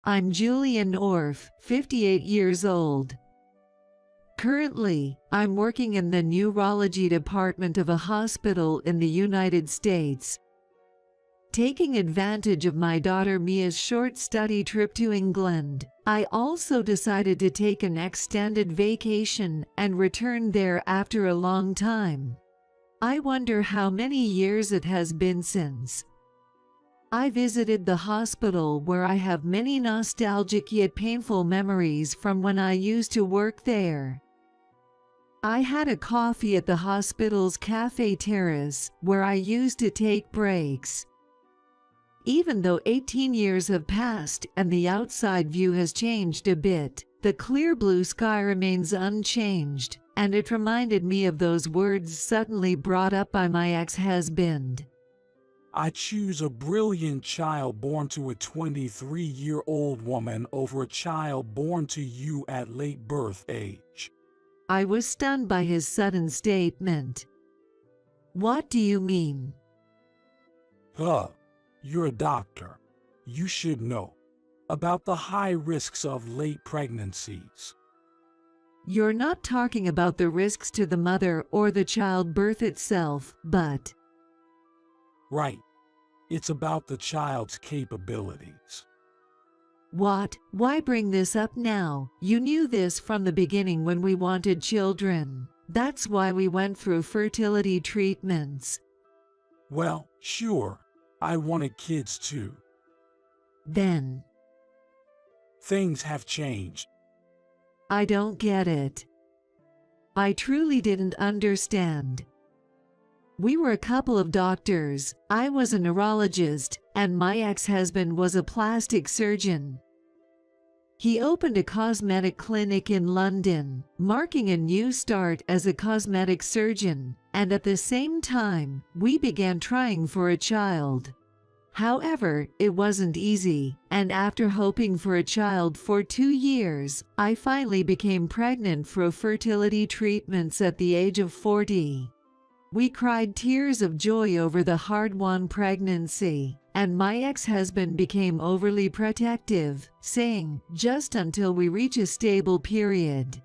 I'm Julian Orff, 58 years old. Currently, I'm working in the neurology department of a hospital in the United States. Taking advantage of my daughter Mia's short study trip to England, I also decided to take an extended vacation and return there after a long time. I wonder how many years it has been since. I visited the hospital where I have many nostalgic yet painful memories from when I used to work there. I had a coffee at the hospital's cafe terrace where I used to take breaks. Even though 18 years have passed and the outside view has changed a bit, the clear blue sky remains unchanged, and it reminded me of those words suddenly brought up by my ex-husband. I choose a brilliant child born to a 23-year-old woman over a child born to you at late birth age. I was stunned by his sudden statement. What do you mean? You're a doctor. You should know about the high risks of late pregnancies. You're not talking about the risks to the mother or the childbirth itself, but... Right. It's about the child's capabilities. What? Why bring this up now? You knew this from the beginning when we wanted children. That's why we went through fertility treatments. Well, sure. I wanted kids too. Then... Things have changed. I don't get it. I truly didn't understand. We were a couple of doctors. I was a neurologist, and my ex-husband was a plastic surgeon. He opened a cosmetic clinic in London, marking a new start as a cosmetic surgeon, and at the same time, we began trying for a child. However, it wasn't easy, and after hoping for a child for 2 years, I finally became pregnant through fertility treatments at the age of 40. We cried tears of joy over the hard-won pregnancy, and my ex-husband became overly protective, saying, "Just until we reach a stable period."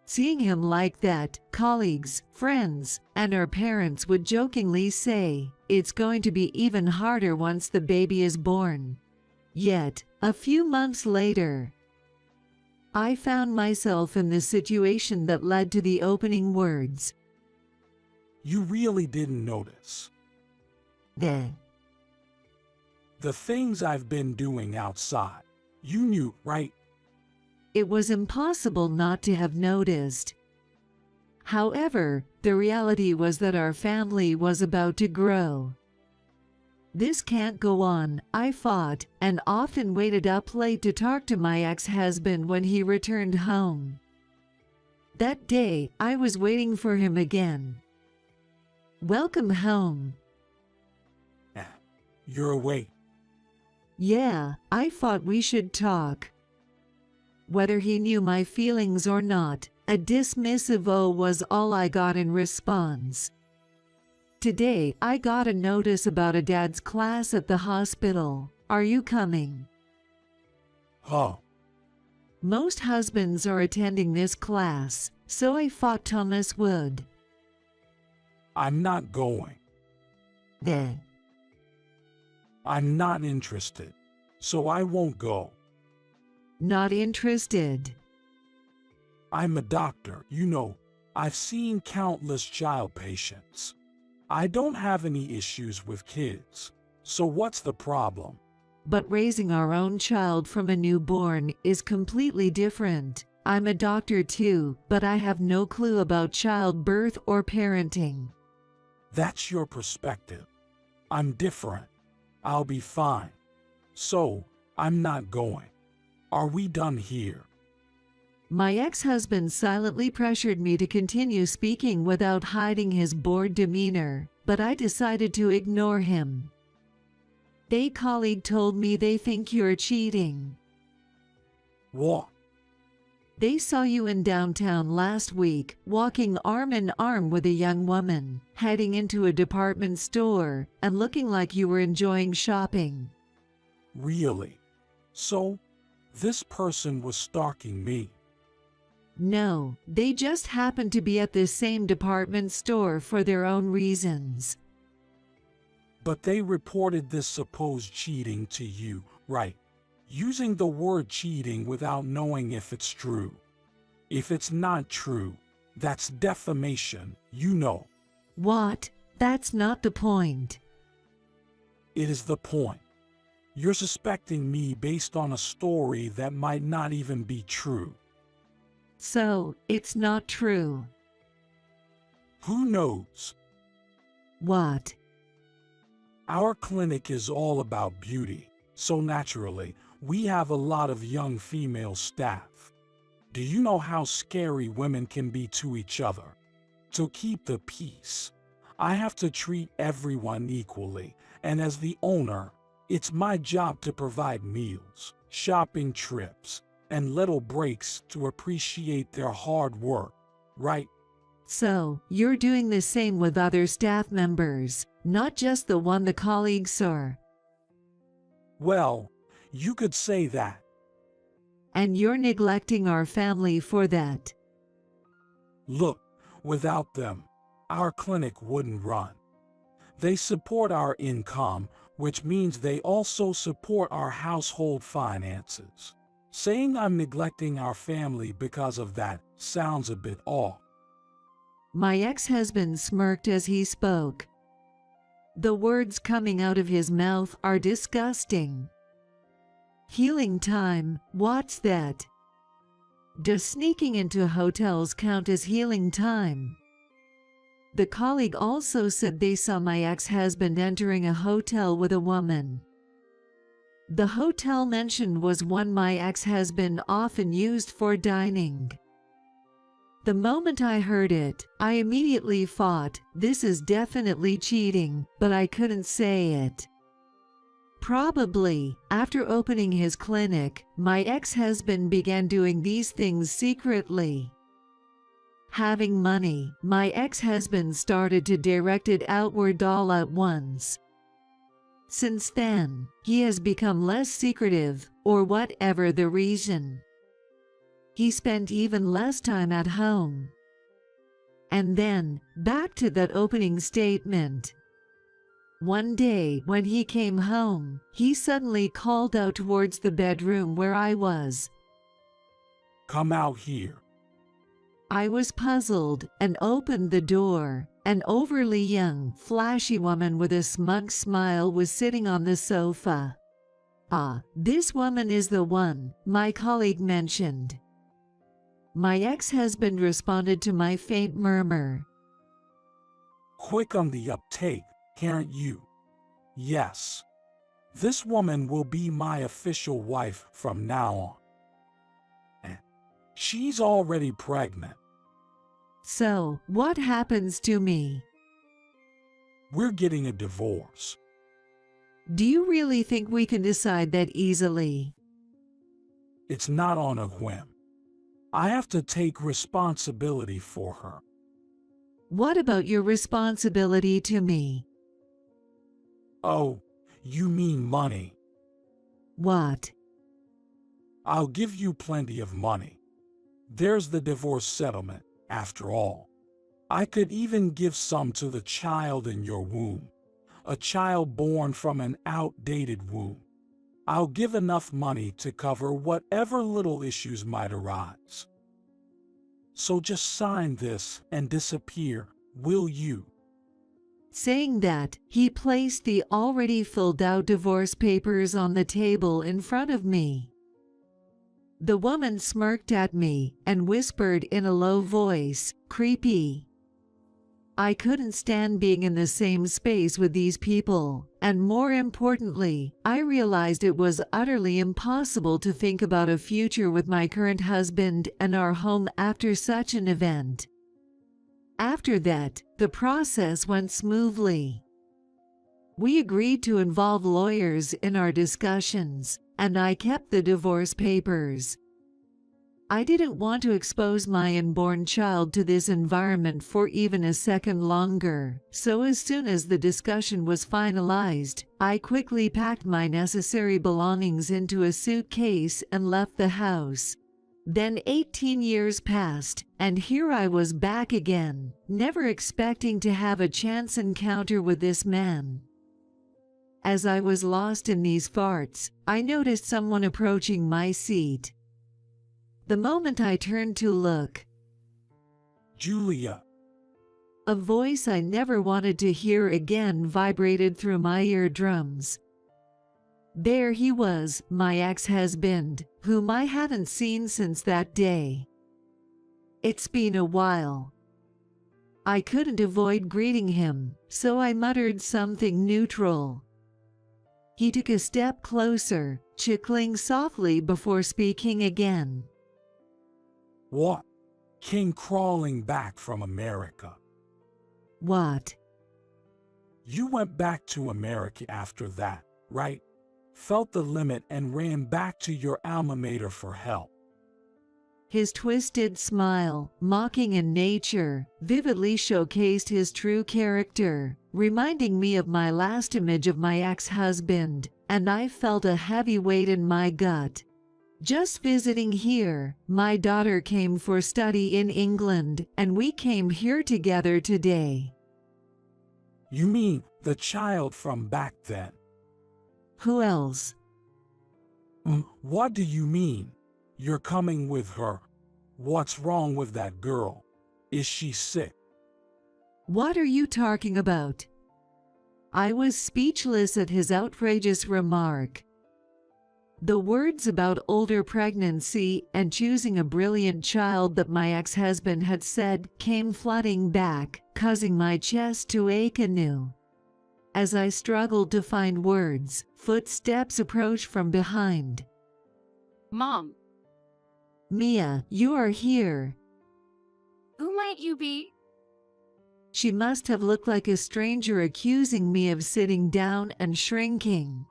Seeing him like that, colleagues, friends, and our parents would jokingly say, "It's going to be even harder once the baby is born." Yet, a few months later, I found myself in the situation that led to the opening words. You really didn't notice. The things I've been doing outside. You knew, right? It was impossible not to have noticed. However, the reality was that our family was about to grow. This can't go on, I thought, and often waited up late to talk to my ex-husband when he returned home. That day, I was waiting for him again. "Welcome home." You're awake. Yeah, I thought we should talk. Whether he knew my feelings or not, a dismissive "oh" was all I got in response. Today, I got a notice about a dad's class at the hospital. Are you coming? Most husbands are attending this class, so I thought Thomas would. I'm not going. Then. I'm not interested, so I won't go. Not interested? I'm a doctor, you know. I've seen countless child patients. I don't have any issues with kids. So what's the problem? But raising our own child from a newborn is completely different. I'm a doctor too, but I have no clue about childbirth or parenting. That's your perspective. I'm different. I'll be fine. So, I'm not going. Are we done here? My ex-husband silently pressured me to continue speaking without hiding his bored demeanor, but I decided to ignore him. A colleague told me they think you're cheating. What? They saw you in downtown last week, walking arm in arm with a young woman, heading into a department store, and looking like you were enjoying shopping. Really? So, This person was stalking me. No, they just happened to be at the same department store for their own reasons. But they reported this supposed cheating to you, right? Using the word cheating without knowing if it's true. If it's not true, that's defamation, you know. What? That's not the point. It is the point. You're suspecting me based on a story that might not even be true. So, it's not true. Who knows? What? Our clinic is all about beauty, so naturally, we have a lot of young female staff. Do you know how scary women can be to each other? To keep the peace, I have to treat everyone equally, and as the owner, it's my job to provide meals, shopping trips, and little breaks to appreciate their hard work, right? So, you're doing the same with other staff members, not just the one the colleagues saw. Well, you could say that. And you're neglecting our family for that. Look, without them, our clinic wouldn't run. They support our income, which means they also support our household finances. Saying I'm neglecting our family because of that sounds a bit off. My ex-husband smirked as he spoke. The words coming out of his mouth are disgusting. Healing time, what's that? Does sneaking into hotels count as healing time? The colleague also said they saw my ex-husband entering a hotel with a woman. The hotel mentioned was one my ex-husband often used for dining. The moment I heard it, I immediately thought, this is definitely cheating, but I couldn't say it. Probably, after opening his clinic, my ex-husband began doing these things secretly. Having money, my ex-husband started to direct it outward all at once. Since then, he has become less secretive, or whatever the reason. He spent even less time at home. And then, back to that opening statement. One day, when he came home, he suddenly called out towards the bedroom where I was. Come out here. I was puzzled and opened the door. An overly young, flashy woman with a smug smile was sitting on the sofa. Ah, this woman is the one, my colleague mentioned. My ex-husband responded to my faint murmur. Quick on the uptake, aren't you? Yes. This woman will be my official wife from now on. And she's already pregnant. So, what happens to me? We're getting a divorce. Do you really think we can decide that easily? It's not on a whim. I have to take responsibility for her. What about your responsibility to me? Oh, you mean money? What? I'll give you plenty of money. There's the divorce settlement, after all. I could even give some to the child in your womb, a child born from an outdated womb. I'll give enough money to cover whatever little issues might arise. So just sign this and disappear, will you? Saying that, he placed the already filled out divorce papers on the table in front of me. The woman smirked at me and whispered in a low voice, "Creepy." I couldn't stand being in the same space with these people, and more importantly, I realized it was utterly impossible to think about a future with my current husband and our home after such an event. After that, the process went smoothly. We agreed to involve lawyers in our discussions, and I kept the divorce papers. I didn't want to expose my unborn child to this environment for even a second longer, so as soon as the discussion was finalized, I quickly packed my necessary belongings into a suitcase and left the house. Then 18 years passed, and here I was back again, never expecting to have a chance encounter with this man. As I was lost in these farts, I noticed someone approaching my seat. The moment I turned to look, Julia. A voice I never wanted to hear again vibrated through my eardrums. There he was, my ex-husband, whom I hadn't seen since that day. It's been a while. I couldn't avoid greeting him, so I muttered something neutral. He took a step closer, chuckling softly before speaking again. What? Came crawling back from America. What? You went back to America after that, right? Felt the limit and ran back to your alma mater for help. His twisted smile, mocking in nature, vividly showcased his true character, reminding me of my last image of my ex-husband, and I felt a heavy weight in my gut. Just visiting here, my daughter came for study in England, and we came here together today. You mean the child from back then? Who else? What do you mean? You're coming with her. What's wrong with that girl? Is she sick? What are you talking about? I was speechless at his outrageous remark. The words about older pregnancy and choosing a brilliant child that my ex-husband had said came flooding back, causing my chest to ache anew. As I struggled to find words, footsteps approached from behind. Mom. Mia, you are here. Who might you be? She must have looked like a stranger accusing me of sitting down and shrinking.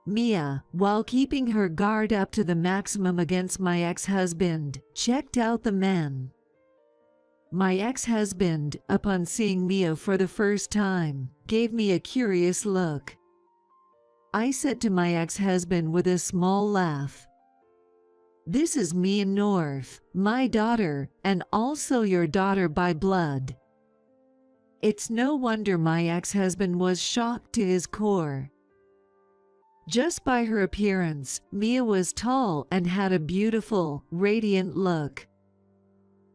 Mia, while keeping her guard up to the maximum against my ex-husband, checked out the man. My ex-husband, upon seeing Mia for the first time, gave me a curious look. I said to my ex-husband with a small laugh, "This is Mia North, my daughter, and also your daughter by blood." It's no wonder my ex-husband was shocked to his core. Just by her appearance, Mia was tall and had a beautiful, radiant look.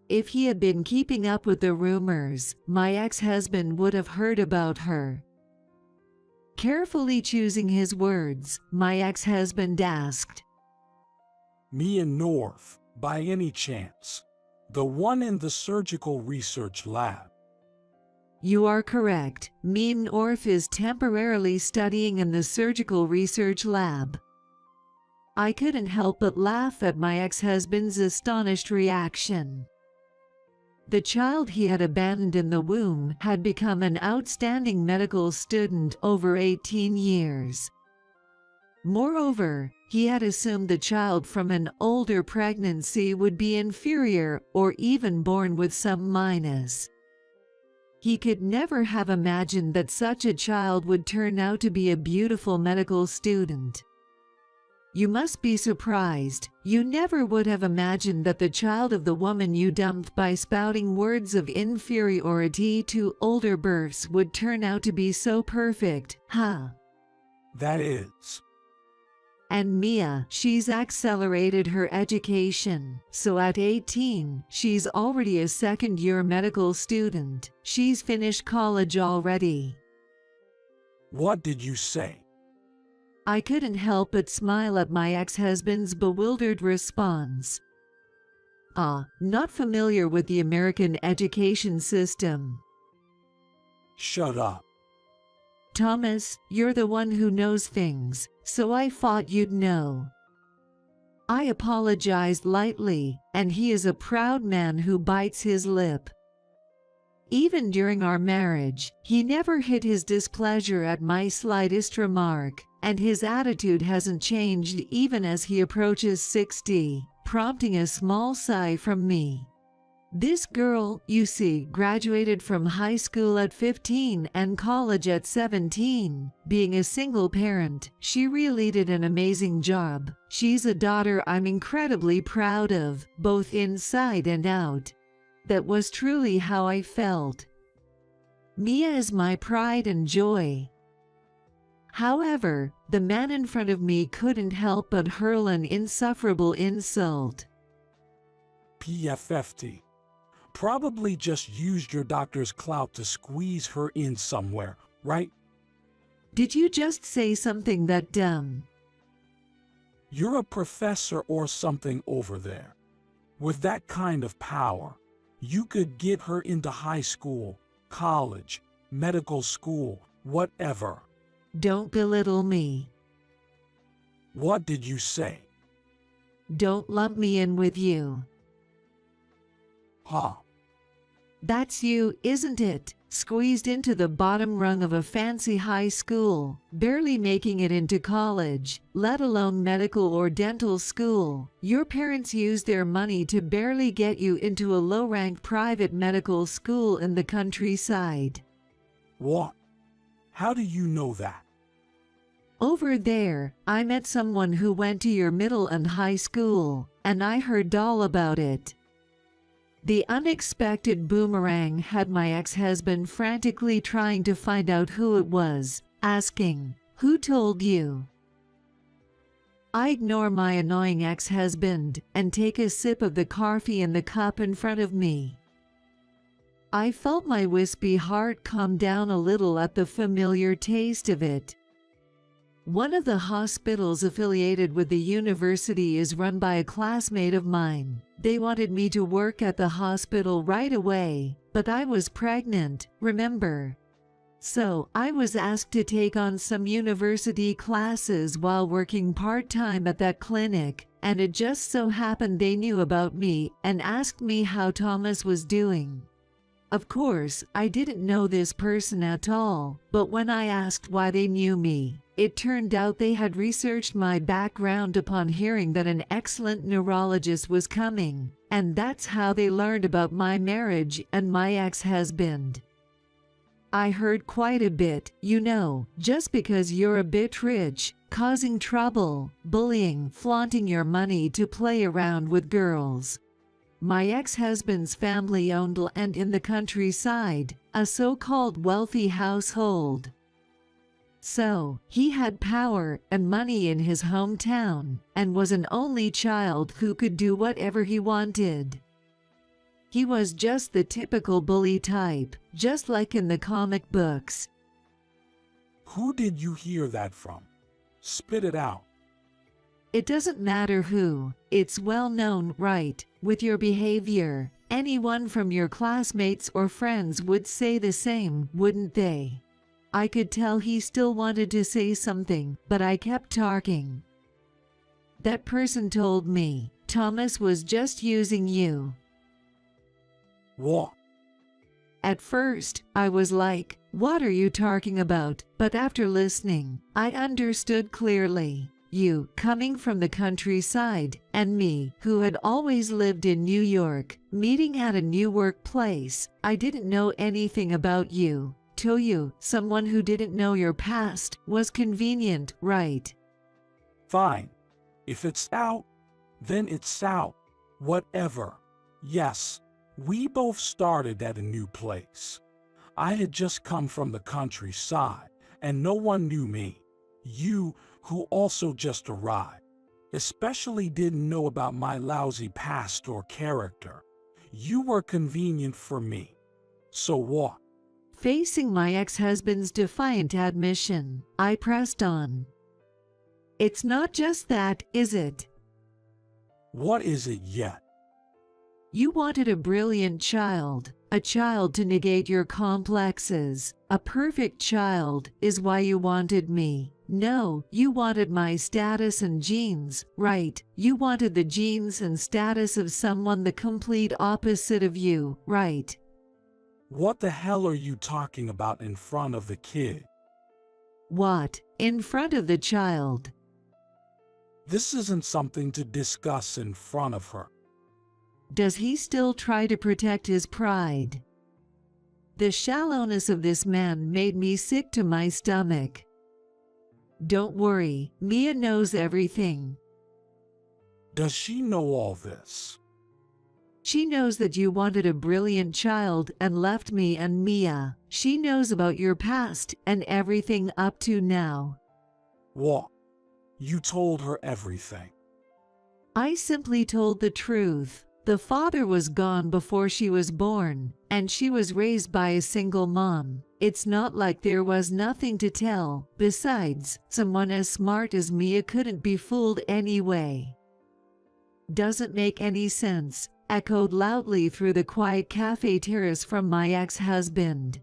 If he had been keeping up with the rumors, my ex-husband would have heard about her. Carefully choosing his words, my ex-husband asked, Mia North, by any chance? The one in the surgical research lab? "You are correct. Mia North is temporarily studying in the surgical research lab." I couldn't help but laugh at my ex-husband's astonished reaction. The child he had abandoned in the womb had become an outstanding medical student over 18 years. Moreover, he had assumed the child from an older pregnancy would be inferior or even born with some minus. He could never have imagined that such a child would turn out to be a beautiful medical student. You must be surprised. You never would have imagined that the child of the woman you dumped by spouting words of inferiority to older births would turn out to be so perfect, huh? That is. And Mia, she's accelerated her education, so at 18, she's already a second-year medical student. She's finished college already. What did you say? I couldn't help but smile at my ex-husband's bewildered response. Not familiar with the American education system. Shut up. Thomas, you're the one who knows things, so I thought you'd know. I apologized lightly, and he is a proud man who bites his lip. Even during our marriage, he never hid his displeasure at my slightest remark, and his attitude hasn't changed even as he approaches 60. prompting a small sigh from me. This girl, you see, graduated from high school at 15 and college at 17. Being a single parent, she really did an amazing job. She's a daughter I'm incredibly proud of, both inside and out. That was truly how I felt. Mia is my pride and joy. However, the man in front of me couldn't help but hurl an insufferable insult. PFFT. Probably just used your doctor's clout to squeeze her in somewhere, right? Did you just say something that dumb? You're a professor or something over there. With that kind of power, you could get her into high school, college, medical school, whatever. Don't belittle me. What did you say? Don't lump me in with you. Huh? That's you, isn't it? Squeezed into the bottom rung of a fancy high school, barely making it into college, let alone medical or dental school. Your parents used their money to barely get you into a low-ranked private medical school in the countryside. What? How do you know that? Over there, I met someone who went to your middle and high school, and I heard all about it. The unexpected boomerang had my ex-husband frantically trying to find out who it was, asking, "Who told you?" I ignore my annoying ex-husband and take a sip of the coffee in the cup in front of me. I felt my wispy heart calm down a little at the familiar taste of it. One of the hospitals affiliated with the university is run by a classmate of mine. They wanted me to work at the hospital right away, but I was pregnant, remember? So, I was asked to take on some university classes while working part-time at that clinic, and it just so happened they knew about me and asked me how Thomas was doing. Of course, I didn't know this person at all, but when I asked why they knew me, it turned out they had researched my background upon hearing that an excellent neurologist was coming, and that's how they learned about my marriage and my ex-husband. I heard quite a bit, you know, just because you're a bit rich, causing trouble, bullying, flaunting your money to play around with girls. My ex-husband's family owned land in the countryside, a so-called wealthy household. So, he had power and money in his hometown, and was an only child who could do whatever he wanted. He was just the typical bully type, just like in the comic books. Who did you hear that from? Spit it out. It doesn't matter who, it's well known, right? With your behavior, anyone from your classmates or friends would say the same, wouldn't they? I could tell he still wanted to say something, but I kept talking. That person told me, Thomas was just using you. What? At first, I was like, what are you talking about? But after listening, I understood clearly. You, coming from the countryside, and me, who had always lived in New York, meeting at a new workplace. I didn't know anything about you. Till you, someone who didn't know your past, was convenient, right? Fine. If it's out, then it's out. Whatever. Yes, we both started at a new place. I had just come from the countryside, and no one knew me. You, who also just arrived, especially didn't know about my lousy past or character. You were convenient for me. So what? Facing my ex-husband's defiant admission, I pressed on. It's not just that, is it? What is it yet? You wanted a brilliant child, a child to negate your complexes. A perfect child is why you wanted me. No, you wanted my status and genes, right? You wanted the genes and status of someone the complete opposite of you, right? What the hell are you talking about in front of the kid? What? In front of the child? This isn't something to discuss in front of her. Does he still try to protect his pride? The shallowness of this man made me sick to my stomach. Don't worry, Mia knows everything. Does she know all this? She knows that you wanted a brilliant child and left me and Mia. She knows about your past and everything up to now. What? You told her everything? I simply told the truth. The father was gone before she was born, and she was raised by a single mom. It's not like there was nothing to tell. Besides, someone as smart as Mia couldn't be fooled anyway. Doesn't make any sense, echoed loudly through the quiet cafe terrace from my ex-husband.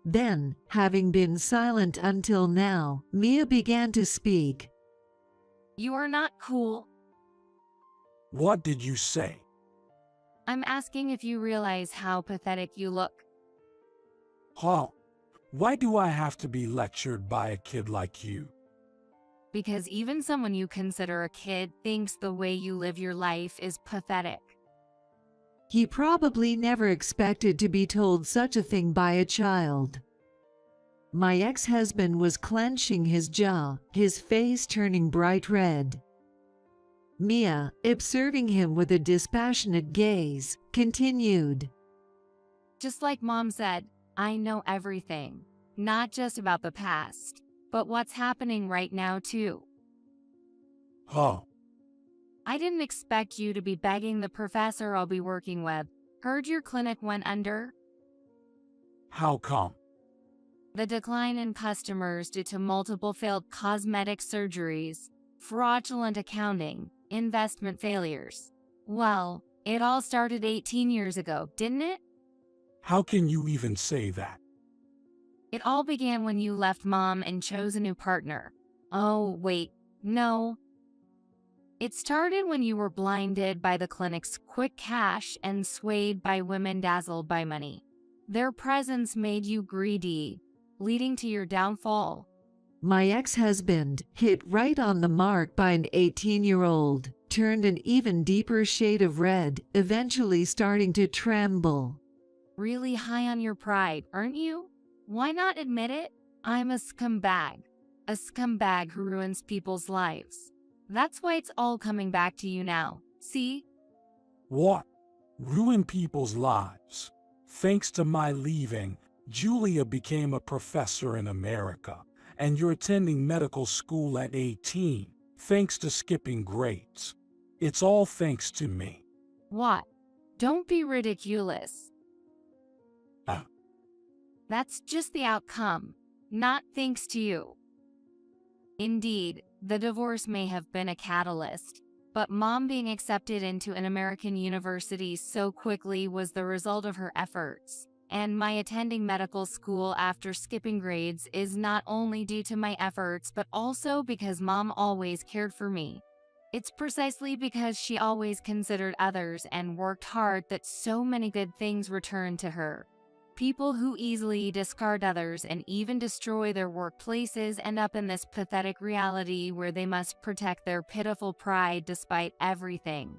Then, having been silent until now, Mia began to speak. You are not cool. What did you say? I'm asking if you realize how pathetic you look. Huh? Why do I have to be lectured by a kid like you? Because even someone you consider a kid thinks the way you live your life is pathetic. He probably never expected to be told such a thing by a child. My ex-husband was clenching his jaw, his face turning bright red. Mia, observing him with a dispassionate gaze, continued. Just like Mom said, I know everything. Not just about the past, but what's happening right now too. Huh? I didn't expect you to be begging the professor I'll be working with. Heard your clinic went under? How come? The decline in customers due to multiple failed cosmetic surgeries, fraudulent accounting, investment failures. Well, it all started 18 years ago, didn't it? How can you even say that? It all began when you left Mom and chose a new partner. Oh, wait, no. It started when you were blinded by the clinic's quick cash and swayed by women dazzled by money. Their presence made you greedy, leading to your downfall. My ex-husband, hit right on the mark by an 18-year-old, turned an even deeper shade of red, eventually starting to tremble. Really high on your pride, aren't you? Why not admit it? I'm a scumbag. A scumbag who ruins people's lives. That's why it's all coming back to you now, see? What? Ruin people's lives? Thanks to my leaving, Julia became a professor in America, and you're attending medical school at 18, thanks to skipping grades. It's all thanks to me. What? Don't be ridiculous. That's just the outcome, not thanks to you. Indeed, the divorce may have been a catalyst, but Mom being accepted into an American university so quickly was the result of her efforts. And my attending medical school after skipping grades is not only due to my efforts but also because Mom always cared for me. It's precisely because she always considered others and worked hard that so many good things returned to her. People who easily discard others and even destroy their workplaces end up in this pathetic reality where they must protect their pitiful pride despite everything.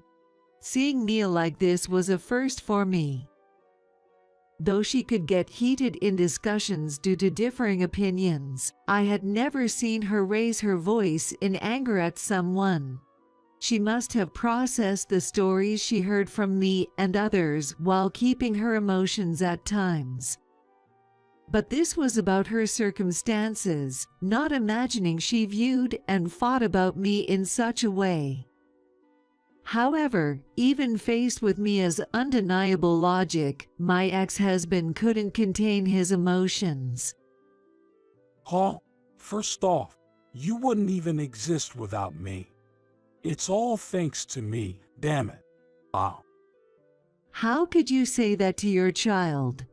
Seeing Mia like this was a first for me. Though she could get heated in discussions due to differing opinions, I had never seen her raise her voice in anger at someone. She must have processed the stories she heard from me and others while keeping her emotions at times. But this was about her circumstances, not imagining she viewed and thought about me in such a way. However, even faced with Mia's undeniable logic, my ex-husband couldn't contain his emotions. Huh? First off, you wouldn't even exist without me. It's all thanks to me, damn it. Wow. How could you say that to your child?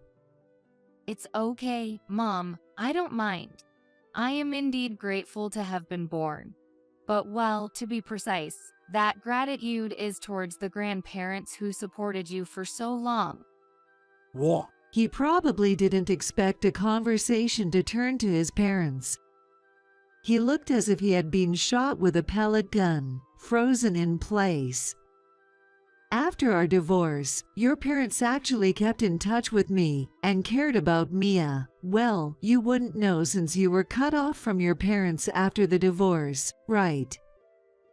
It's okay, Mom, I don't mind. I am indeed grateful to have been born. But well, to be precise, that gratitude is towards the grandparents who supported you for so long. What? He probably didn't expect a conversation to turn to his parents. He looked as if he had been shot with a pellet gun, frozen in place. After our divorce, your parents actually kept in touch with me and cared about Mia. Well, you wouldn't know since you were cut off from your parents after the divorce, right?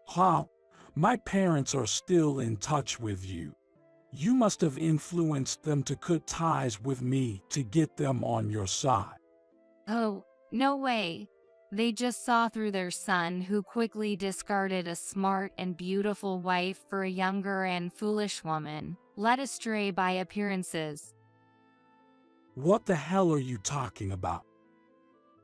Huh? My parents are still in touch with you. You must have influenced them to cut ties with me to get them on your side. Oh, no way. They just saw through their son, who quickly discarded a smart and beautiful wife for a younger and foolish woman, led astray by appearances. What the hell are you talking about?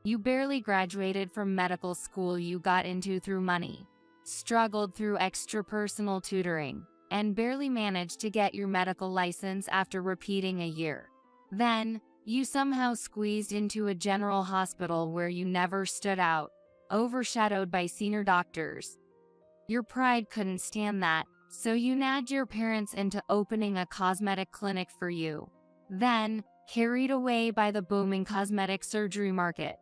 You barely graduated from medical school you got into through money, struggled through extra personal tutoring, and barely managed to get your medical license after repeating a year. Then, you somehow squeezed into a general hospital where you never stood out, overshadowed by senior doctors. Your pride couldn't stand that, so you nagged your parents into opening a cosmetic clinic for you. Then, carried away by the booming cosmetic surgery market.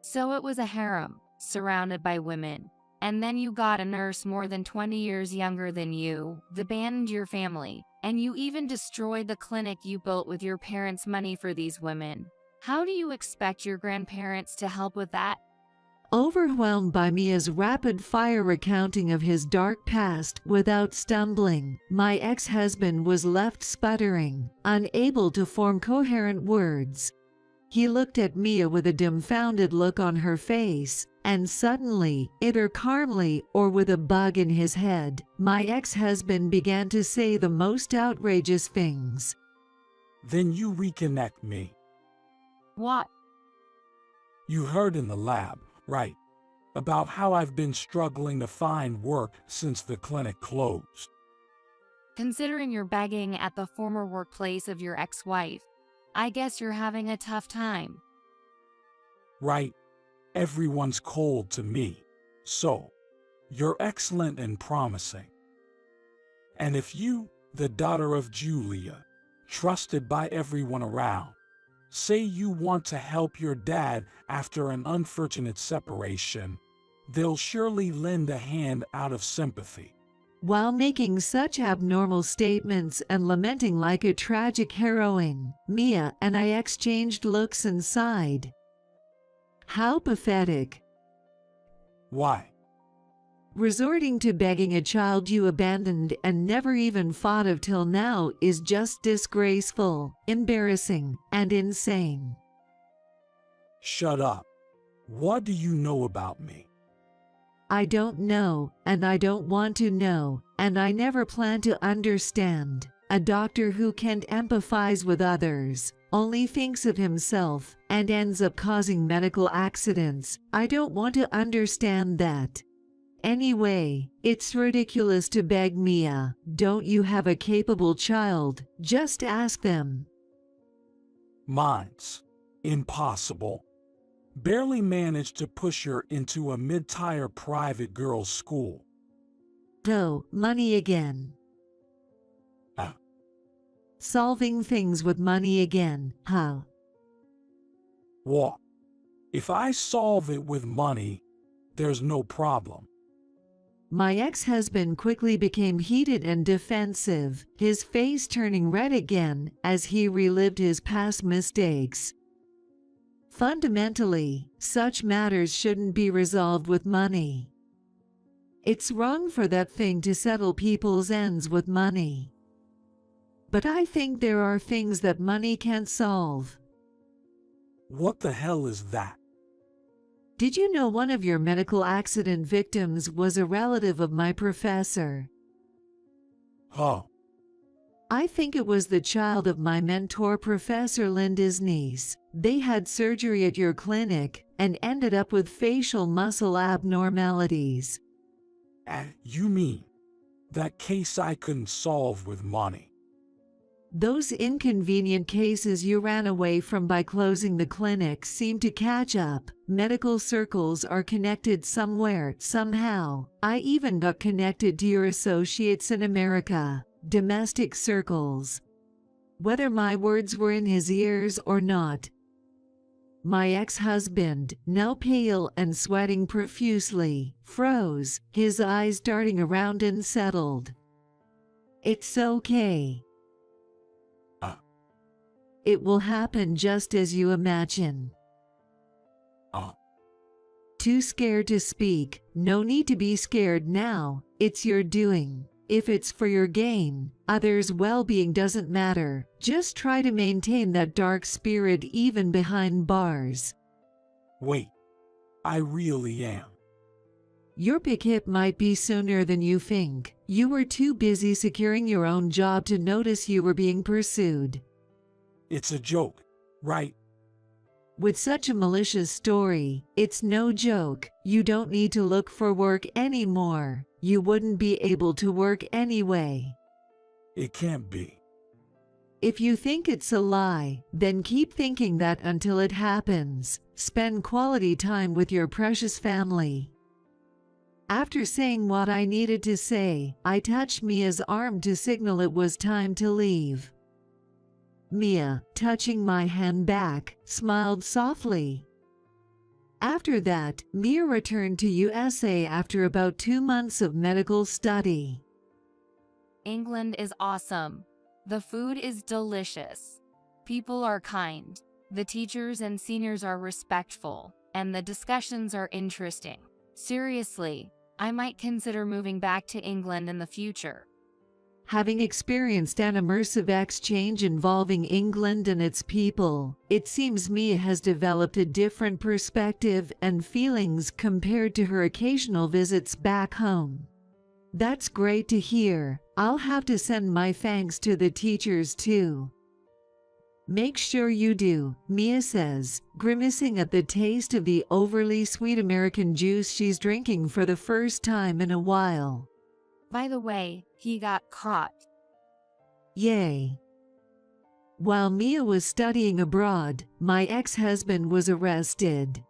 So it was a harem, surrounded by women. And then you got a nurse more than 20 years younger than you, abandoned your family, and you even destroyed the clinic you built with your parents' money for these women. How do you expect your grandparents to help with that? Overwhelmed by Mia's rapid-fire recounting of his dark past without stumbling, my ex-husband was left sputtering, unable to form coherent words. He looked at Mia with a dumbfounded look on her face, and suddenly, either calmly or with a bug in his head, my ex-husband began to say the most outrageous things. Then you reconnect me. What? You heard in the lab, right? About how I've been struggling to find work since the clinic closed. Considering you're begging at the former workplace of your ex-wife, I guess you're having a tough time. Right? Everyone's cold to me. So, you're excellent and promising. And if you, the daughter of Julia, trusted by everyone around, say you want to help your dad after an unfortunate separation, they'll surely lend a hand out of sympathy. While making such abnormal statements and lamenting like a tragic heroine, Mia and I exchanged looks and sighed. How pathetic. Why? Resorting to begging a child you abandoned and never even thought of till now is just disgraceful, embarrassing, and insane. Shut up. What do you know about me? I don't know, and I don't want to know, and I never plan to understand. A doctor who can't empathize with others, only thinks of himself, and ends up causing medical accidents. I don't want to understand that. Anyway, it's ridiculous to beg Mia. Don't you have a capable child? Just ask them. Mine's impossible. Barely managed to push her into a mid-tier private girls' school. Oh, money again. Solving things with money again, huh? What? If I solve it with money, there's no problem. My ex-husband quickly became heated and defensive, his face turning red again as he relived his past mistakes. Fundamentally, such matters shouldn't be resolved with money. It's wrong for that thing to settle people's ends with money. But I think there are things that money can't solve. What the hell is that? Did you know one of your medical accident victims was a relative of my professor? Huh. I think it was the child of my mentor, Professor Linda's niece. They had surgery at your clinic and ended up with facial muscle abnormalities. You mean that case I couldn't solve with money? Those inconvenient cases you ran away from by closing the clinic seem to catch up. Medical circles are connected somewhere, somehow. I even got connected to your associates in America. Domestic circles. Whether my words were in his ears or not. My ex-husband, now pale and sweating profusely, froze, his eyes darting around and settled. It's okay. It will happen just as you imagine. Too scared to speak. No need to be scared now. It's your doing. If it's for your gain, others' well-being doesn't matter. Just try to maintain that dark spirit even behind bars. Wait, I really am. Your big hit might be sooner than you think. You were too busy securing your own job to notice you were being pursued. It's a joke, right? With such a malicious story, it's no joke. You don't need to look for work anymore. You wouldn't be able to work anyway. It can't be. If you think it's a lie, then keep thinking that until it happens. Spend quality time with your precious family. After saying what I needed to say, I touched Mia's arm to signal it was time to leave. Mia, touching my hand back, smiled softly. After that, Mia returned to USA after about 2 months of medical study. England is awesome. The food is delicious. People are kind. The teachers and seniors are respectful, and the discussions are interesting. Seriously, I might consider moving back to England in the future. Having experienced an immersive exchange involving England and its people, it seems Mia has developed a different perspective and feelings compared to her occasional visits back home. That's great to hear. I'll have to send my thanks to the teachers too. Make sure you do, Mia says, grimacing at the taste of the overly sweet American juice she's drinking for the first time in a while. By the way, he got caught. Yay. While Mia was studying abroad, my ex-husband was arrested.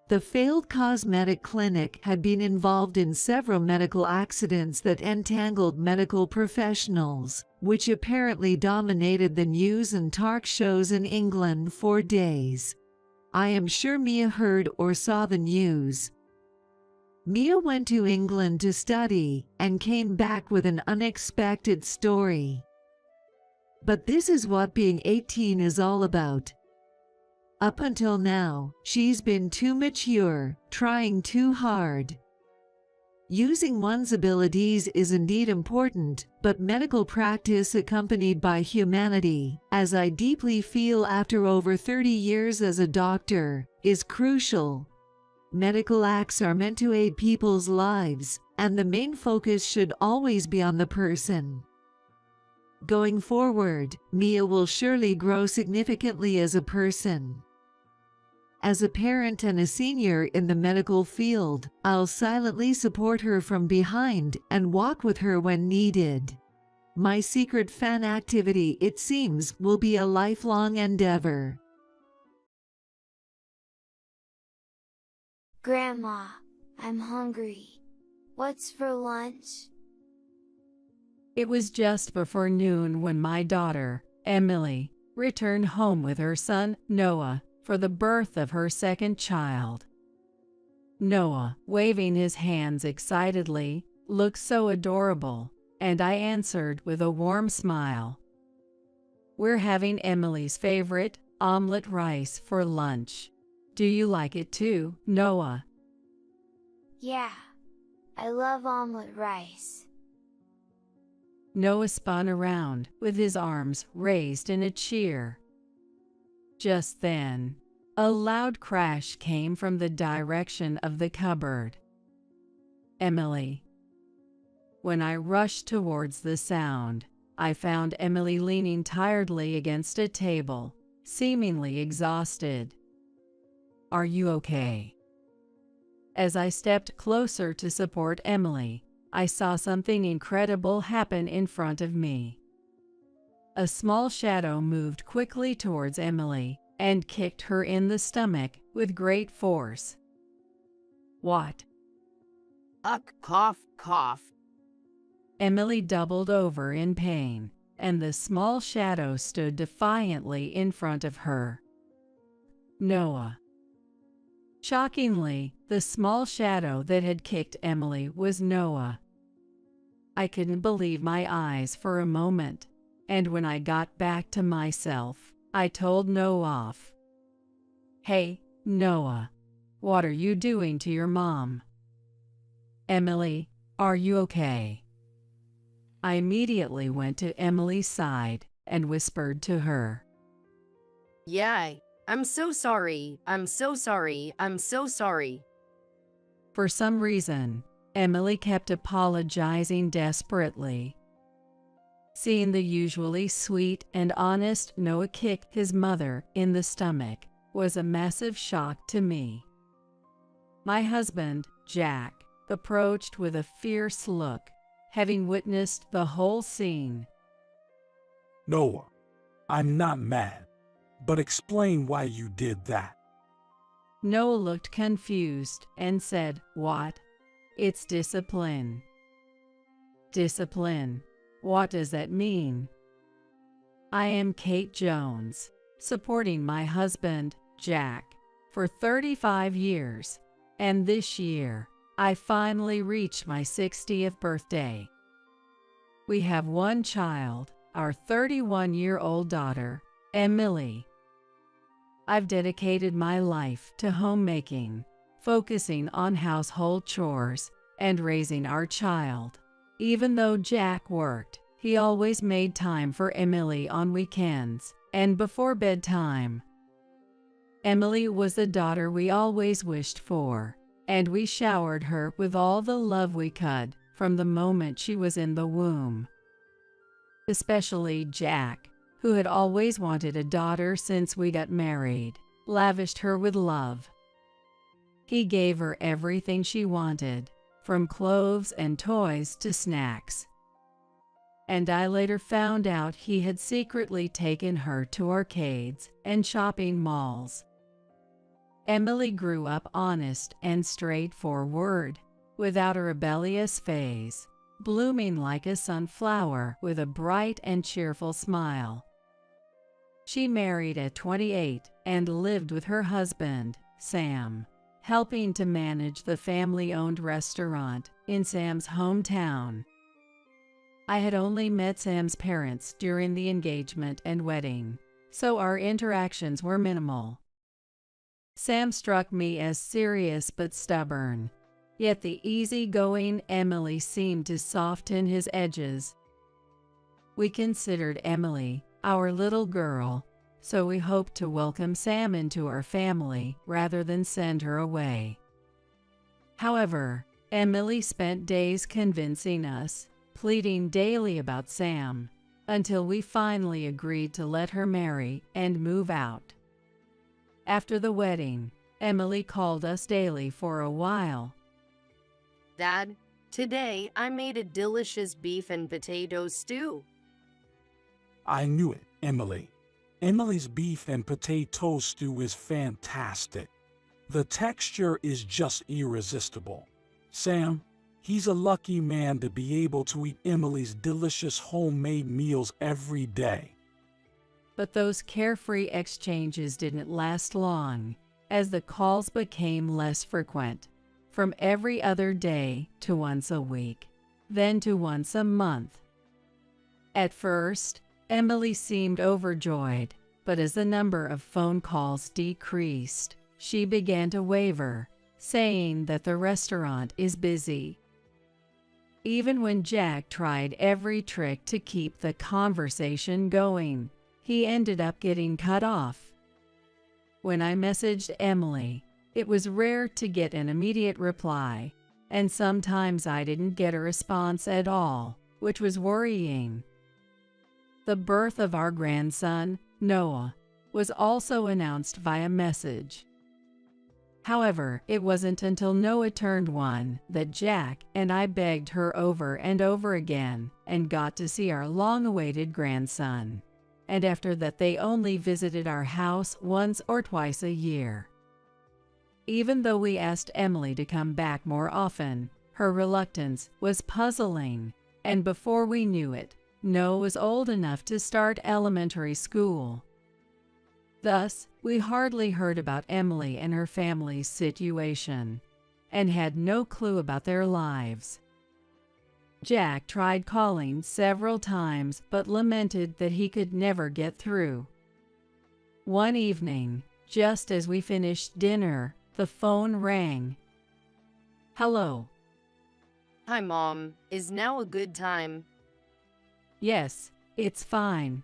The failed cosmetic clinic had been involved in several medical accidents that entangled medical professionals, which apparently dominated the news and talk shows in England for days. I am sure Mia heard or saw the news. Mia went to England to study and came back with an unexpected story. But this is what being 18 is all about. Up until now, she's been too mature, trying too hard. Using one's abilities is indeed important, but medical practice accompanied by humanity, as I deeply feel after over 30 years as a doctor, is crucial. Medical acts are meant to aid people's lives, and the main focus should always be on the person. Going forward, Mia will surely grow significantly as a person. As a parent and a senior in the medical field, I'll silently support her from behind and walk with her when needed. My secret fan activity, it seems, will be a lifelong endeavor. Grandma, I'm hungry. What's for lunch? It was just before noon when my daughter, Emily, returned home with her son, Noah, for the birth of her second child. Noah, waving his hands excitedly, looked so adorable, and I answered with a warm smile. We're having Emily's favorite, omelet rice for lunch. Do you like it too, Noah? Yeah, I love omelet rice. Noah spun around, with his arms raised in a cheer. Just then, a loud crash came from the direction of the cupboard. Emily. When I rushed towards the sound, I found Emily leaning tiredly against a table, seemingly exhausted. Are you okay? As I stepped closer to support Emily, I saw something incredible happen in front of me. A small shadow moved quickly towards Emily and kicked her in the stomach with great force. What? Cough, cough. Emily doubled over in pain, and the small shadow stood defiantly in front of her. Noah. Shockingly, the small shadow that had kicked Emily was Noah. I couldn't believe my eyes for a moment, and when I got back to myself, I told Noah, "Hey, Noah, what are you doing to your mom? Emily, are you okay?" I immediately went to Emily's side and whispered to her. Yeah, I'm so sorry. I'm so sorry. I'm so sorry. For some reason, Emily kept apologizing desperately. Seeing the usually sweet and honest Noah kick his mother in the stomach was a massive shock to me. My husband, Jack, approached with a fierce look, having witnessed the whole scene. Noah, I'm not mad, but explain why you did that. Noah looked confused and said, "What? It's discipline." Discipline? What does that mean? I am Kate Jones, supporting my husband, Jack, for 35 years, and this year, I finally reached my 60th birthday. We have one child, our 31-year-old daughter, Emily. I've dedicated my life to homemaking, focusing on household chores, and raising our child. Even though Jack worked, he always made time for Emily on weekends and before bedtime. Emily was the daughter we always wished for, and we showered her with all the love we could from the moment she was in the womb. Especially Jack, who had always wanted a daughter since we got married, lavished her with love. He gave her everything she wanted, from clothes and toys to snacks. And I later found out he had secretly taken her to arcades and shopping malls. Emily grew up honest and straightforward, without a rebellious phase, blooming like a sunflower with a bright and cheerful smile. She married at 28 and lived with her husband, Sam, helping to manage the family-owned restaurant in Sam's hometown. I had only met Sam's parents during the engagement and wedding, so our interactions were minimal. Sam struck me as serious but stubborn, yet the easygoing Emily seemed to soften his edges. We considered Emily our little girl, so we hoped to welcome Sam into our family rather than send her away. However, Emily spent days convincing us, pleading daily about Sam, until we finally agreed to let her marry and move out. After the wedding, Emily called us daily for a while. Dad, today I made a delicious beef and potato stew. I knew it, Emily. Emily's beef and potato stew is fantastic. The texture is just irresistible. Sam, he's a lucky man to be able to eat Emily's delicious homemade meals every day. But those carefree exchanges didn't last long, as the calls became less frequent, from every other day to once a week, then to once a month. At first, Emily seemed overjoyed, but as the number of phone calls decreased, she began to waver, saying that the restaurant is busy. Even when Jack tried every trick to keep the conversation going, he ended up getting cut off. When I messaged Emily, it was rare to get an immediate reply, and sometimes I didn't get a response at all, which was worrying. The birth of our grandson, Noah, was also announced via message. However, it wasn't until Noah turned 1 that Jack and I begged her over and over again and got to see our long-awaited grandson. And after that, they only visited our house once or twice a year. Even though we asked Emily to come back more often, her reluctance was puzzling, and before we knew it, Noah was old enough to start elementary school. Thus, we hardly heard about Emily and her family's situation, and had no clue about their lives. Jack tried calling several times but lamented that he could never get through. One evening, just as we finished dinner, the phone rang. "Hello." Hi, Mom. Is now a good time? "Yes, it's fine."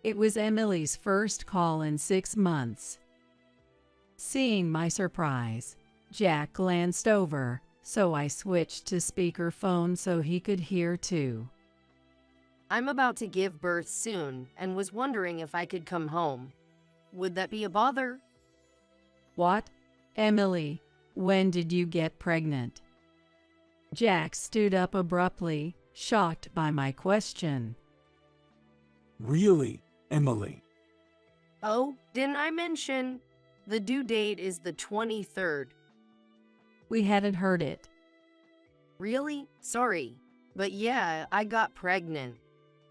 It was Emily's first call in 6 months. Seeing my surprise, Jack glanced over, so I switched to speakerphone so he could hear too. I'm about to give birth soon and was wondering if I could come home. Would that be a bother? "What? Emily, when did you get pregnant?" Jack stood up abruptly, shocked by my question. Really, Emily? Oh, didn't I mention? The due date is the 23rd. We hadn't heard it. Really? Sorry. But yeah, I got pregnant.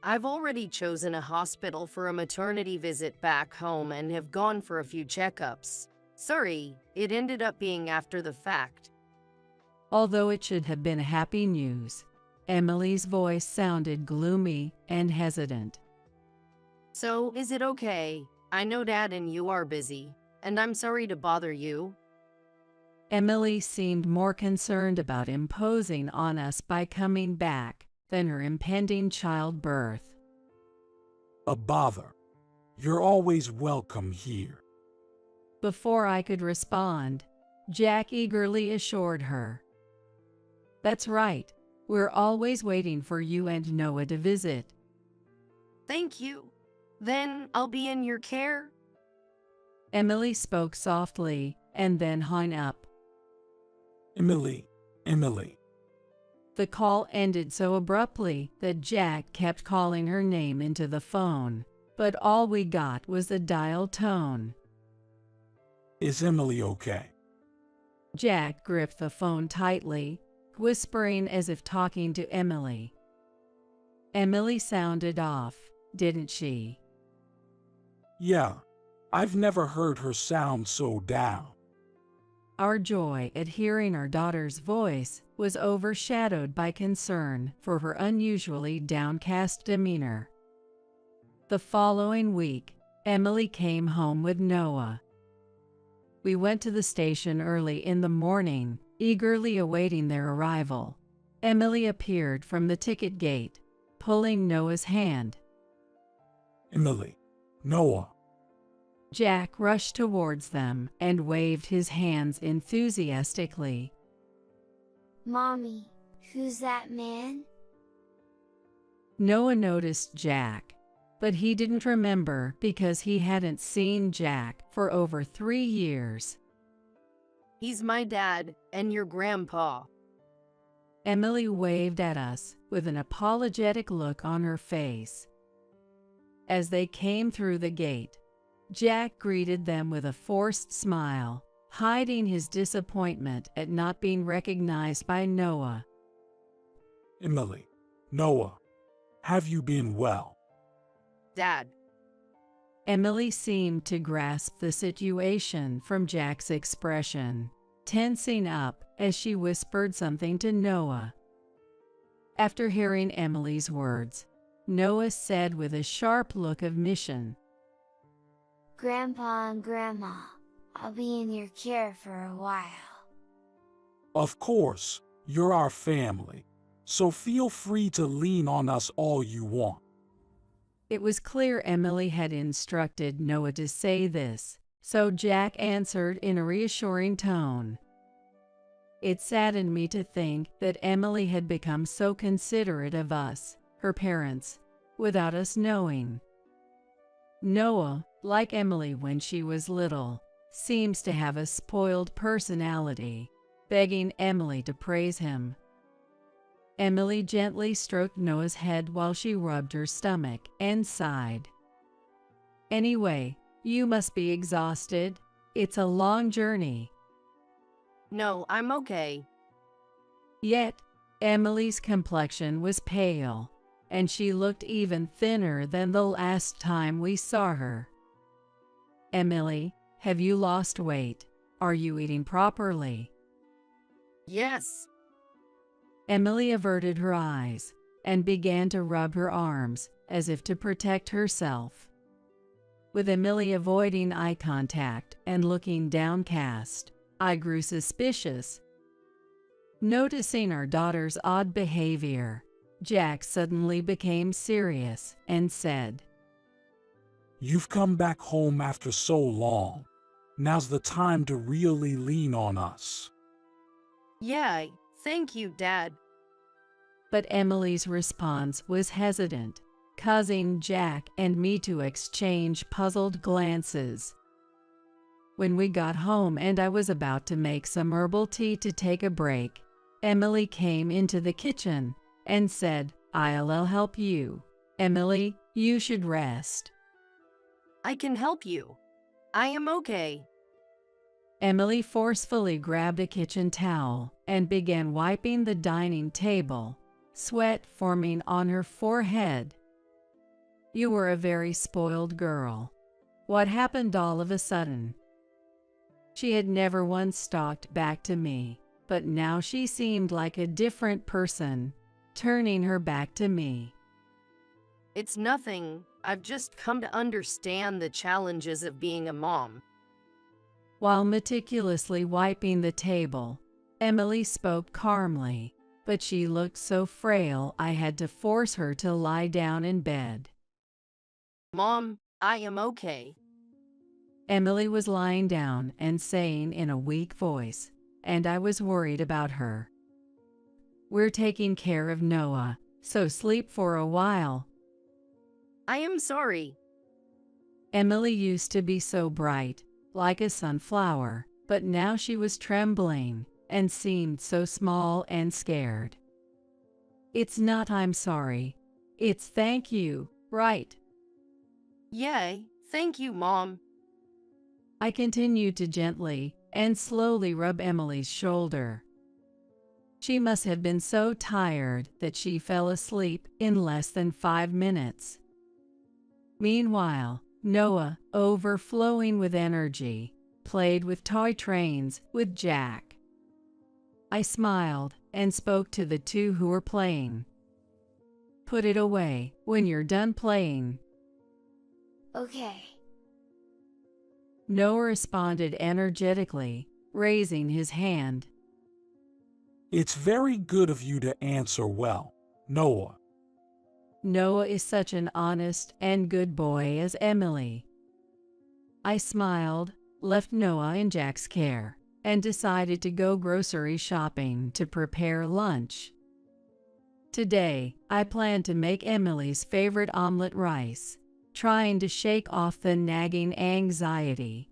I've already chosen a hospital for a maternity visit back home and have gone for a few checkups. Sorry, it ended up being after the fact. Although it should have been happy news, Emily's voice sounded gloomy and hesitant. So, is it okay? I know Dad and you are busy, and I'm sorry to bother you. Emily seemed more concerned about imposing on us by coming back than her impending childbirth. A bother. You're always welcome here. Before I could respond, Jack eagerly assured her. "That's right. We're always waiting for you and Noah to visit." Thank you. Then I'll be in your care? Emily spoke softly and then hung up. Emily. The call ended so abruptly that Jack kept calling her name into the phone, but all we got was the dial tone. Is Emily okay? Jack gripped the phone tightly, whispering as if talking to Emily. Emily sounded off, didn't she? Yeah. I've never heard her sound so down. Our joy at hearing our daughter's voice was overshadowed by concern for her unusually downcast demeanor. The following week, Emily came home with Noah. We went to the station early in the morning, eagerly awaiting their arrival. Emily appeared from the ticket gate, pulling Noah's hand. Emily. Noah. Jack rushed towards them and waved his hands enthusiastically. Mommy, who's that man? Noah noticed Jack, but he didn't remember because he hadn't seen Jack for over 3 years. He's my dad and your grandpa. Emily waved at us with an apologetic look on her face. As they came through the gate, Jack greeted them with a forced smile, hiding his disappointment at not being recognized by Noah. Emily. Noah. Have you been well? Dad. Emily seemed to grasp the situation from Jack's expression, tensing up as she whispered something to Noah. After hearing Emily's words, Noah said with a sharp look of mission, Grandpa and Grandma, I'll be in your care for a while. Of course, you're our family, so feel free to lean on us all you want. It was clear Emily had instructed Noah to say this, so Jack answered in a reassuring tone. It saddened me to think that Emily had become so considerate of us, her parents, without us knowing. Noah, like Emily when she was little, seems to have a spoiled personality, begging Emily to praise him. Emily gently stroked Noah's head while she rubbed her stomach and sighed. Anyway, you must be exhausted. It's a long journey. No, I'm okay. Yet, Emily's complexion was pale, and she looked even thinner than the last time we saw her. Emily, have you lost weight? Are you eating properly? Yes. Emily averted her eyes and began to rub her arms as if to protect herself. With Emily avoiding eye contact and looking downcast, I grew suspicious. Noticing our daughter's odd behavior, Jack suddenly became serious and said, You've come back home after so long. Now's the time to really lean on us. Yeah, thank you, Dad. But Emily's response was hesitant, causing Jack and me to exchange puzzled glances. When we got home and I was about to make some herbal tea to take a break, Emily came into the kitchen and said, I'll help you. Emily, you should rest. I can help you. I am okay. Emily forcefully grabbed a kitchen towel and began wiping the dining table, sweat forming on her forehead. You were a very spoiled girl. What happened all of a sudden? She had never once talked back to me, but now she seemed like a different person, turning her back to me. It's nothing. I've just come to understand the challenges of being a mom. While meticulously wiping the table, Emily spoke calmly, but she looked so frail I had to force her to lie down in bed. Mom, I am okay. Emily was lying down and saying in a weak voice, and I was worried about her. We're taking care of Noah, so sleep for a while. I am sorry. Emily used to be so bright, like a sunflower, but now she was trembling and seemed so small and scared. It's not I'm sorry. It's thank you, right? Yay, thank you, Mom. I continued to gently and slowly rub Emily's shoulder. She must have been so tired that she fell asleep in less than 5 minutes. Meanwhile, Noah, overflowing with energy, played with toy trains with Jack. I smiled and spoke to the two who were playing. Put it away when you're done playing. Okay. Noah responded energetically, raising his hand. It's very good of you to answer well, Noah. Noah is such an honest and good boy as Emily. I smiled, left Noah in Jack's care, and decided to go grocery shopping to prepare lunch. Today, I plan to make Emily's favorite omelet rice, trying to shake off the nagging anxiety.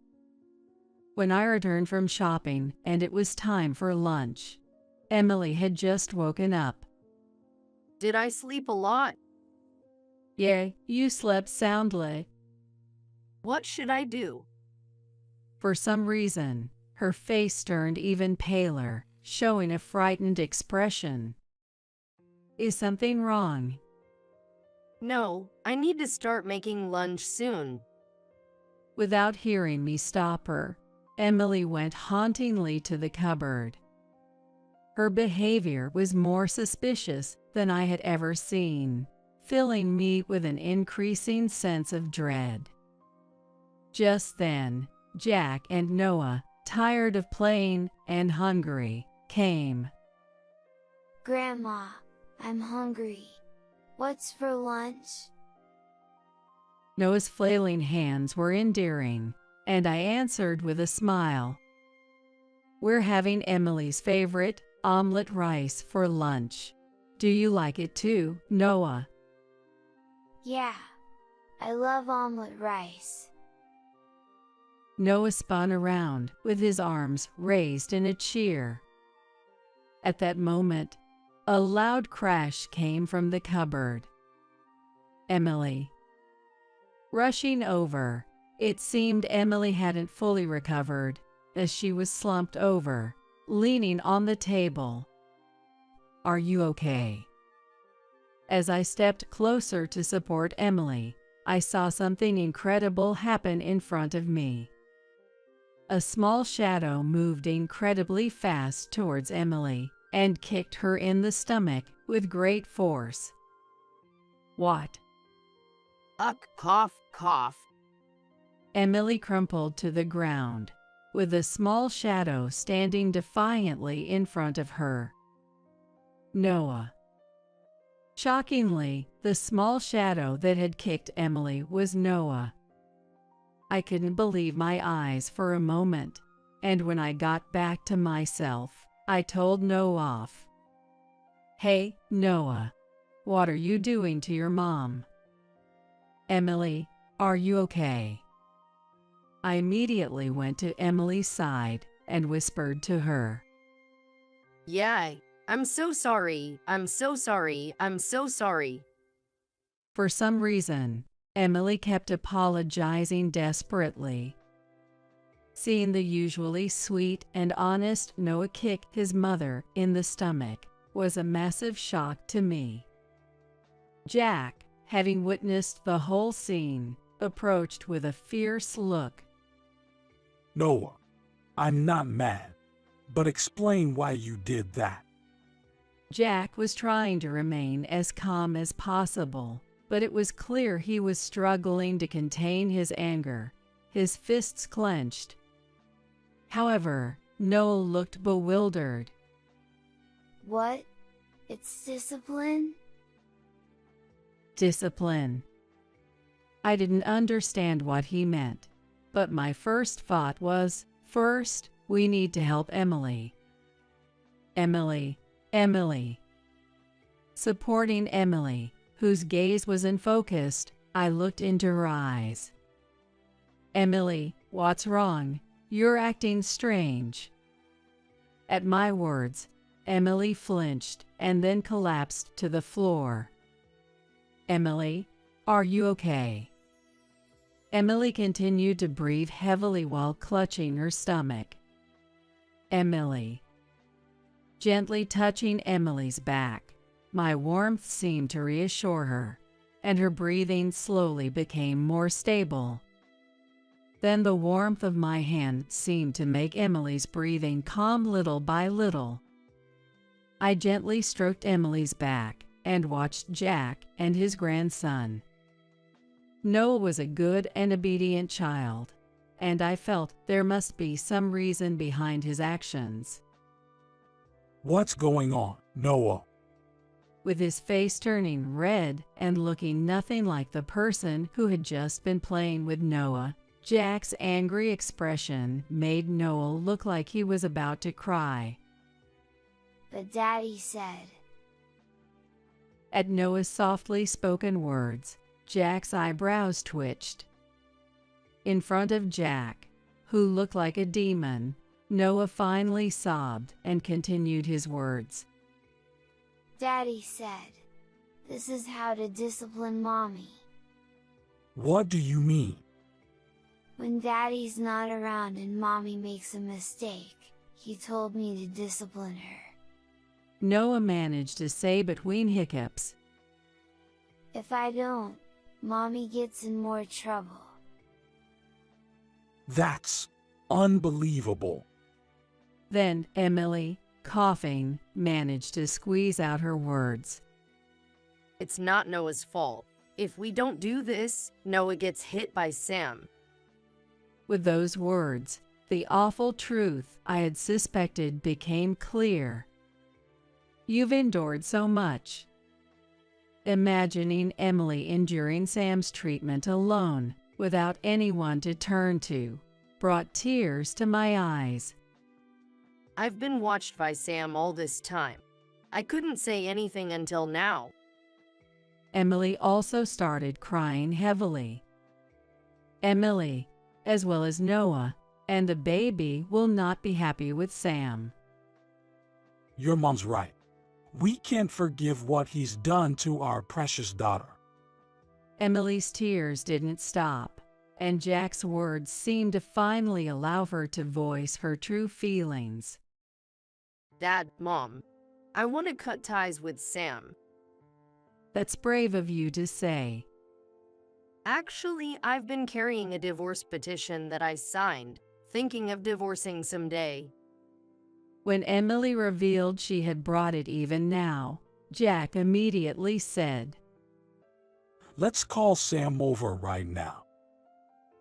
When I returned from shopping and it was time for lunch, Emily had just woken up. Did I sleep a lot? Yeah, you slept soundly. What should I do? For some reason, her face turned even paler, showing a frightened expression. Is something wrong? No, I need to start making lunch soon. Without hearing me stop her, Emily went hauntingly to the cupboard. Her behavior was more suspicious than I had ever seen, filling me with an increasing sense of dread. Just then, Jack and Noah, tired of playing and hungry, came. Grandma, I'm hungry. What's for lunch? Noah's flailing hands were endearing, and I answered with a smile. We're having Emily's favorite omelet rice for lunch. Do you like it too, Noah? Yeah. I love omelet rice. Noah spun around with his arms raised in a cheer. At that moment, a loud crash came from the cupboard. Emily. Rushing over, it seemed Emily hadn't fully recovered, as she was slumped over, leaning on the table. Are you okay? As I stepped closer to support Emily, I saw something incredible happen in front of me. A small shadow moved incredibly fast towards Emily and kicked her in the stomach with great force. What? Cough, cough. Emily crumpled to the ground, with a small shadow standing defiantly in front of her. Noah. Shockingly, the small shadow that had kicked Emily was Noah. I couldn't believe my eyes for a moment, and when I got back to myself, I told Noah off. "Hey, Noah, what are you doing to your mom? Emily, are you okay?" I immediately went to Emily's side and whispered to her. Yeah, I'm so sorry. I'm so sorry. I'm so sorry. For some reason, Emily kept apologizing desperately. Seeing the usually sweet and honest Noah kick his mother in the stomach was a massive shock to me. Jack, having witnessed the whole scene, approached with a fierce look. Noah, I'm not mad, but explain why you did that. Jack was trying to remain as calm as possible, but it was clear he was struggling to contain his anger, his fists clenched. However, Noah looked bewildered. What? It's discipline? Discipline. I didn't understand what he meant, but my first thought was, first, we need to help Emily. Emily. Supporting Emily, whose gaze was unfocused, I looked into her eyes. Emily, what's wrong? You're acting strange. At my words, Emily flinched and then collapsed to the floor. Emily, are you okay? Emily continued to breathe heavily while clutching her stomach. Emily. Gently touching Emily's back, my warmth seemed to reassure her, and her breathing slowly became more stable. Then the warmth of my hand seemed to make Emily's breathing calm little by little. I gently stroked Emily's back and watched Jack and his grandson. Noah was a good and obedient child, and I felt there must be some reason behind his actions. What's going on, Noah? With his face turning red and looking nothing like the person who had just been playing with Noah, Jack's angry expression made Noah look like he was about to cry. But Daddy said. At Noah's softly spoken words, Jack's eyebrows twitched. In front of Jack, who looked like a demon, Noah finally sobbed and continued his words. Daddy said, this is how to discipline Mommy. What do you mean? When Daddy's not around and Mommy makes a mistake, he told me to discipline her. Noah managed to say between hiccups. If I don't, Mommy gets in more trouble. That's unbelievable. Then Emily, coughing, managed to squeeze out her words. It's not Noah's fault. If we don't do this, Noah gets hit by Sam. With those words, the awful truth I had suspected became clear. You've endured so much. Imagining Emily enduring Sam's treatment alone, without anyone to turn to, brought tears to my eyes. I've been watched by Sam all this time. I couldn't say anything until now. Emily also started crying heavily. Emily, as well as Noah, and the baby will not be happy with Sam. Your mom's right. We can't forgive what he's done to our precious daughter. Emily's tears didn't stop, and Jack's words seemed to finally allow her to voice her true feelings. Dad, Mom, I want to cut ties with Sam. That's brave of you to say. Actually, I've been carrying a divorce petition that I signed, thinking of divorcing someday. When Emily revealed she had brought it even now, Jack immediately said, Let's call Sam over right now.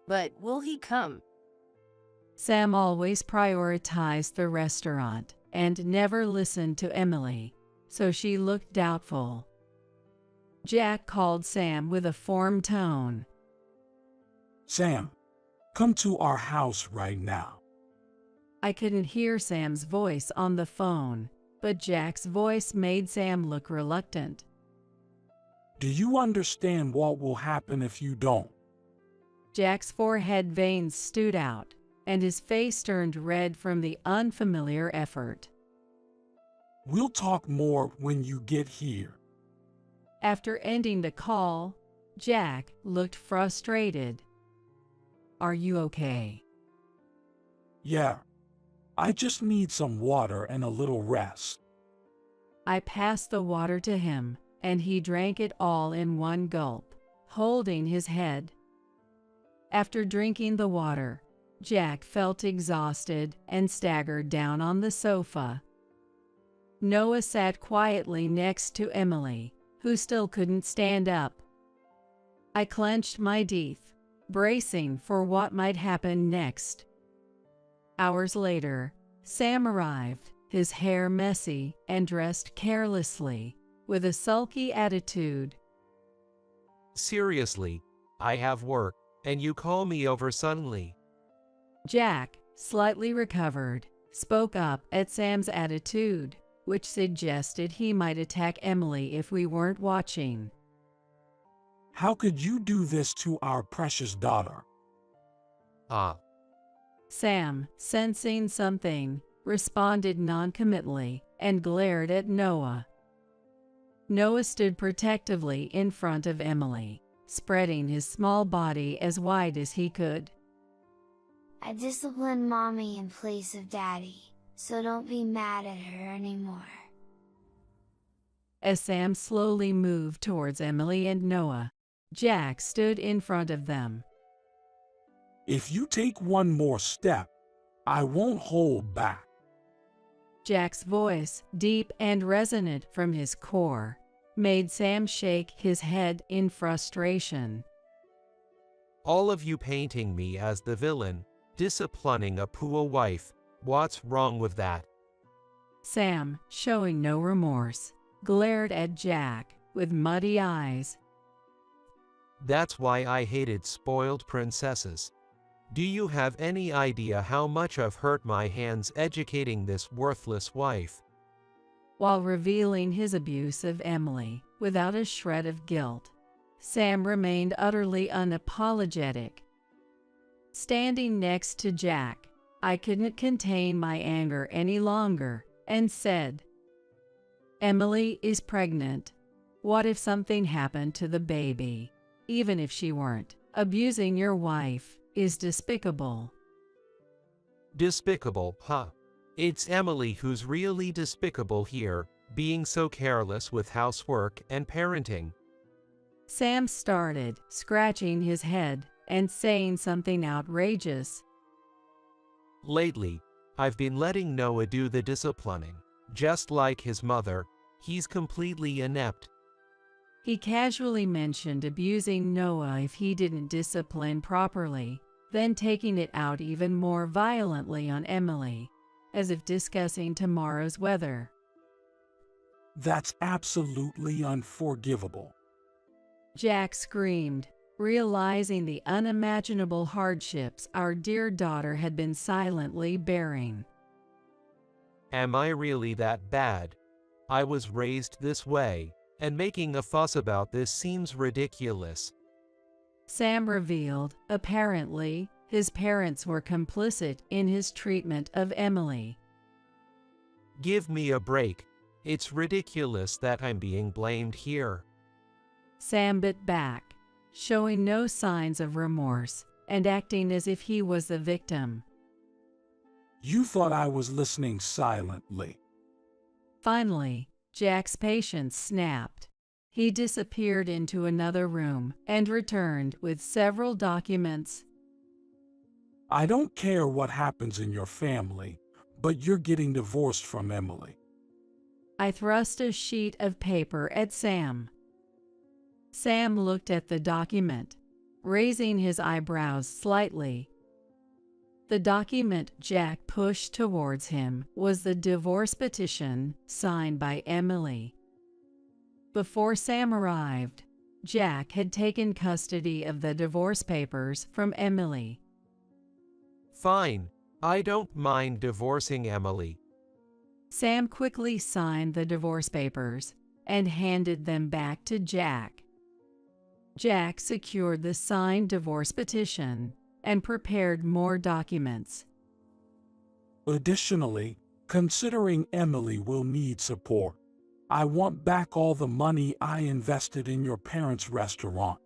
But will he come? Sam always prioritized the restaurant and never listened to Emily, so she looked doubtful. Jack called Sam with a firm tone. Sam, come to our house right now. I couldn't hear Sam's voice on the phone, but Jack's voice made Sam look reluctant. Do you understand what will happen if you don't? Jack's forehead veins stood out, and his face turned red from the unfamiliar effort. We'll talk more when you get here. After ending the call, Jack looked frustrated. Are you okay? Yeah. I just need some water and a little rest. I passed the water to him, and he drank it all in one gulp, holding his head. After drinking the water, Jack felt exhausted and staggered down on the sofa. Noah sat quietly next to Emily, who still couldn't stand up. I clenched my teeth, bracing for what might happen next. Hours later, Sam arrived, his hair messy and dressed carelessly, with a sulky attitude. Seriously, I have work, and you call me over suddenly. Jack, slightly recovered, spoke up at Sam's attitude, which suggested he might attack Emily if we weren't watching. How could you do this to our precious daughter? Sam, sensing something, responded noncommittally and glared at Noah. Noah stood protectively in front of Emily, spreading his small body as wide as he could. I disciplined mommy in place of daddy, so don't be mad at her anymore. As Sam slowly moved towards Emily and Noah, Jack stood in front of them. If you take one more step, I won't hold back. Jack's voice, deep and resonant from his core, made Sam shake his head in frustration. All of you painting me as the villain, disciplining a poor wife, what's wrong with that? Sam, showing no remorse, glared at Jack with muddy eyes. That's why I hated spoiled princesses. Do you have any idea how much I've hurt my hands educating this worthless wife? While revealing his abuse of Emily without a shred of guilt, Sam remained utterly unapologetic. Standing next to Jack, I couldn't contain my anger any longer and said, Emily is pregnant. What if something happened to the baby? Even if she weren't, abusing your wife is despicable. Despicable, huh? It's Emily who's really despicable here, being so careless with housework and parenting. Sam started, scratching his head and saying something outrageous. Lately, I've been letting Noah do the disciplining. Just like his mother, he's completely inept. He casually mentioned abusing Noah if he didn't discipline properly, then taking it out even more violently on Emily, as if discussing tomorrow's weather. That's absolutely unforgivable. Jack screamed, realizing the unimaginable hardships our dear daughter had been silently bearing. Am I really that bad? I was raised this way, and making a fuss about this seems ridiculous. Sam revealed, apparently, his parents were complicit in his treatment of Emily. Give me a break. It's ridiculous that I'm being blamed here. Sam bit back, showing no signs of remorse and acting as if he was the victim. You thought I was listening silently. Finally, Jack's patience snapped. He disappeared into another room and returned with several documents. I don't care what happens in your family, but you're getting divorced from Emily. I thrust a sheet of paper at Sam. Sam looked at the document, raising his eyebrows slightly. The document Jack pushed towards him was the divorce petition signed by Emily. Before Sam arrived, Jack had taken custody of the divorce papers from Emily. Fine, I don't mind divorcing Emily. Sam quickly signed the divorce papers and handed them back to Jack. Jack secured the signed divorce petition and prepared more documents. Additionally, considering Emily will need support, I want back all the money I invested in your parents' restaurant.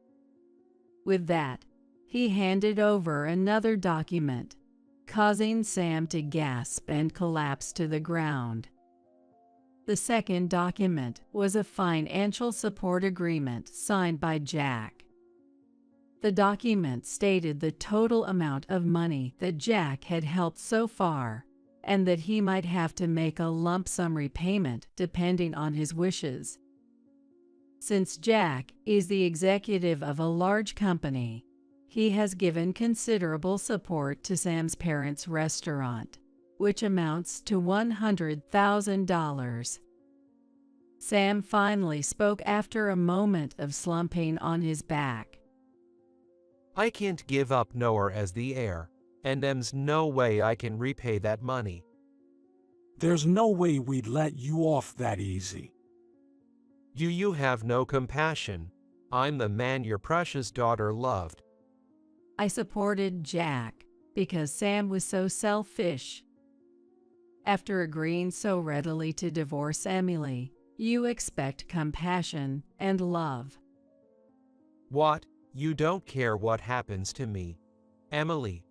With that, he handed over another document, causing Sam to gasp and collapse to the ground. The second document was a financial support agreement signed by Jack. The document stated the total amount of money that Jack had helped so far, and that he might have to make a lump sum repayment depending on his wishes. Since Jack is the executive of a large company, he has given considerable support to Sam's parents' restaurant, which amounts to $100,000. Sam finally spoke after a moment of slumping on his back. I can't give up Noah as the heir, and there's no way I can repay that money. There's no way we'd let you off that easy. You have no compassion. I'm the man your precious daughter loved. I supported Jack because Sam was so selfish. After agreeing so readily to divorce Emily, you expect compassion and love. What? You don't care what happens to me, Emily?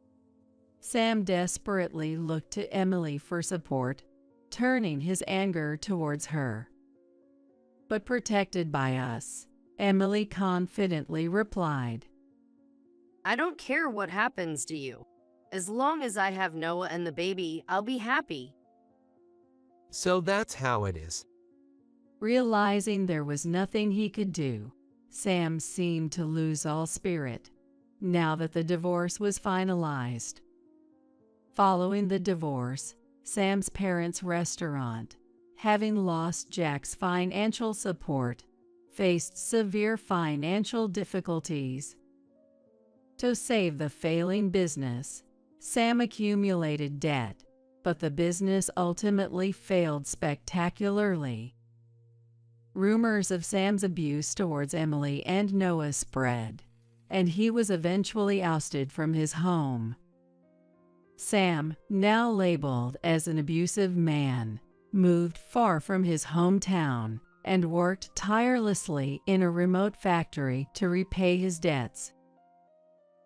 Sam desperately looked to Emily for support, turning his anger towards her. But protected by us, Emily confidently replied, I don't care what happens to you. As long as I have Noah and the baby, I'll be happy. So that's how it is. Realizing there was nothing he could do, Sam seemed to lose all spirit, now that the divorce was finalized. Following the divorce, Sam's parents' restaurant, having lost Jack's financial support, faced severe financial difficulties. To save the failing business, Sam accumulated debt, but the business ultimately failed spectacularly. Rumors of Sam's abuse towards Emily and Noah spread, and he was eventually ousted from his home. Sam, now labeled as an abusive man, moved far from his hometown and worked tirelessly in a remote factory to repay his debts.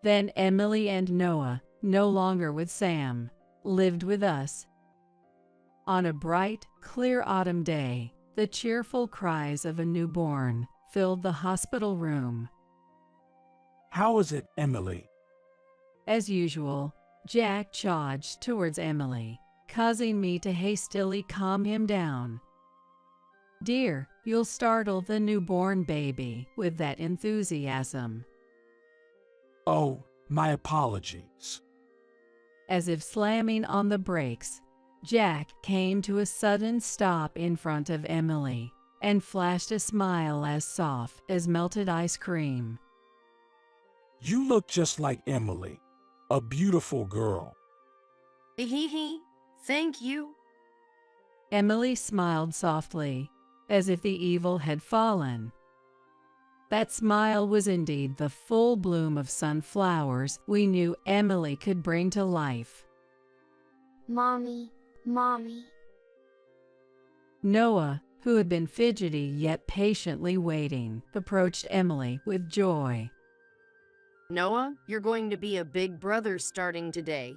Then Emily and Noah, no longer with Sam, lived with us. On a bright, clear autumn day, the cheerful cries of a newborn filled the hospital room. How is it, Emily? As usual, Jack charged towards Emily, causing me to hastily calm him down. Dear, you'll startle the newborn baby with that enthusiasm. Oh, my apologies. As if slamming on the brakes, Jack came to a sudden stop in front of Emily and flashed a smile as soft as melted ice cream. You look just like Emily, a beautiful girl. Thank you. Emily smiled softly, as if the evil had fallen. That smile was indeed the full bloom of sunflowers we knew Emily could bring to life. Mommy, Mommy. Noah, who had been fidgety yet patiently waiting, approached Emily with joy. Noah, you're going to be a big brother starting today.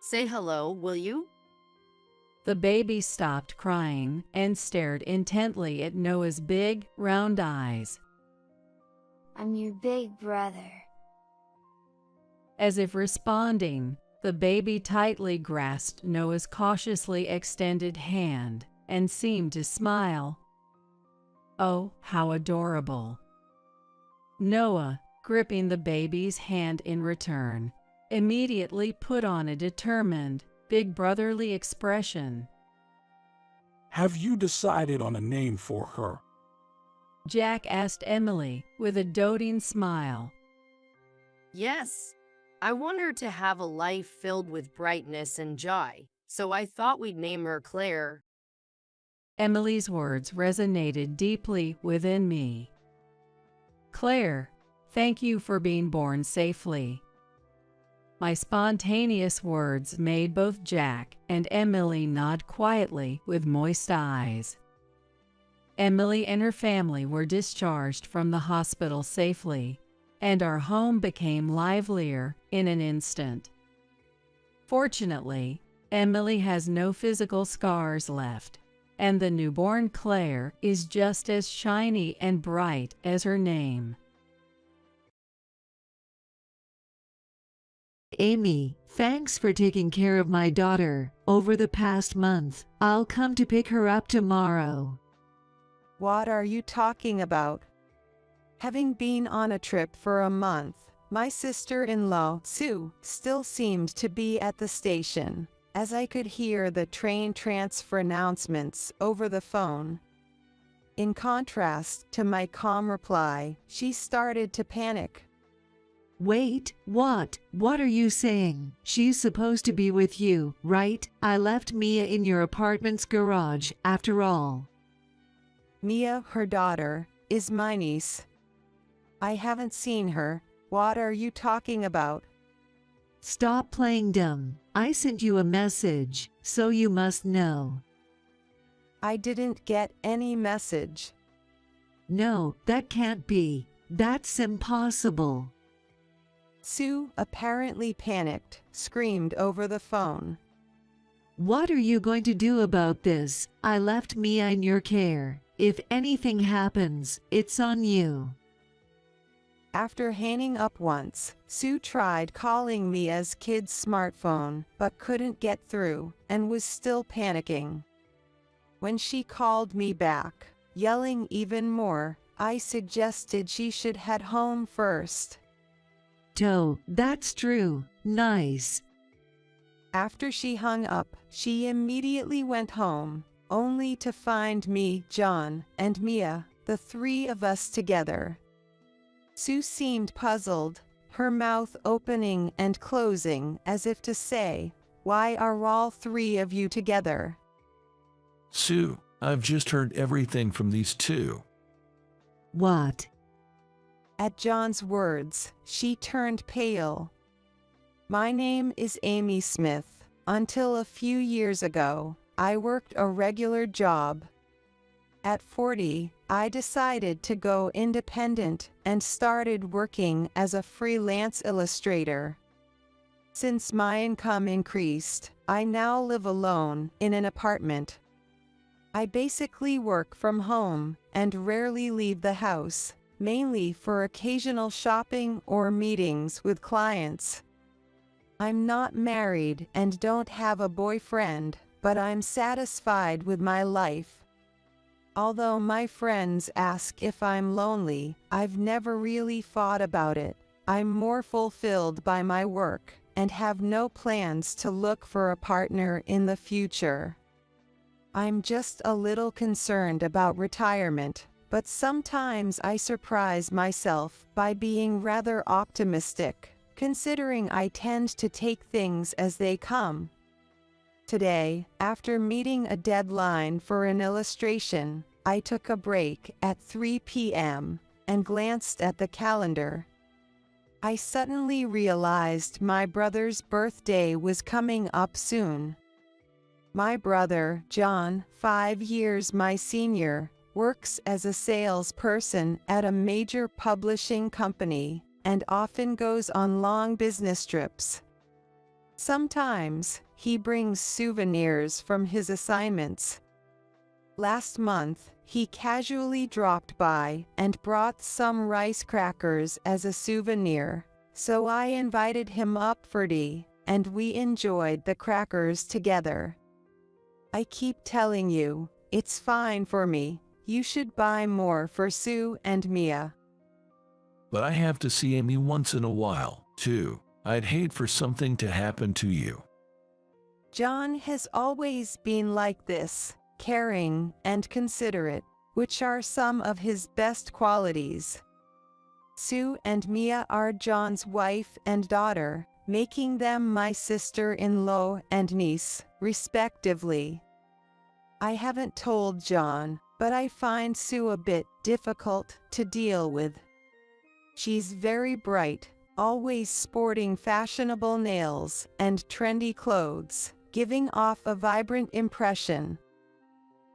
Say hello, will you? The baby stopped crying and stared intently at Noah's big, round eyes. I'm your big brother. As if responding, the baby tightly grasped Noah's cautiously extended hand and seemed to smile. Oh, how adorable! Noah, gripping the baby's hand in return, immediately put on a determined, big brotherly expression. Have you decided on a name for her? Jack asked Emily with a doting smile. Yes, I want her to have a life filled with brightness and joy, so I thought we'd name her Claire. Emily's words resonated deeply within me. Claire, thank you for being born safely. My spontaneous words made both Jack and Emily nod quietly with moist eyes. Emily and her family were discharged from the hospital safely, and our home became livelier in an instant. Fortunately, Emily has no physical scars left, and the newborn Claire is just as shiny and bright as her name. Amy, thanks for taking care of my daughter over the past month. I'll come to pick her up tomorrow. What are you talking about? Having been on a trip for a month, my sister-in-law, Sue, still seemed to be at the station, as I could hear the train transfer announcements over the phone. In contrast to my calm reply, she started to panic. Wait, what? What are you saying? She's supposed to be with you, right? I left Mia in your apartment's garage, after all. Mia, her daughter, is my niece. I haven't seen her. What are you talking about? Stop playing dumb. I sent you a message, so you must know. I didn't get any message. No, that can't be. That's impossible. Sue, apparently panicked, screamed over the phone. What are you going to do about this? I left Mia in your care. If anything happens, it's on you. After hanging up once, Sue tried calling Mia's kid's smartphone, but couldn't get through, and was still panicking. When she called me back, yelling even more, I suggested she should head home first. That's true. Nice. After she hung up, she immediately went home, only to find me, John, and Mia, the three of us together. Sue seemed puzzled, her mouth opening and closing as if to say, "Why are all three of you together?" Sue, I've just heard everything from these two. What? At John's words, she turned pale. My name is Amy Smith. Until a few years ago, I worked a regular job. At 40, I decided to go independent and started working as a freelance illustrator. Since my income increased, I now live alone in an apartment. I basically work from home and rarely leave the house, mainly for occasional shopping or meetings with clients. I'm not married and don't have a boyfriend, but I'm satisfied with my life. Although my friends ask if I'm lonely, I've never really thought about it. I'm more fulfilled by my work and have no plans to look for a partner in the future. I'm just a little concerned about retirement, but sometimes I surprise myself by being rather optimistic, considering I tend to take things as they come. Today, after meeting a deadline for an illustration, I took a break at 3 p.m. and glanced at the calendar. I suddenly realized my brother's birthday was coming up soon. My brother, John, 5 years my senior, works as a salesperson at a major publishing company and often goes on long business trips. Sometimes, he brings souvenirs from his assignments. Last month, he casually dropped by and brought some rice crackers as a souvenir, so I invited him up for tea, and we enjoyed the crackers together. I keep telling you, it's fine for me. You should buy more for Sue and Mia. But I have to see Amy once in a while, too. I'd hate for something to happen to you. John has always been like this, caring and considerate, which are some of his best qualities. Sue and Mia are John's wife and daughter, making them my sister-in-law and niece, respectively. I haven't told John, but I find Sue a bit difficult to deal with. She's very bright, always sporting fashionable nails and trendy clothes, giving off a vibrant impression.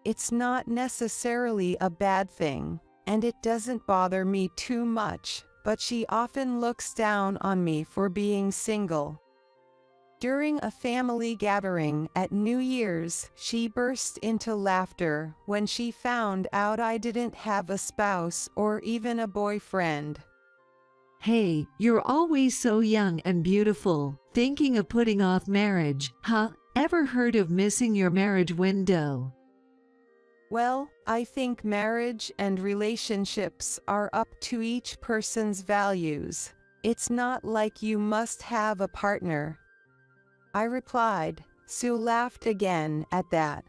It's not necessarily a bad thing, and it doesn't bother me too much, but she often looks down on me for being single. During a family gathering at New Year's, she burst into laughter when she found out I didn't have a spouse or even a boyfriend. Hey, you're always so young and beautiful, thinking of putting off marriage, huh? Ever heard of missing your marriage window? Well, I think marriage and relationships are up to each person's values. It's not like you must have a partner. I replied. Sue laughed again at that.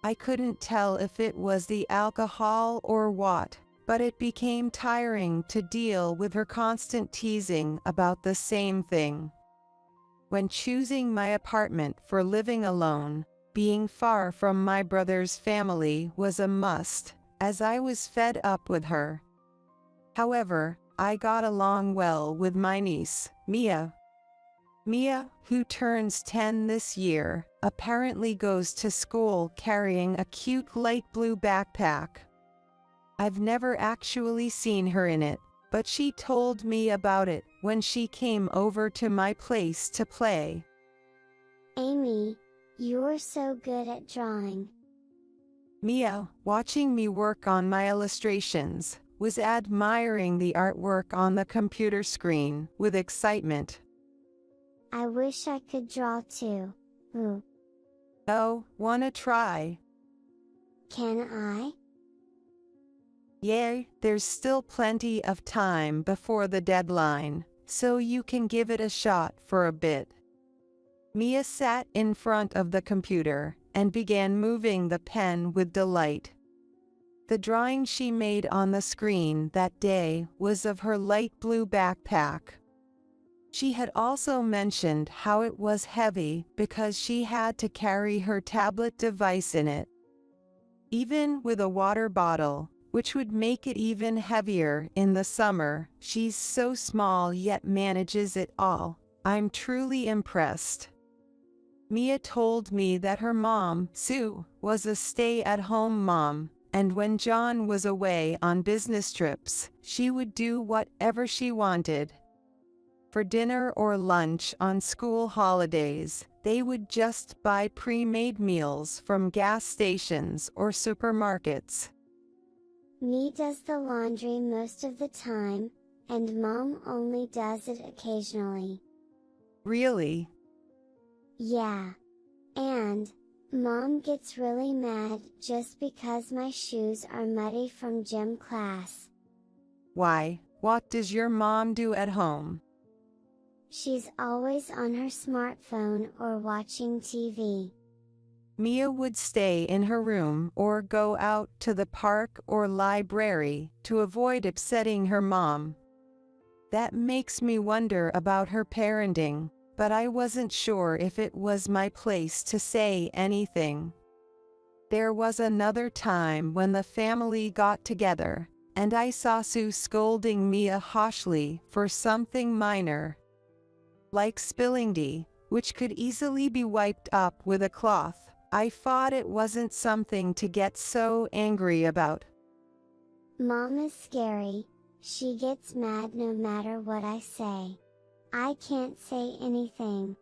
I couldn't tell if it was the alcohol or what, but it became tiring to deal with her constant teasing about the same thing. When choosing my apartment for living alone, being far from my brother's family was a must, as I was fed up with her. However, I got along well with my niece, Mia. Mia, who turns 10 this year, apparently goes to school carrying a cute light blue backpack. I've never actually seen her in it, but she told me about it when she came over to my place to play. Amy, you're so good at drawing. Mia, watching me work on my illustrations, was admiring the artwork on the computer screen with excitement. I wish I could draw too. Ooh. Oh, wanna try? Can I? Yay, there's still plenty of time before the deadline, so you can give it a shot for a bit. Mia sat in front of the computer and began moving the pen with delight. The drawing she made on the screen that day was of her light blue backpack. She had also mentioned how it was heavy because she had to carry her tablet device in it. Even with a water bottle, which would make it even heavier in the summer, she's so small yet manages it all. I'm truly impressed. Mia told me that her mom, Sue, was a stay-at-home mom, and when John was away on business trips, she would do whatever she wanted. For dinner or lunch on school holidays, they would just buy pre-made meals from gas stations or supermarkets. Me does the laundry most of the time, and Mom only does it occasionally. Really? Yeah. And, Mom gets really mad just because my shoes are muddy from gym class. Why, what does your mom do at home? She's always on her smartphone or watching TV. Mia would stay in her room or go out to the park or library to avoid upsetting her mom. That makes me wonder about her parenting, but I wasn't sure if it was my place to say anything. There was another time when the family got together, and I saw Sue scolding Mia harshly for something minor, like spilling tea, which could easily be wiped up with a cloth. I thought it wasn't something to get so angry about. Mom is scary. She gets mad no matter what I say. I can't say anything.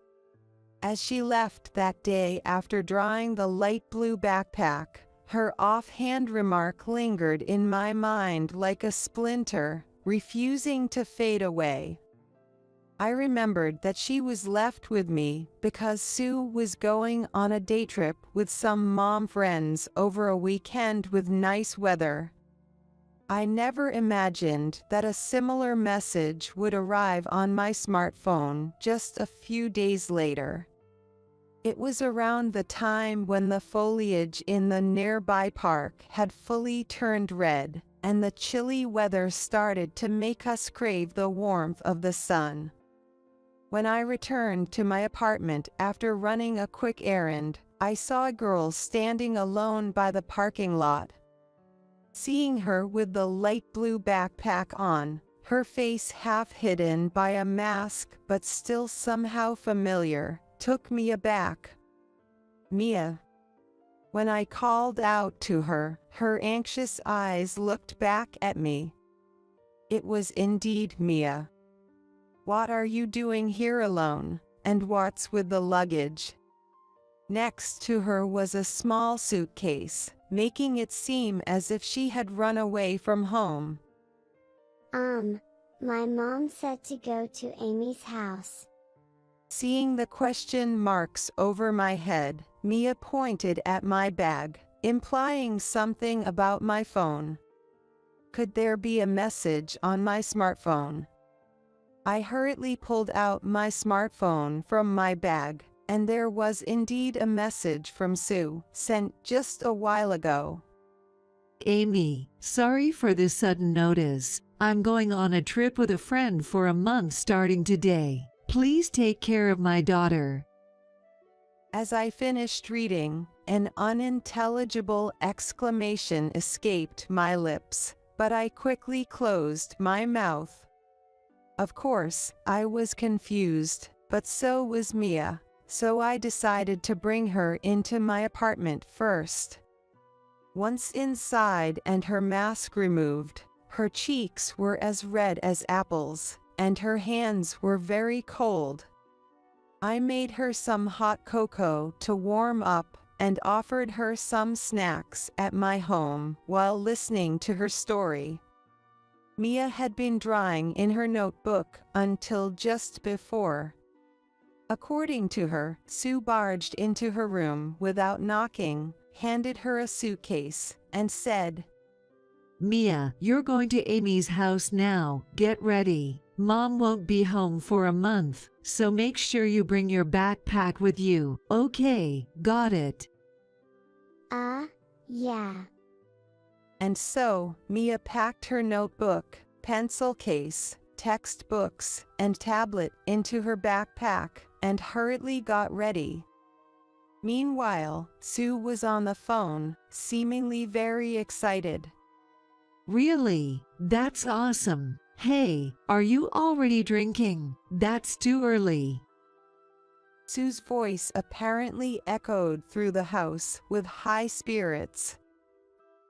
As she left that day after drawing the light blue backpack, her offhand remark lingered in my mind like a splinter, refusing to fade away. I remembered that she was left with me because Sue was going on a day trip with some mom friends over a weekend with nice weather. I never imagined that a similar message would arrive on my smartphone just a few days later. It was around the time when the foliage in the nearby park had fully turned red, and the chilly weather started to make us crave the warmth of the sun. When I returned to my apartment after running a quick errand, I saw a girl standing alone by the parking lot. Seeing her with the light blue backpack on, her face half hidden by a mask but still somehow familiar, took me aback. Mia. When I called out to her, her anxious eyes looked back at me. It was indeed Mia. What are you doing here alone, and what's with the luggage? Next to her was a small suitcase, making it seem as if she had run away from home. My mom said to go to Amy's house. Seeing the question marks over my head, Mia pointed at my bag, implying something about my phone. Could there be a message on my smartphone? I hurriedly pulled out my smartphone from my bag, and there was indeed a message from Sue, sent just a while ago. Amy, sorry for this sudden notice. I'm going on a trip with a friend for a month starting today. Please take care of my daughter. As I finished reading, an unintelligible exclamation escaped my lips, but I quickly closed my mouth. Of course, I was confused, but so was Mia, so I decided to bring her into my apartment first. Once inside and her mask removed, her cheeks were as red as apples, and her hands were very cold. I made her some hot cocoa to warm up and offered her some snacks at my home while listening to her story. Mia had been drawing in her notebook until just before. According to her, Sue barged into her room without knocking, handed her a suitcase, and said, Mia, you're going to Amy's house now. Get ready. Mom won't be home for a month, so make sure you bring your backpack with you. Okay, got it. Yeah. And so, Mia packed her notebook, pencil case, textbooks, and tablet into her backpack and hurriedly got ready. Meanwhile, Sue was on the phone, seemingly very excited. Really? That's awesome. Hey, are you already drinking? That's too early. Sue's voice apparently echoed through the house with high spirits.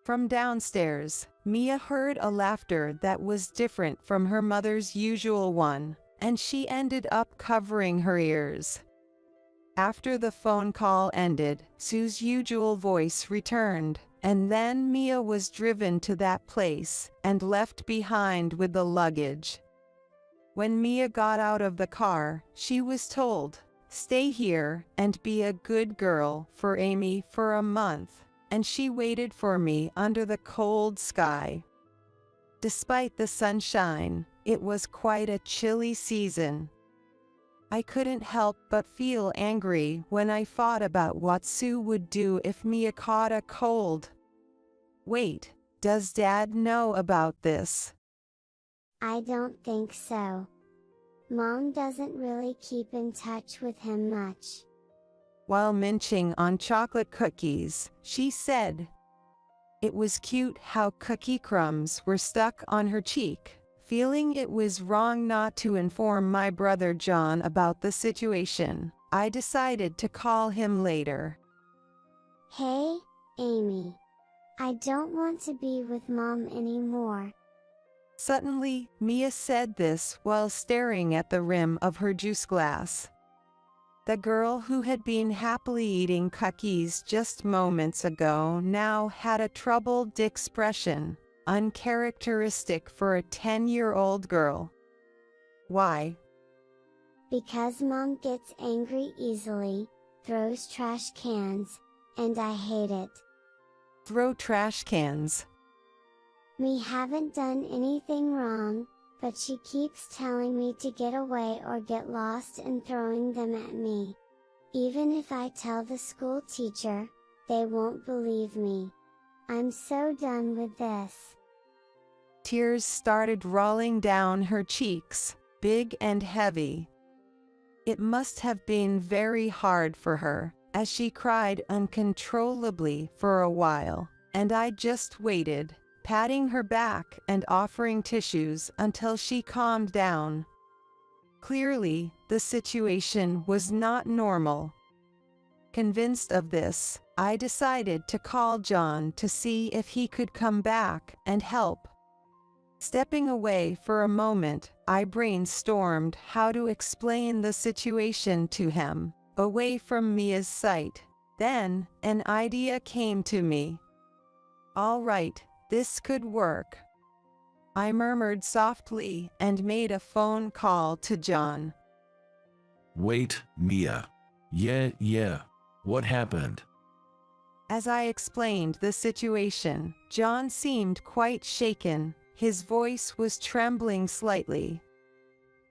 From downstairs, Mia heard a laughter that was different from her mother's usual one, and she ended up covering her ears. After the phone call ended, Sue's usual voice returned, and then Mia was driven to that place and left behind with the luggage. When Mia got out of the car, she was told, "Stay here and be a good girl for Amy for a month," and she waited for me under the cold sky. Despite the sunshine, it was quite a chilly season. I couldn't help but feel angry when I thought about what Sue would do if Mia caught a cold. Wait, does Dad know about this? I don't think so. Mom doesn't really keep in touch with him much. While munching on chocolate cookies, she said, "It was cute how cookie crumbs were stuck on her cheek." Feeling it was wrong not to inform my brother John about the situation, I decided to call him later. Hey, Amy. I don't want to be with Mom anymore. Suddenly, Mia said this while staring at the rim of her juice glass. The girl who had been happily eating cookies just moments ago now had a troubled expression, uncharacteristic for a 10-year-old girl. Why? Because Mom gets angry easily, throws trash cans, and I hate it. Throw trash cans. Me haven't done anything wrong, but she keeps telling me to get away or get lost and throwing them at me. Even if I tell the school teacher, they won't believe me. I'm so done with this. Tears started rolling down her cheeks, big and heavy. It must have been very hard for her, as she cried uncontrollably for a while, and I just waited, patting her back and offering tissues until she calmed down. Clearly, the situation was not normal. Convinced of this, I decided to call John to see if he could come back and help. Stepping away for a moment, I brainstormed how to explain the situation to him, away from Mia's sight. Then, an idea came to me. All right, this could work. I murmured softly and made a phone call to John. Wait, Mia. Yeah. What happened? As I explained the situation, John seemed quite shaken. His voice was trembling slightly.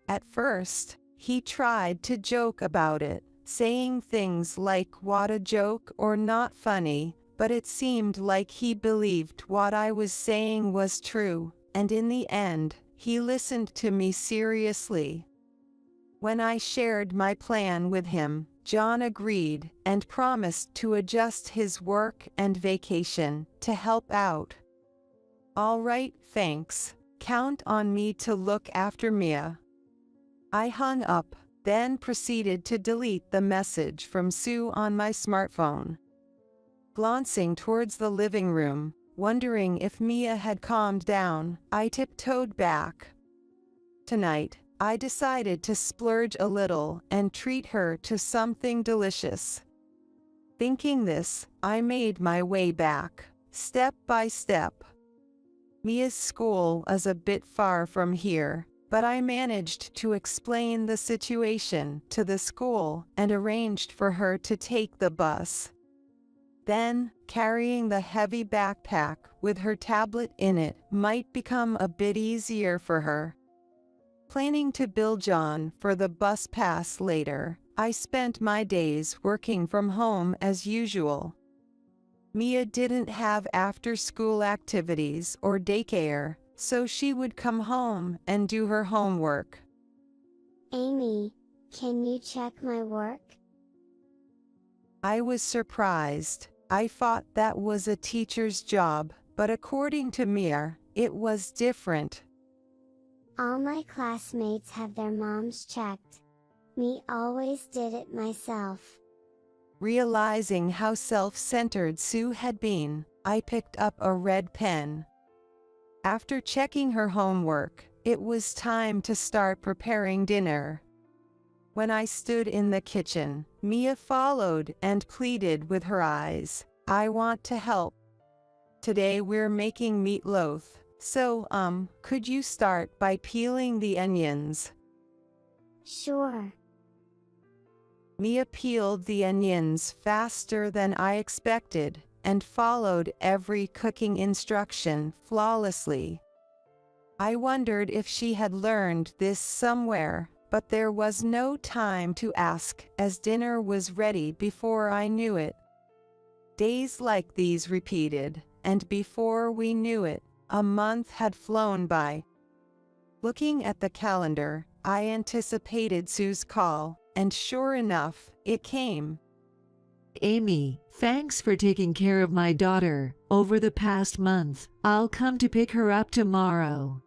At first, he tried to joke about it, saying things like "what a joke" or "not funny," but it seemed like he believed what I was saying was true, and in the end, he listened to me seriously. When I shared my plan with him, John agreed and promised to adjust his work and vacation to help out. All right, thanks. Count on me to look after Mia. I hung up, then proceeded to delete the message from Sue on my smartphone. Glancing towards the living room, wondering if Mia had calmed down, I tiptoed back. Tonight, I decided to splurge a little and treat her to something delicious. Thinking this, I made my way back, step by step. Mia's school is a bit far from here, but I managed to explain the situation to the school and arranged for her to take the bus. Then, carrying the heavy backpack with her tablet in it might become a bit easier for her. Planning to bill John for the bus pass later, I spent my days working from home as usual. Mia didn't have after-school activities or daycare, so she would come home and do her homework. Amy, can you check my work? I was surprised. I thought that was a teacher's job, but according to Mia, it was different. All my classmates have their moms checked. Me always did it myself. Realizing how self-centered Sue had been, I picked up a red pen. After checking her homework, it was time to start preparing dinner. When I stood in the kitchen, Mia followed and pleaded with her eyes, "I want to help. Today we're making meatloaf, so could you start by peeling the onions?" Sure. Mia peeled the onions faster than I expected, and followed every cooking instruction flawlessly. I wondered if she had learned this somewhere, but there was no time to ask, as dinner was ready before I knew it. Days like these repeated, and before we knew it, a month had flown by. Looking at the calendar, I anticipated Sue's call, and sure enough, it came. Amy, thanks for taking care of my daughter over the past month. I'll come to pick her up tomorrow.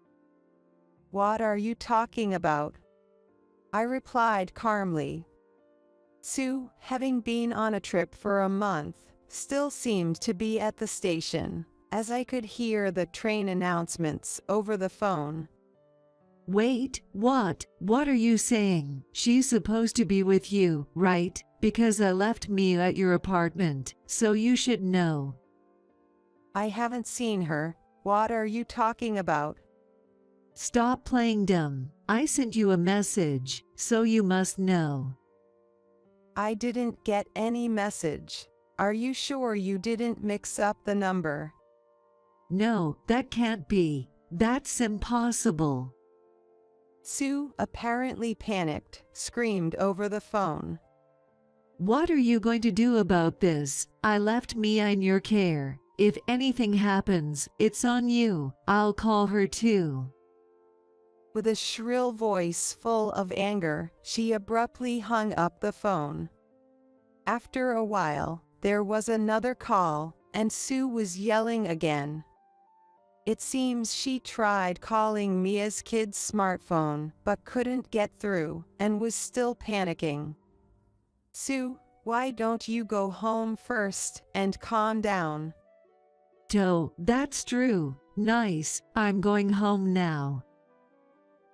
What are you talking about? I replied calmly. Sue, having been on a trip for a month, still seemed to be at the station, as I could hear the train announcements over the phone. Wait, what? What are you saying? She's supposed to be with you, right? Because I left Mia at your apartment, so you should know. I haven't seen her. What are you talking about? Stop playing dumb. I sent you a message, so you must know. I didn't get any message. Are you sure you didn't mix up the number? No, that can't be. That's impossible. Sue, apparently panicked, screamed over the phone. What are you going to do about this? I left Mia in your care. If anything happens, it's on you. I'll call her too. With a shrill voice full of anger, she abruptly hung up the phone. After a while, there was another call, and Sue was yelling again. It seems she tried calling Mia's kid's smartphone, but couldn't get through, and was still panicking. Sue, why don't you go home first and calm down? That's true. Nice. I'm going home now.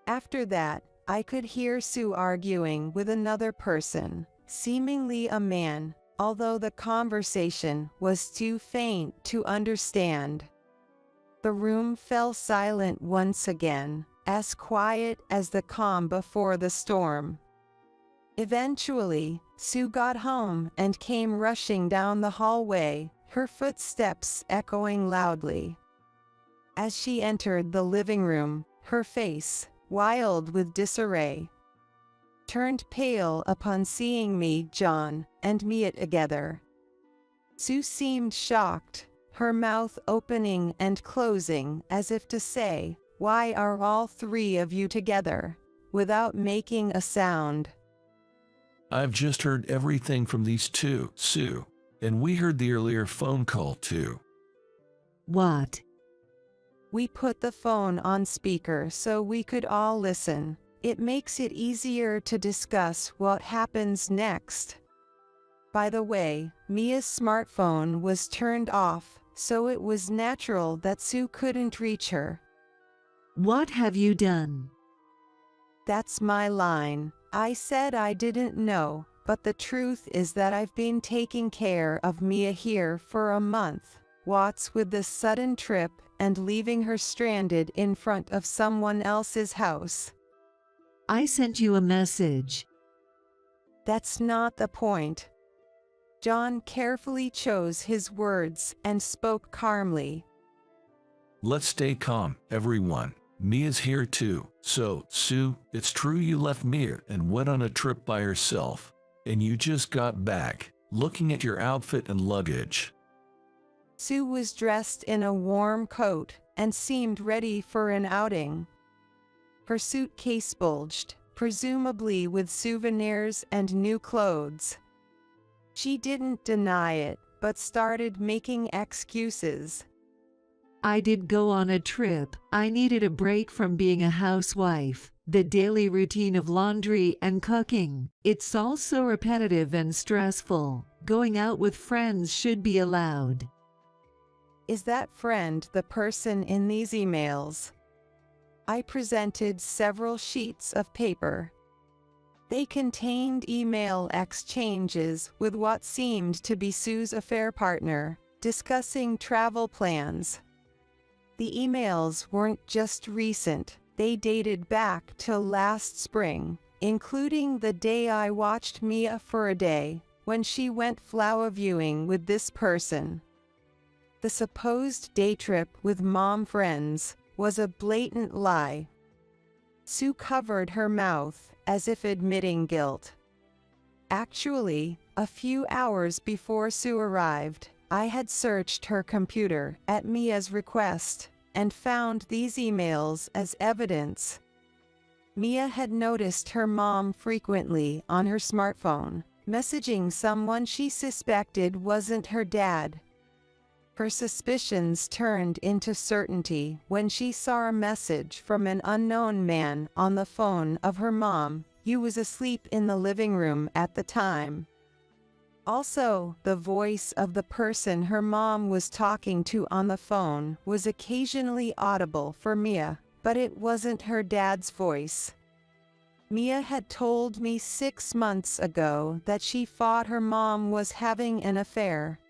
After that, I could hear Sue arguing with another person, seemingly a man, although the conversation was too faint to understand. The room fell silent once again, as quiet as the calm before the storm. Eventually, Sue got home and came rushing down the hallway, her footsteps echoing loudly. As she entered the living room, her face, wild with disarray, turned pale upon seeing me, John, and Mia together. Sue seemed shocked, her mouth opening and closing as if to say, "Why are all three of you together?" without making a sound. I've just heard everything from these two, Sue. And we heard the earlier phone call too. What? We put the phone on speaker so we could all listen. It makes it easier to discuss what happens next. By the way, Mia's smartphone was turned off, so it was natural that Sue couldn't reach her. What have you done? That's my line. I said I didn't know, but the truth is that I've been taking care of Mia here for a month. What's with this sudden trip and leaving her stranded in front of someone else's house? I sent you a message. That's not the point. John carefully chose his words and spoke calmly. Let's stay calm, everyone. Mia's here too. So, Sue, it's true you left Mia and went on a trip by herself. And you just got back, looking at your outfit and luggage. Sue was dressed in a warm coat and seemed ready for an outing. Her suitcase bulged, presumably with souvenirs and new clothes. She didn't deny it, but started making excuses. I did go on a trip. I needed a break from being a housewife. The daily routine of laundry and cooking. It's all so repetitive and stressful. Going out with friends should be allowed. Is that friend the person in these emails? I presented several sheets of paper. They contained email exchanges with what seemed to be Sue's affair partner, discussing travel plans. The emails weren't just recent, they dated back till last spring, including the day I watched Mia for a day, when she went flower viewing with this person. The supposed day trip with mom friends was a blatant lie. Sue covered her mouth, as if admitting guilt. Actually, a few hours before Sue arrived, I had searched her computer at Mia's request and found these emails as evidence. Mia had noticed her mom frequently on her smartphone, messaging someone she suspected wasn't her dad. Her suspicions turned into certainty when she saw a message from an unknown man on the phone of her mom, who was asleep in the living room at the time. Also, the voice of the person her mom was talking to on the phone was occasionally audible for Mia, but it wasn't her dad's voice. Mia had told me 6 months ago that she thought her mom was having an affair.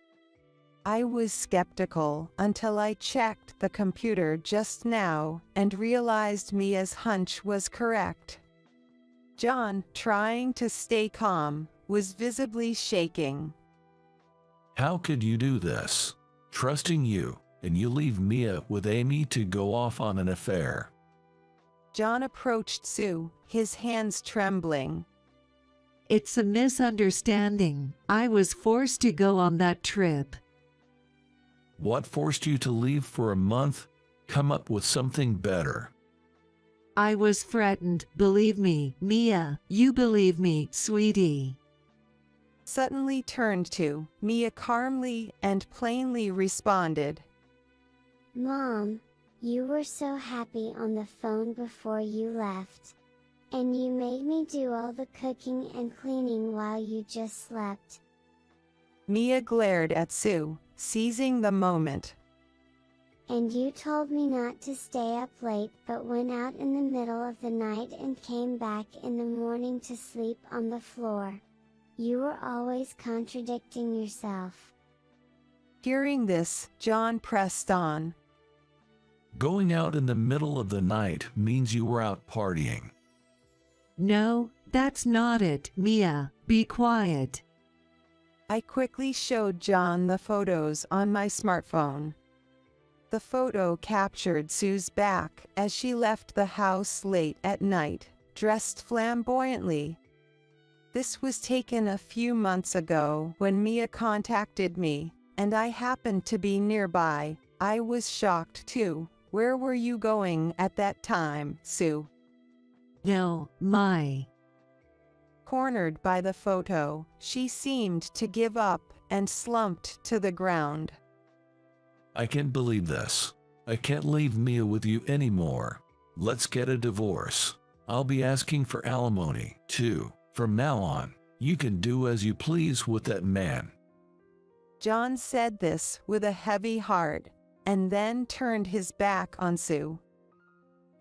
I was skeptical until I checked the computer just now and realized Mia's hunch was correct. John, trying to stay calm, was visibly shaking. How could you do this? Trusting you, and you leave Mia with Amy to go off on an affair. John approached Sue, his hands trembling. It's a misunderstanding. I was forced to go on that trip. What forced you to leave for a month? Come up with something better. I was threatened, believe me, Mia, you believe me, sweetie. Suddenly turned to Mia calmly and plainly responded. Mom, you were so happy on the phone before you left. And you made me do all the cooking and cleaning while you just slept. Mia glared at Sue, seizing the moment. And you told me not to stay up late but went out in the middle of the night and came back in the morning to sleep on the floor. You were always contradicting yourself. Hearing this, John pressed on. Going out in the middle of the night means you were out partying. No, that's not it, Mia, be quiet. I quickly showed John the photos on my smartphone. The photo captured Sue's back as she left the house late at night, dressed flamboyantly. This was taken a few months ago when Mia contacted me, and I happened to be nearby. I was shocked too. Where were you going at that time, Sue? No, my. Cornered by the photo, she seemed to give up and slumped to the ground. I can't believe this. I can't leave Mia with you anymore. Let's get a divorce. I'll be asking for alimony, too. From now on, you can do as you please with that man. John said this with a heavy heart, and then turned his back on Sue.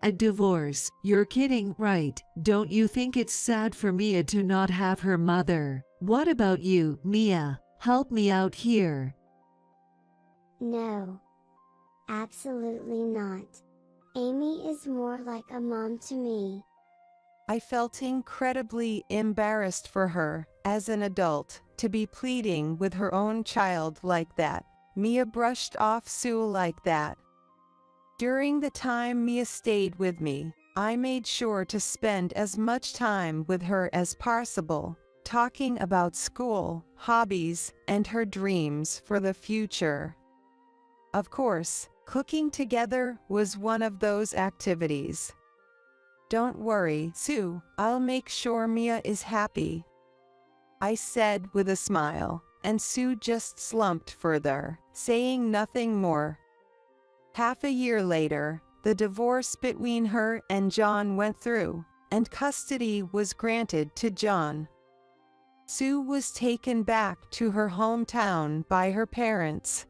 A divorce? You're kidding, right? Don't you think it's sad for Mia to not have her mother? What about you, Mia? Help me out here. No. Absolutely not. Amy is more like a mom to me. I felt incredibly embarrassed for her, as an adult, to be pleading with her own child like that. Mia brushed off Sue like that. During the time Mia stayed with me, I made sure to spend as much time with her as possible, talking about school, hobbies, and her dreams for the future. Of course, cooking together was one of those activities. Don't worry, Sue, I'll make sure Mia is happy, I said with a smile, and Sue just slumped further, saying nothing more. Half a year later, the divorce between her and John went through, and custody was granted to John. Sue was taken back to her hometown by her parents.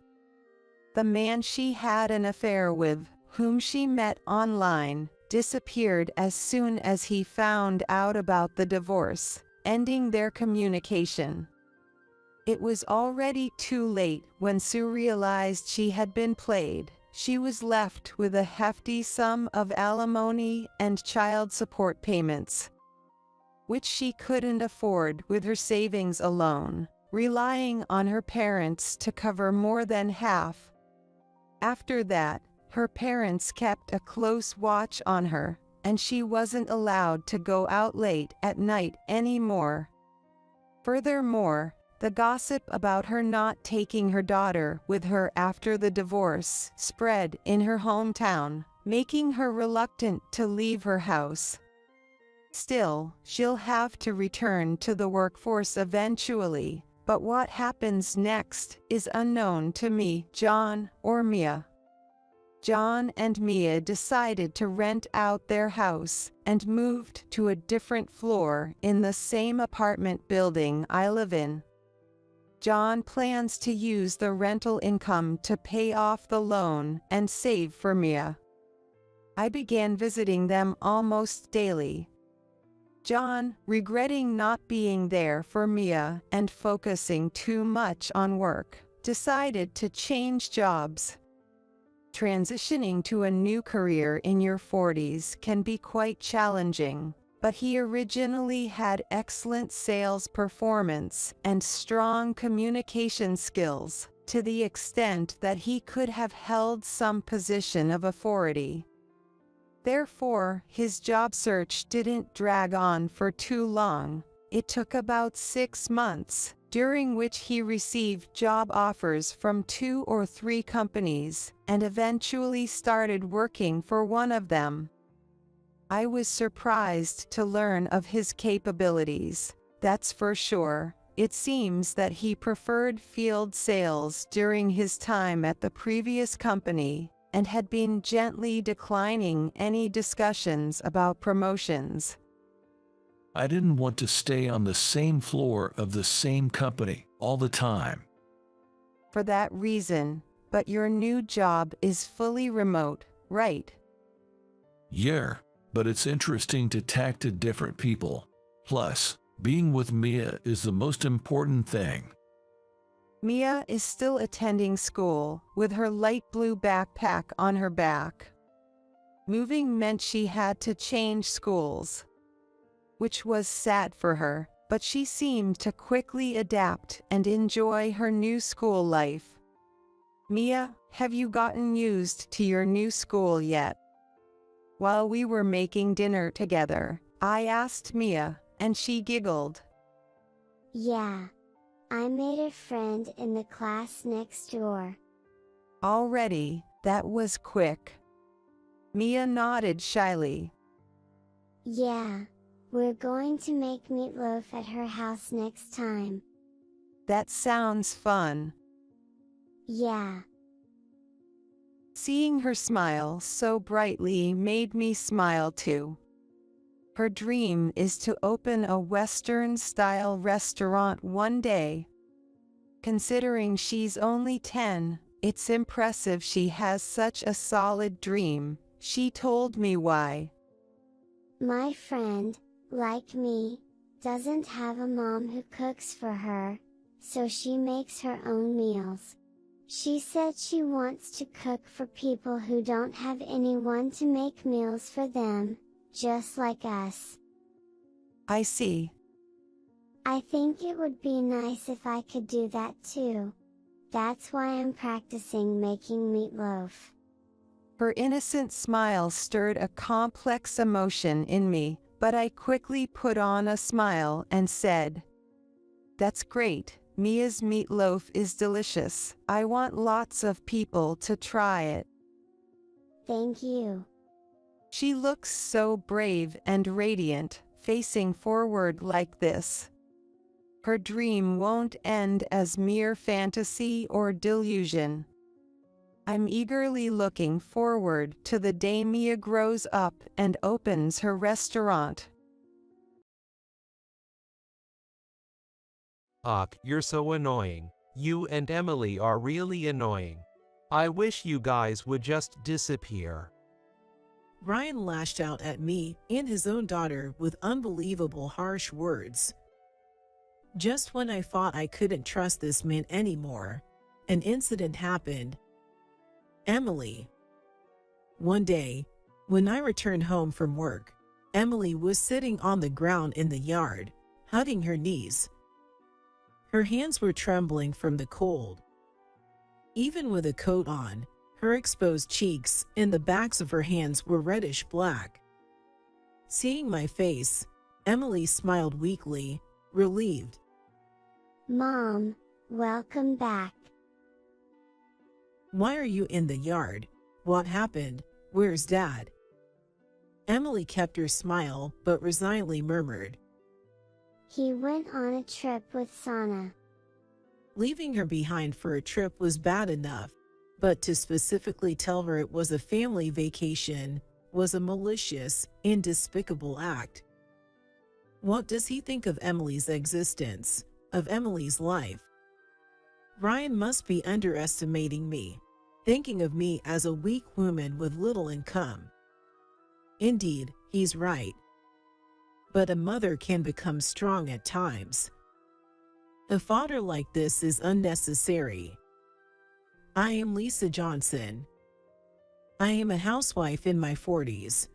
The man she had an affair with, whom she met online, disappeared as soon as he found out about the divorce, ending their communication. It was already too late when Sue realized she had been played. She was left with a hefty sum of alimony and child support payments, which she couldn't afford with her savings alone, relying on her parents to cover more than half. After that, her parents kept a close watch on her, and she wasn't allowed to go out late at night anymore. Furthermore, the gossip about her not taking her daughter with her after the divorce spread in her hometown, making her reluctant to leave her house. Still, she'll have to return to the workforce eventually, but what happens next is unknown to me, John, or Mia. John and Mia decided to rent out their house and moved to a different floor in the same apartment building I live in. John plans to use the rental income to pay off the loan and save for Mia. I began visiting them almost daily. John, regretting not being there for Mia and focusing too much on work, decided to change jobs. Transitioning to a new career in your 40s can be quite challenging, but he originally had excellent sales performance and strong communication skills, to the extent that he could have held some position of authority. Therefore, his job search didn't drag on for too long. It took about 6 months, during which he received job offers from 2 or 3 companies, and eventually started working for one of them. I was surprised to learn of his capabilities, that's for sure. It seems that he preferred field sales during his time at the previous company, and had been gently declining any discussions about promotions. I didn't want to stay on the same floor of the same company all the time. For that reason, but your new job is fully remote, right? Yeah, but it's interesting to talk to different people. Plus, being with Mia is the most important thing. Mia is still attending school, with her light blue backpack on her back. Moving meant she had to change schools, which was sad for her, but she seemed to quickly adapt and enjoy her new school life. Mia, have you gotten used to your new school yet? While we were making dinner together, I asked Mia, and she giggled. Yeah. I made a friend in the class next door. Already, that was quick. Mia nodded shyly. Yeah. We're going to make meatloaf at her house next time. That sounds fun. Yeah. Seeing her smile so brightly made me smile too. Her dream is to open a Western-style restaurant one day. Considering she's only 10, it's impressive she has such a solid dream. She told me why. My friend, like me, doesn't have a mom who cooks for her, so she makes her own meals. She said she wants to cook for people who don't have anyone to make meals for them, just like us. I see. I think it would be nice if I could do that too. That's why I'm practicing making meatloaf. Her innocent smile stirred a complex emotion in me, but I quickly put on a smile and said, "That's great, Mia's meatloaf is delicious. I want lots of people to try it." Thank you. She looks so brave and radiant, facing forward like this. Her dream won't end as mere fantasy or delusion. I'm eagerly looking forward to the day Mia grows up and opens her restaurant. Ugh, you're so annoying. You and Emily are really annoying. I wish you guys would just disappear. Ryan lashed out at me and his own daughter with unbelievable harsh words. Just when I thought I couldn't trust this man anymore, an incident happened. Emily. One day, when I returned home from work, Emily was sitting on the ground in the yard, hugging her knees. Her hands were trembling from the cold. Even with a coat on, her exposed cheeks and the backs of her hands were reddish black. Seeing my face, Emily smiled weakly, relieved. Mom, welcome back. Why are you in the yard? What happened? Where's Dad? Emily kept her smile but resignedly murmured. He went on a trip with Sana. Leaving her behind for a trip was bad enough, but to specifically tell her it was a family vacation was a malicious and despicable act. What does he think of Emily's existence, of Emily's life? Ryan must be underestimating me, thinking of me as a weak woman with little income. Indeed, he's right. But a mother can become strong at times. A father like this is unnecessary. I am Lisa Johnson. I am a housewife in my 40s.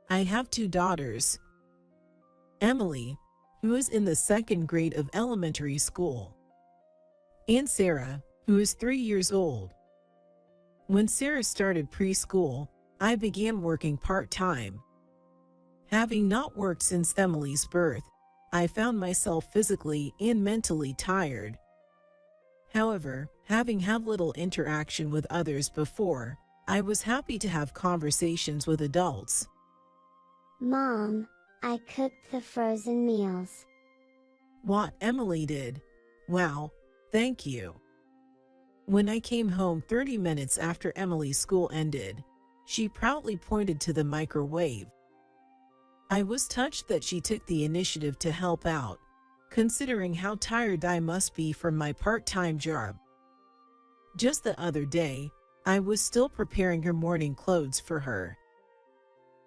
I have 2 daughters. Emily, who is in the 2nd grade of elementary school, and Sarah, who is 3 years old. When Sarah started preschool, I began working part-time. Having not worked since Emily's birth, I found myself physically and mentally tired. However, having had little interaction with others before, I was happy to have conversations with adults. Mom, I cooked the frozen meals. What Emily did? Wow, thank you. When I came home 30 minutes after Emily's school ended, she proudly pointed to the microwave. I was touched that she took the initiative to help out, considering how tired I must be from my part-time job. Just the other day, I was still preparing her morning clothes for her.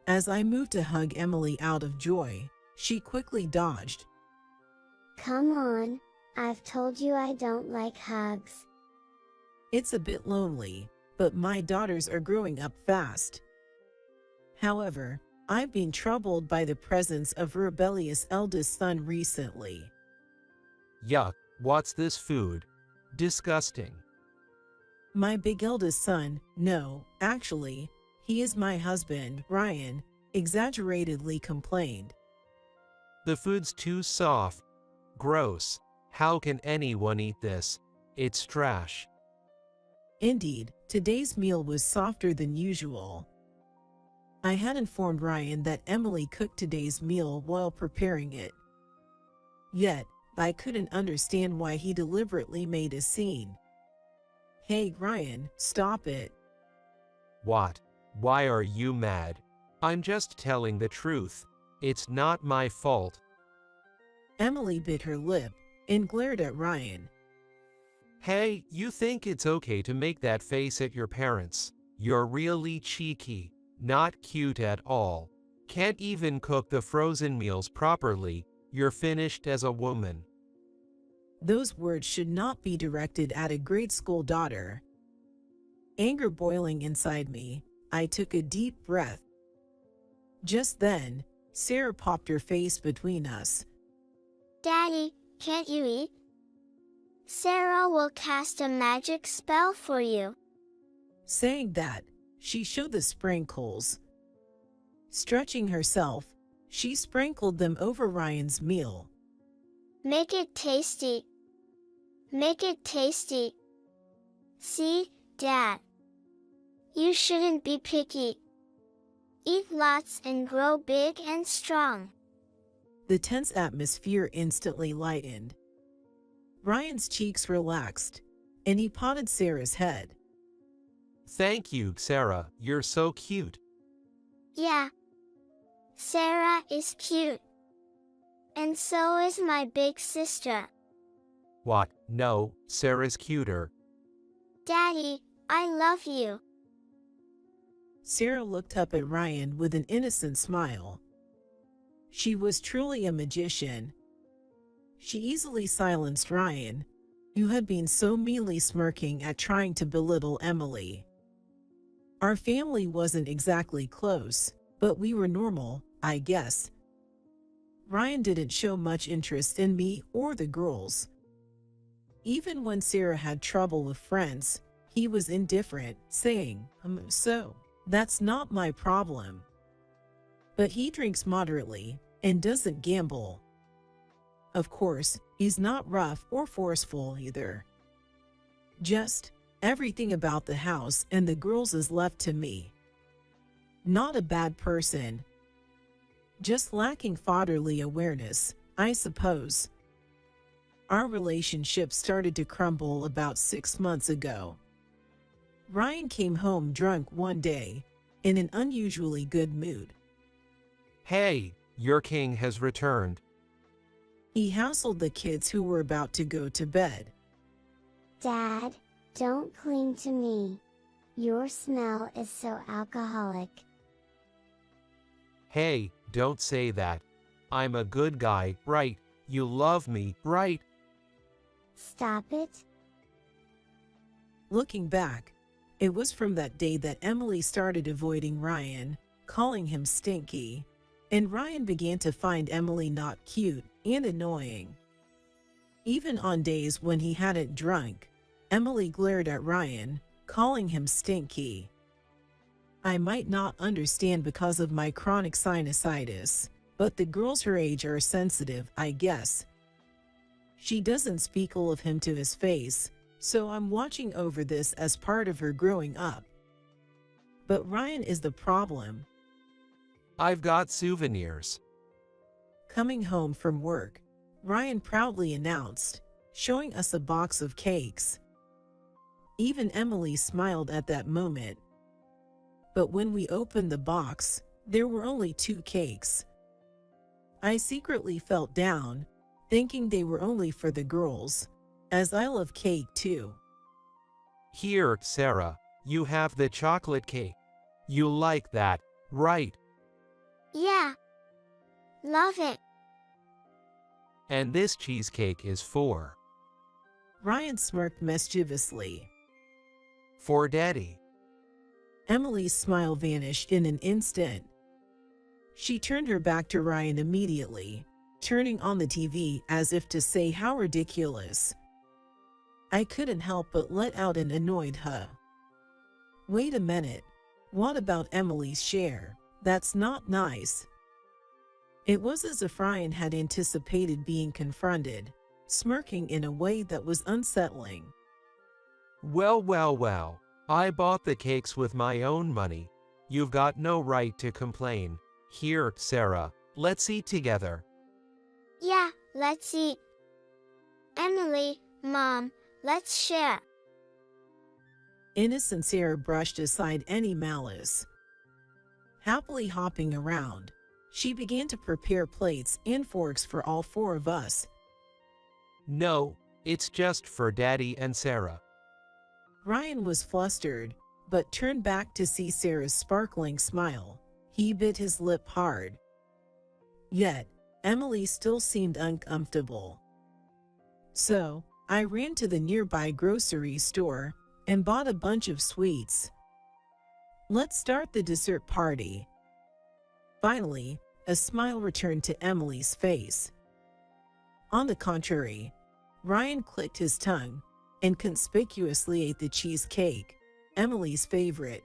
As I moved to hug Emily out of joy, she quickly dodged. Come on, I've told you I don't like hugs. It's a bit lonely, but my daughters are growing up fast. However, I've been troubled by the presence of a rebellious eldest son recently. Yuck, what's this food? Disgusting. My big eldest son, no, actually, he is my husband, Ryan, exaggeratedly complained. The food's too soft. Gross. How can anyone eat this? It's trash. Indeed, today's meal was softer than usual. I had informed Ryan that Emily cooked today's meal while preparing it. Yet, I couldn't understand why he deliberately made a scene. Hey Ryan, stop it. What? Why are you mad? I'm just telling the truth. It's not my fault. Emily bit her lip and glared at Ryan. Hey, you think it's okay to make that face at your parents? You're really cheeky. Not cute at all. Can't even cook the frozen meals properly. You're finished as a woman. Those words should not be directed at a grade school daughter. Anger boiling inside me, I took a deep breath. Just then, Sarah popped her face between us. Daddy, can't you eat? Sarah will cast a magic spell for you. Saying that, she showed the sprinkles. Stretching herself, she sprinkled them over Ryan's meal. Make it tasty. Make it tasty. See, Dad? You shouldn't be picky. Eat lots and grow big and strong. The tense atmosphere instantly lightened. Ryan's cheeks relaxed, and he patted Sarah's head. Thank you, Sarah. You're so cute. Yeah. Sarah is cute. And so is my big sister. What? No, Sarah's cuter. Daddy, I love you. Sarah looked up at Ryan with an innocent smile. She was truly a magician. She easily silenced Ryan, who had been so meanly smirking at trying to belittle Emily. Our family wasn't exactly close, but we were normal, I guess. Ryan didn't show much interest in me or the girls. Even when Sarah had trouble with friends, he was indifferent, saying, so, that's not my problem. But he drinks moderately and doesn't gamble. Of course, he's not rough or forceful either. Just, everything about the house and the girls is left to me. Not a bad person. Just lacking fatherly awareness, I suppose. Our relationship started to crumble about 6 months ago. Ryan came home drunk one day, in an unusually good mood. Hey, your king has returned. He hassled the kids who were about to go to bed. Dad, don't cling to me. Your smell is so alcoholic. Hey, don't say that. I'm a good guy, right? You love me, right? Stop it. Looking back, it was from that day that Emily started avoiding Ryan, calling him stinky, and Ryan began to find Emily not cute and annoying. Even on days when he hadn't drunk, Emily glared at Ryan, calling him stinky. I might not understand because of my chronic sinusitis, but the girls her age are sensitive, I guess. She doesn't speak ill of him to his face, so I'm watching over this as part of her growing up. But Ryan is the problem. I've got souvenirs. Coming home from work, Ryan proudly announced, showing us a box of cakes. Even Emily smiled at that moment. But when we opened the box, there were only 2 cakes. I secretly felt down, thinking they were only for the girls, as I love cake too. Here, Sarah, you have the chocolate cake. You like that, right? Yeah. Love it. And this cheesecake is for Ryan smirked mischievously. Daddy. Emily's smile vanished in an instant. She turned her back to Ryan immediately, turning on the TV as if to say how ridiculous. I couldn't help but let out an annoyed huh. Wait a minute. What about Emily's share? That's not nice. It was as if Ryan had anticipated being confronted, smirking in a way that was unsettling. Well. I bought the cakes with my own money. You've got no right to complain. Here, Sarah, let's eat together. Yeah, let's eat. Emily, Mom, let's share. Innocent Sarah brushed aside any malice. Happily hopping around, she began to prepare plates and forks for all 4 of us. No, it's just for Daddy and Sarah. Ryan was flustered, but turned back to see Sarah's sparkling smile. He bit his lip hard. Yet, Emily still seemed uncomfortable. So, I ran to the nearby grocery store and bought a bunch of sweets. Let's start the dessert party. Finally, a smile returned to Emily's face. On the contrary, Ryan clicked his tongue and conspicuously ate the cheesecake, Emily's favorite,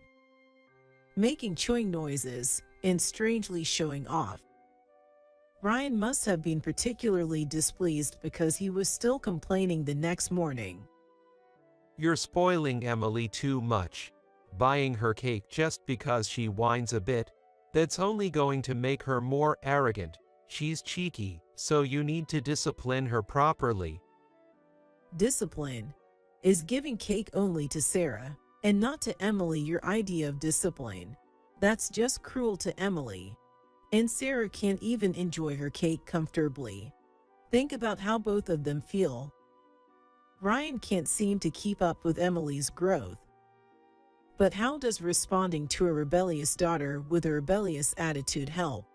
making chewing noises and strangely showing off. Ryan must have been particularly displeased because he was still complaining the next morning. You're spoiling Emily too much. Buying her cake just because she whines a bit, that's only going to make her more arrogant. She's cheeky, so you need to discipline her properly. Discipline is giving cake only to Sarah, and not to Emily. Your idea of discipline, that's just cruel to Emily. And Sarah can't even enjoy her cake comfortably. Think about how both of them feel. Ryan can't seem to keep up with Emily's growth. But how does responding to a rebellious daughter with a rebellious attitude help?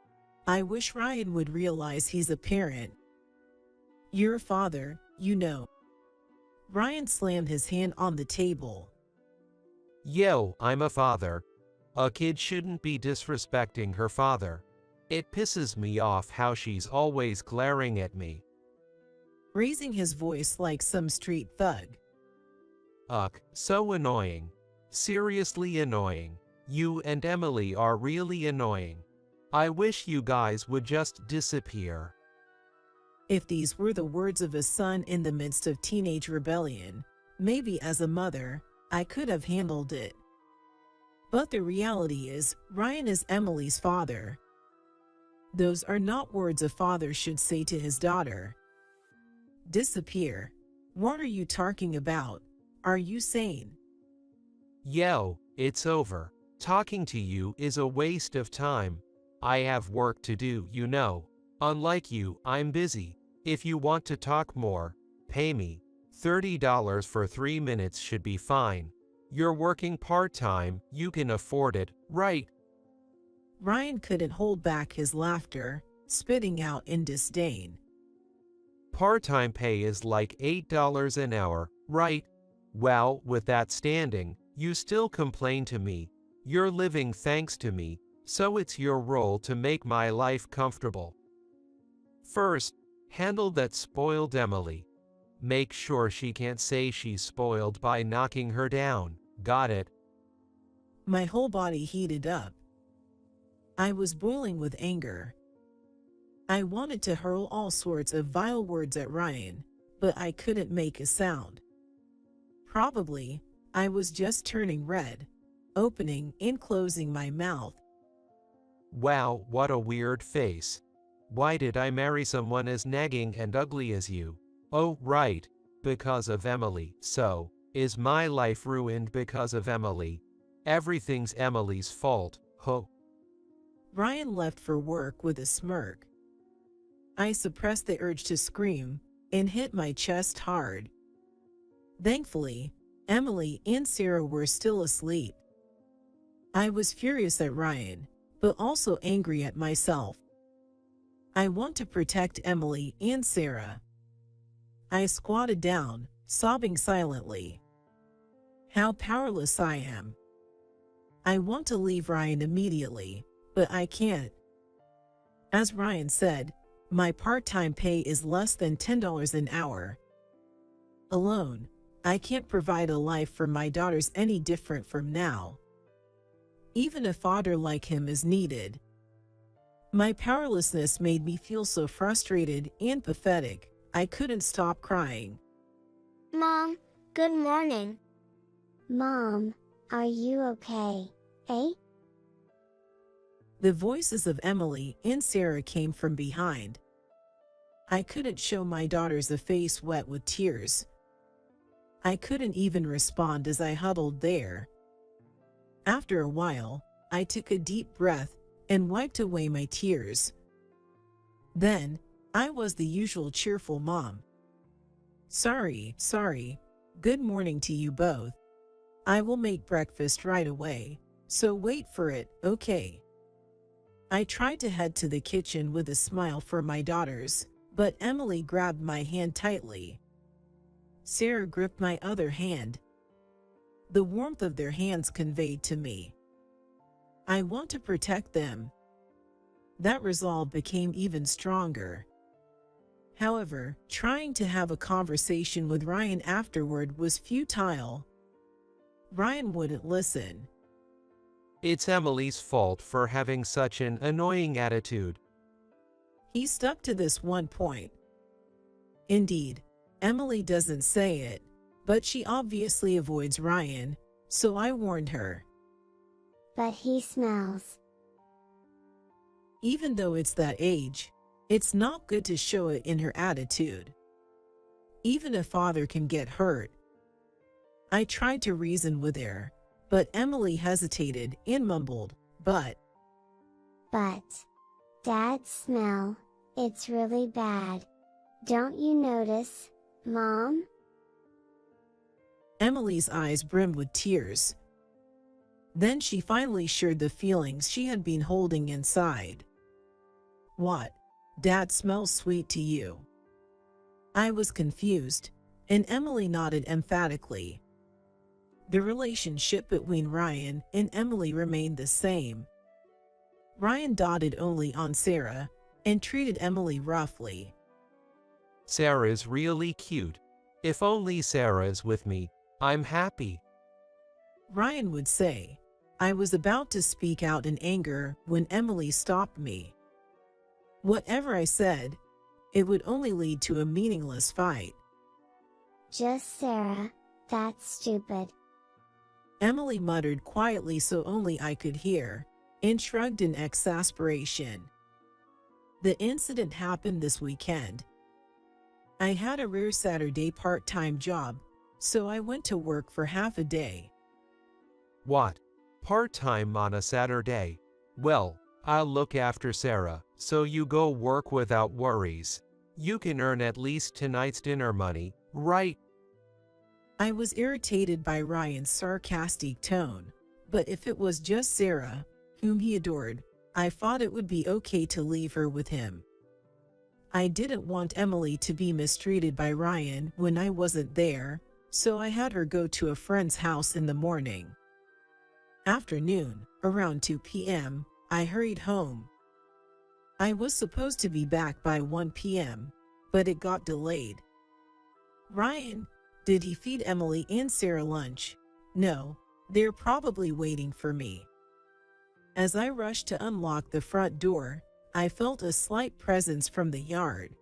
I wish Ryan would realize he's a parent. You're a father, you know. Ryan slammed his hand on the table. Yo, I'm a father. A kid shouldn't be disrespecting her father. It pisses me off how she's always glaring at me. Raising his voice like some street thug. Ugh, so annoying. Seriously annoying. You and Emily are really annoying. I wish you guys would just disappear. If these were the words of a son in the midst of teenage rebellion, maybe as a mother, I could have handled it. But the reality is, Ryan is Emily's father. Those are not words a father should say to his daughter. Disappear? What are you talking about? Are you sane? Yo, it's over. Talking to you is a waste of time. I have work to do, you know. Unlike you, I'm busy. If you want to talk more, pay me. $30 for 3 minutes should be fine. You're working part-time, you can afford it, right? Ryan couldn't hold back his laughter, spitting out in disdain. Part-time pay is like $8 an hour, right? Well, with that standing, you still complain to me. You're living thanks to me, so it's your role to make my life comfortable. First, handle that spoiled Emily. Make sure she can't say she's spoiled by knocking her down. Got it? My whole body heated up. I was boiling with anger. I wanted to hurl all sorts of vile words at Ryan, but I couldn't make a sound. Probably, I was just turning red, opening and closing my mouth. Wow, what a weird face. Why did I marry someone as nagging and ugly as you? Oh, right, because of Emily. So, is my life ruined because of Emily? Everything's Emily's fault, ho. Ryan left for work with a smirk. I suppressed the urge to scream and hit my chest hard. Thankfully, Emily and Sarah were still asleep. I was furious at Ryan, but also angry at myself. I want to protect Emily and Sarah. I squatted down, sobbing silently. How powerless I am. I want to leave Ryan immediately, but I can't. As Ryan said, my part-time pay is less than $10 an hour. Alone, I can't provide a life for my daughters any different from now. Even a father like him is needed. My powerlessness made me feel so frustrated and pathetic, I couldn't stop crying. Mom, good morning. Mom, are you okay, eh? The voices of Emily and Sarah came from behind. I couldn't show my daughters a face wet with tears. I couldn't even respond as I huddled there. After a while, I took a deep breath and wiped away my tears. Then, I was the usual cheerful mom. Sorry. Good morning to you both. I will make breakfast right away, so wait for it, okay? I tried to head to the kitchen with a smile for my daughters, but Emily grabbed my hand tightly. Sarah gripped my other hand. The warmth of their hands conveyed to me. I want to protect them. That resolve became even stronger. However, trying to have a conversation with Ryan afterward was futile. Ryan wouldn't listen. It's Emily's fault for having such an annoying attitude. He stuck to this one point. Indeed, Emily doesn't say it, but she obviously avoids Ryan, so I warned her. But he smells. Even though it's that age, it's not good to show it in her attitude. Even a father can get hurt. I tried to reason with her, but Emily hesitated and mumbled, But, Dad's smell, it's really bad. Don't you notice, Mom? Emily's eyes brimmed with tears. Then she finally shared the feelings she had been holding inside. What? Dad smells sweet to you? I was confused, and Emily nodded emphatically. The relationship between Ryan and Emily remained the same. Ryan dotted only on Sarah and treated Emily roughly. Sarah's really cute. If only Sarah's with me, I'm happy. Ryan would say. I was about to speak out in anger when Emily stopped me. Whatever I said, it would only lead to a meaningless fight. Just Sarah, that's stupid. Emily muttered quietly so only I could hear, and shrugged in exasperation. The incident happened this weekend. I had a rare Saturday part-time job, so I went to work for half a day. What? Part-time on a Saturday? Well, I'll look after Sarah, so you go work without worries. You can earn at least tonight's dinner money, right? I was irritated by Ryan's sarcastic tone, but if it was just Sarah, whom he adored, I thought it would be okay to leave her with him. I didn't want Emily to be mistreated by Ryan when I wasn't there, so I had her go to a friend's house in the morning. After noon, around 2 p.m., I hurried home. I was supposed to be back by 1 p.m., but it got delayed. Ryan, did he feed Emily and Sarah lunch? No, they're probably waiting for me. As I rushed to unlock the front door, I felt a slight presence from the yard.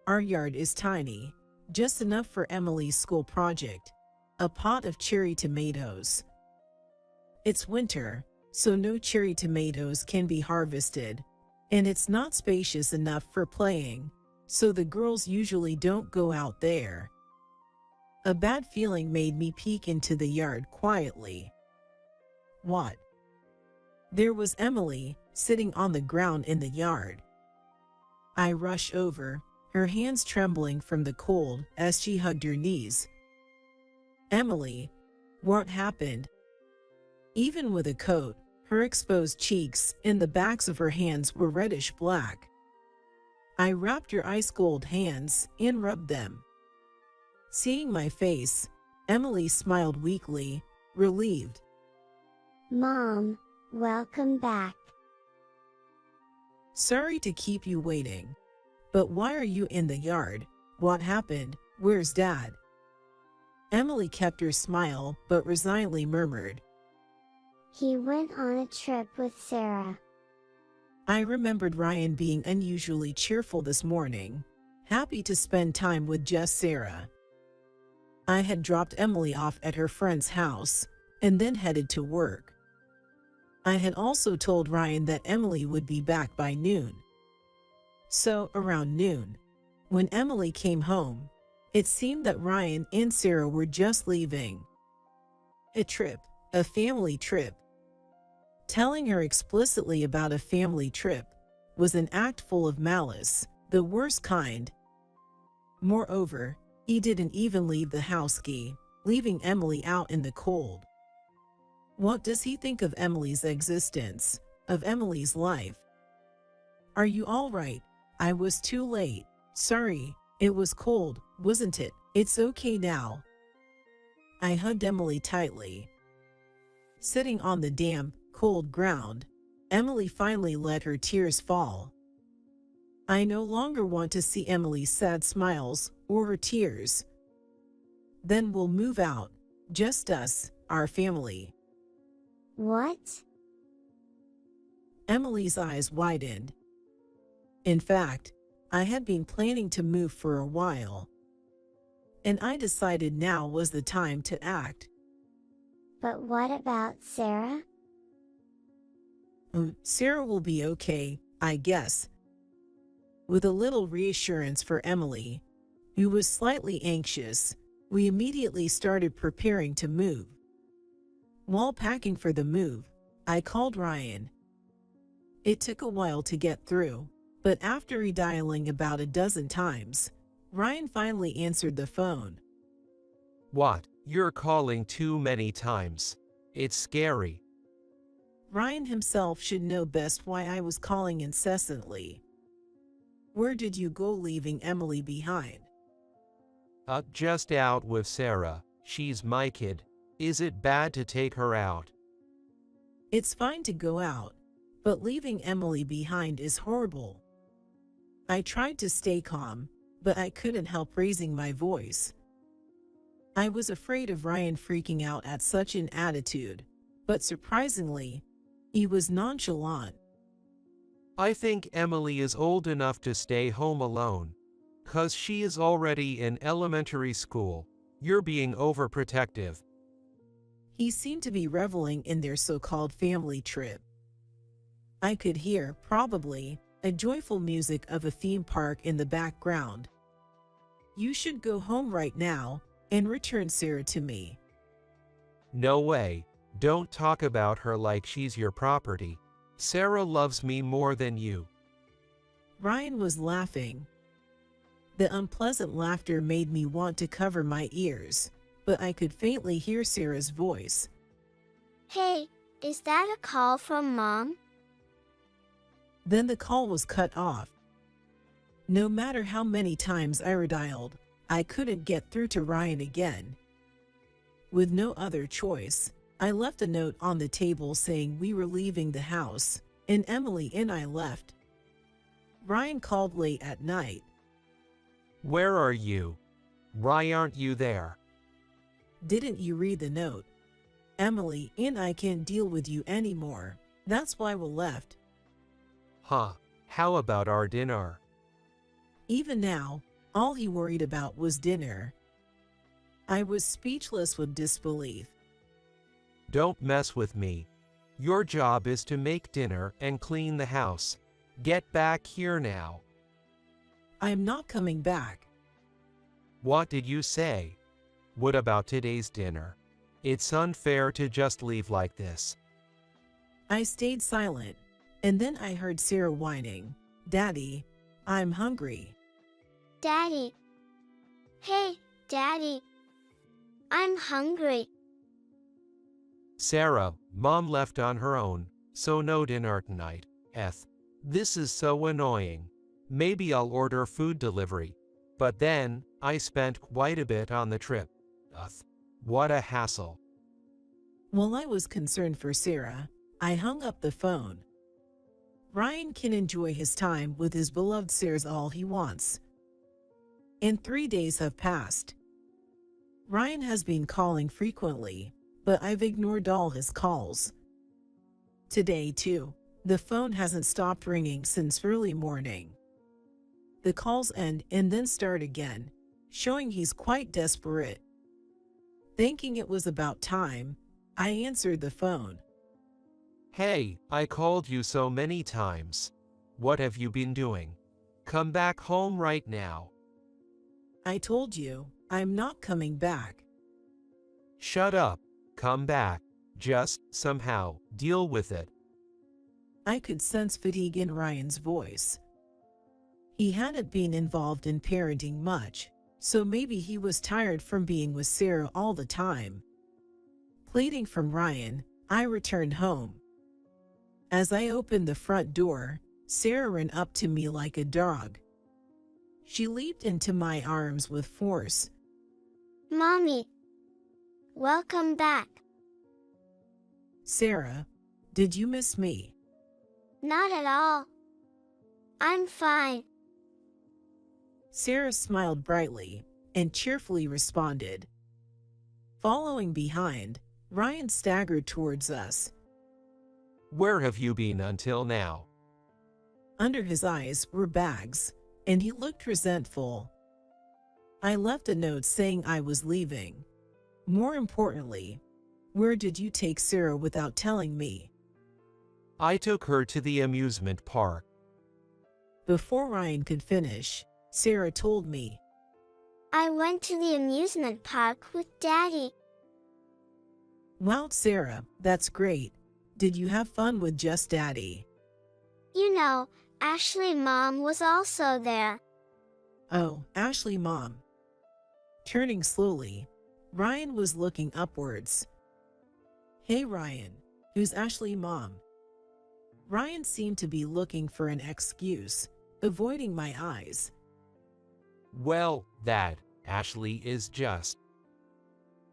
Our yard is tiny, just enough for Emily's school project, a pot of cherry tomatoes. It's winter, so no cherry tomatoes can be harvested, and it's not spacious enough for playing, so the girls usually don't go out there. A bad feeling made me peek into the yard quietly. What? There was Emily, sitting on the ground in the yard. I rush over, her hands trembling from the cold as she hugged her knees. Emily, what happened? Even with a coat, her exposed cheeks and the backs of her hands were reddish black. I wrapped her ice-cold hands and rubbed them. Seeing my face, Emily smiled weakly, relieved. Mom, welcome back. Sorry to keep you waiting. But why are you in the yard? What happened? Where's Dad? Emily kept her smile but resignedly murmured. He went on a trip with Sarah. I remembered Ryan being unusually cheerful this morning, happy to spend time with just Sarah. I had dropped Emily off at her friend's house and then headed to work. I had also told Ryan that Emily would be back by noon. So, around noon, when Emily came home, it seemed that Ryan and Sarah were just leaving. A trip, a family trip. Telling her explicitly about a family trip was an act full of malice, the worst kind. Moreover, he didn't even leave the house key, leaving Emily out in the cold. What does he think of Emily's existence, of Emily's life? Are you all right? I was too late. Sorry, it was cold, wasn't it? It's okay now. I hugged Emily tightly. Sitting on the damp, cold ground, Emily finally let her tears fall. I no longer want to see Emily's sad smiles or her tears. Then we'll move out, just us, our family. What? Emily's eyes widened. In fact, I had been planning to move for a while, and I decided now was the time to act. But what about Sarah? Sarah will be okay, I guess. With a little reassurance for Emily, who was slightly anxious, we immediately started preparing to move. While packing for the move, I called Ryan. It took a while to get through, but after redialing about a dozen times, Ryan finally answered the phone. What? You're calling too many times. It's scary. Ryan himself should know best why I was calling incessantly. Where did you go leaving Emily behind? Just out with Sarah. She's my kid. Is it bad to take her out? It's fine to go out, but leaving Emily behind is horrible. I tried to stay calm, but I couldn't help raising my voice. I was afraid of Ryan freaking out at such an attitude, but surprisingly, he was nonchalant. I think Emily is old enough to stay home alone. 'Cause she is already in elementary school. You're being overprotective. He seemed to be reveling in their so-called family trip. I could hear, probably, a joyful music of a theme park in the background. You should go home right now and return Sarah to me. No way. Don't talk about her like she's your property. Sarah loves me more than you. Ryan was laughing. The unpleasant laughter made me want to cover my ears, but I could faintly hear Sarah's voice. Hey, is that a call from Mom? Then the call was cut off. No matter how many times I redialed, I couldn't get through to Ryan again. With no other choice, I left a note on the table saying we were leaving the house, and Emily and I left. Ryan called late at night. Where are you? Why aren't you there? Didn't you read the note? Emily and I can't deal with you anymore. That's why we left. Huh, how about our dinner? Even now, all he worried about was dinner. I was speechless with disbelief. Don't mess with me. Your job is to make dinner and clean the house. Get back here now. I am not coming back. What did you say? What about today's dinner? It's unfair to just leave like this. I stayed silent, and then I heard Sarah whining. Daddy, I'm hungry. Daddy. Hey, Daddy. I'm hungry. Sarah, Mom left on her own, so no dinner tonight. This is so annoying. Maybe I'll order food delivery. But then, I spent quite a bit on the trip. What a hassle. While I was concerned for Sarah, I hung up the phone. Ryan can enjoy his time with his beloved Sarah's all he wants. And 3 days have passed. Ryan has been calling frequently, but I've ignored all his calls. Today, too, the phone hasn't stopped ringing since early morning. The calls end and then start again, showing he's quite desperate. Thinking it was about time, I answered the phone. Hey, I called you so many times. What have you been doing? Come back home right now. I told you, I'm not coming back. Shut up. Come back. Just, somehow, deal with it. I could sense fatigue in Ryan's voice. He hadn't been involved in parenting much, so maybe he was tired from being with Sarah all the time. Pleading from Ryan, I returned home. As I opened the front door, Sarah ran up to me like a dog. She leaped into my arms with force. Mommy. Welcome back. Sarah, did you miss me? Not at all. I'm fine. Sarah smiled brightly and cheerfully responded. Following behind, Ryan staggered towards us. Where have you been until now? Under his eyes were bags, and he looked resentful. I left a note saying I was leaving. More importantly, where did you take Sarah without telling me? I took her to the amusement park. Before Ryan could finish, Sarah told me. I went to the amusement park with Daddy. Wow, Sarah, that's great. Did you have fun with just Daddy? You know, Ashley Mom was also there. Oh, Ashley Mom. Turning slowly, Ryan was looking upwards. Hey Ryan, who's Ashley Mom? Ryan seemed to be looking for an excuse, avoiding my eyes. Well, that, Ashley is just.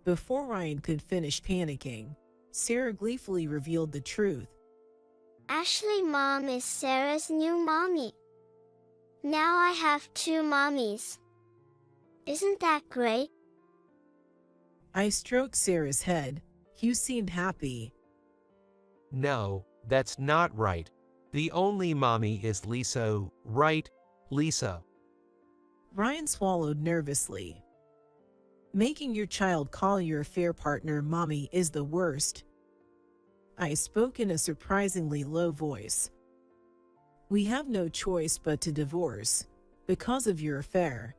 Before Ryan could finish panicking, Sarah gleefully revealed the truth. Ashley Mom is Sarah's new mommy. Now I have 2 mommies. Isn't that great? I stroked Sarah's head. You seemed happy. No, that's not right. The only mommy is Lisa, right, Lisa? Ryan swallowed nervously. Making your child call your affair partner mommy is the worst. I spoke in a surprisingly low voice. We have no choice but to divorce, because of your affair.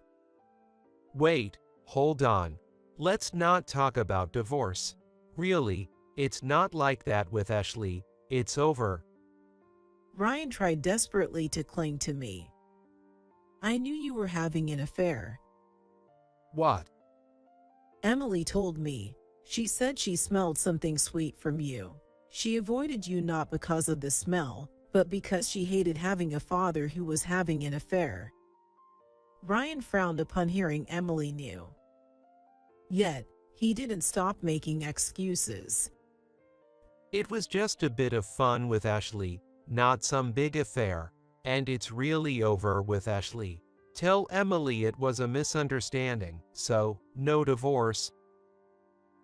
Wait, hold on. Let's not talk about divorce. Really, it's not like that with Ashley. It's over. Ryan tried desperately to cling to me. I knew you were having an affair. What? Emily told me. She said she smelled something sweet from you. She avoided you not because of the smell, but because she hated having a father who was having an affair. Ryan frowned upon hearing Emily knew. Yet, he didn't stop making excuses. It was just a bit of fun with Ashley, not some big affair, and it's really over with Ashley. Tell Emily it was a misunderstanding, so, no divorce.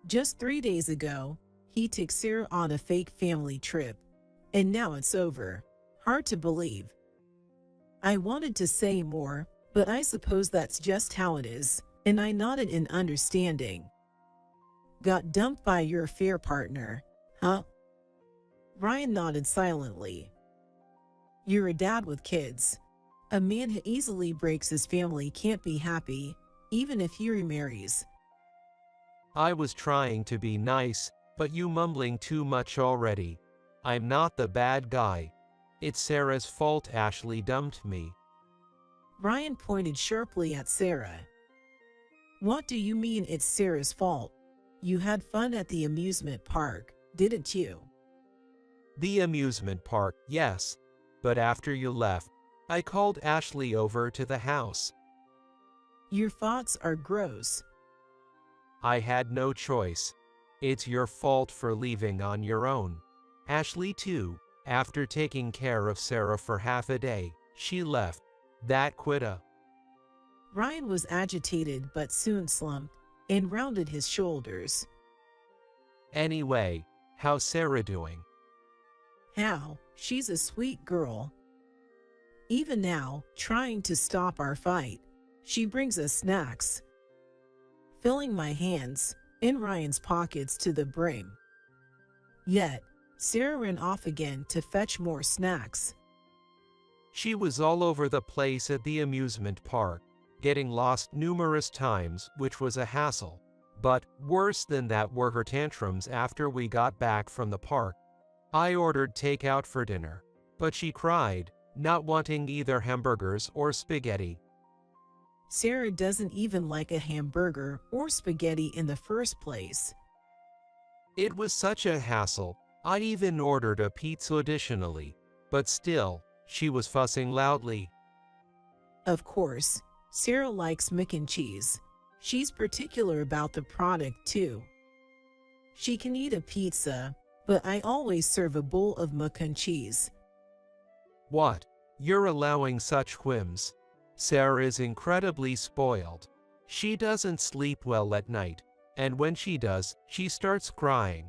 Just 3 days ago, he took Sarah on a fake family trip, and now it's over. Hard to believe. I wanted to say more, but I suppose that's just how it is, and I nodded in understanding. Got dumped by your affair partner, huh? Ryan nodded silently. You're a dad with kids. A man who easily breaks his family can't be happy, even if he remarries. I was trying to be nice, but you mumbling too much already. I'm not the bad guy. It's Sarah's fault Ashley dumped me. Ryan pointed sharply at Sarah. What do you mean it's Sarah's fault? You had fun at the amusement park, didn't you? The amusement park, yes. But after you left, I called Ashley over to the house. Your thoughts are gross. I had no choice. It's your fault for leaving on your own. Ashley too, after taking care of Sarah for half a day, she left. That quitta. Ryan was agitated but soon slumped and rounded his shoulders. Anyway, how's Sarah doing? How? She's a sweet girl. Even now, trying to stop our fight, she brings us snacks. Filling my hands in Ryan's pockets to the brim. Yet, Sarah ran off again to fetch more snacks. She was all over the place at the amusement park, getting lost numerous times, which was a hassle. But worse than that were her tantrums after we got back from the park. I ordered takeout for dinner, but she cried, not wanting either hamburgers or spaghetti. Sarah doesn't even like a hamburger or spaghetti in the first place. It was such a hassle. I even ordered a pizza additionally, but still, she was fussing loudly. Of course, Sarah likes mac and cheese. She's particular about the product too. She can eat a pizza, but I always serve a bowl of mac and cheese. What? You're allowing such whims. Sarah is incredibly spoiled. She doesn't sleep well at night, and when she does, she starts crying.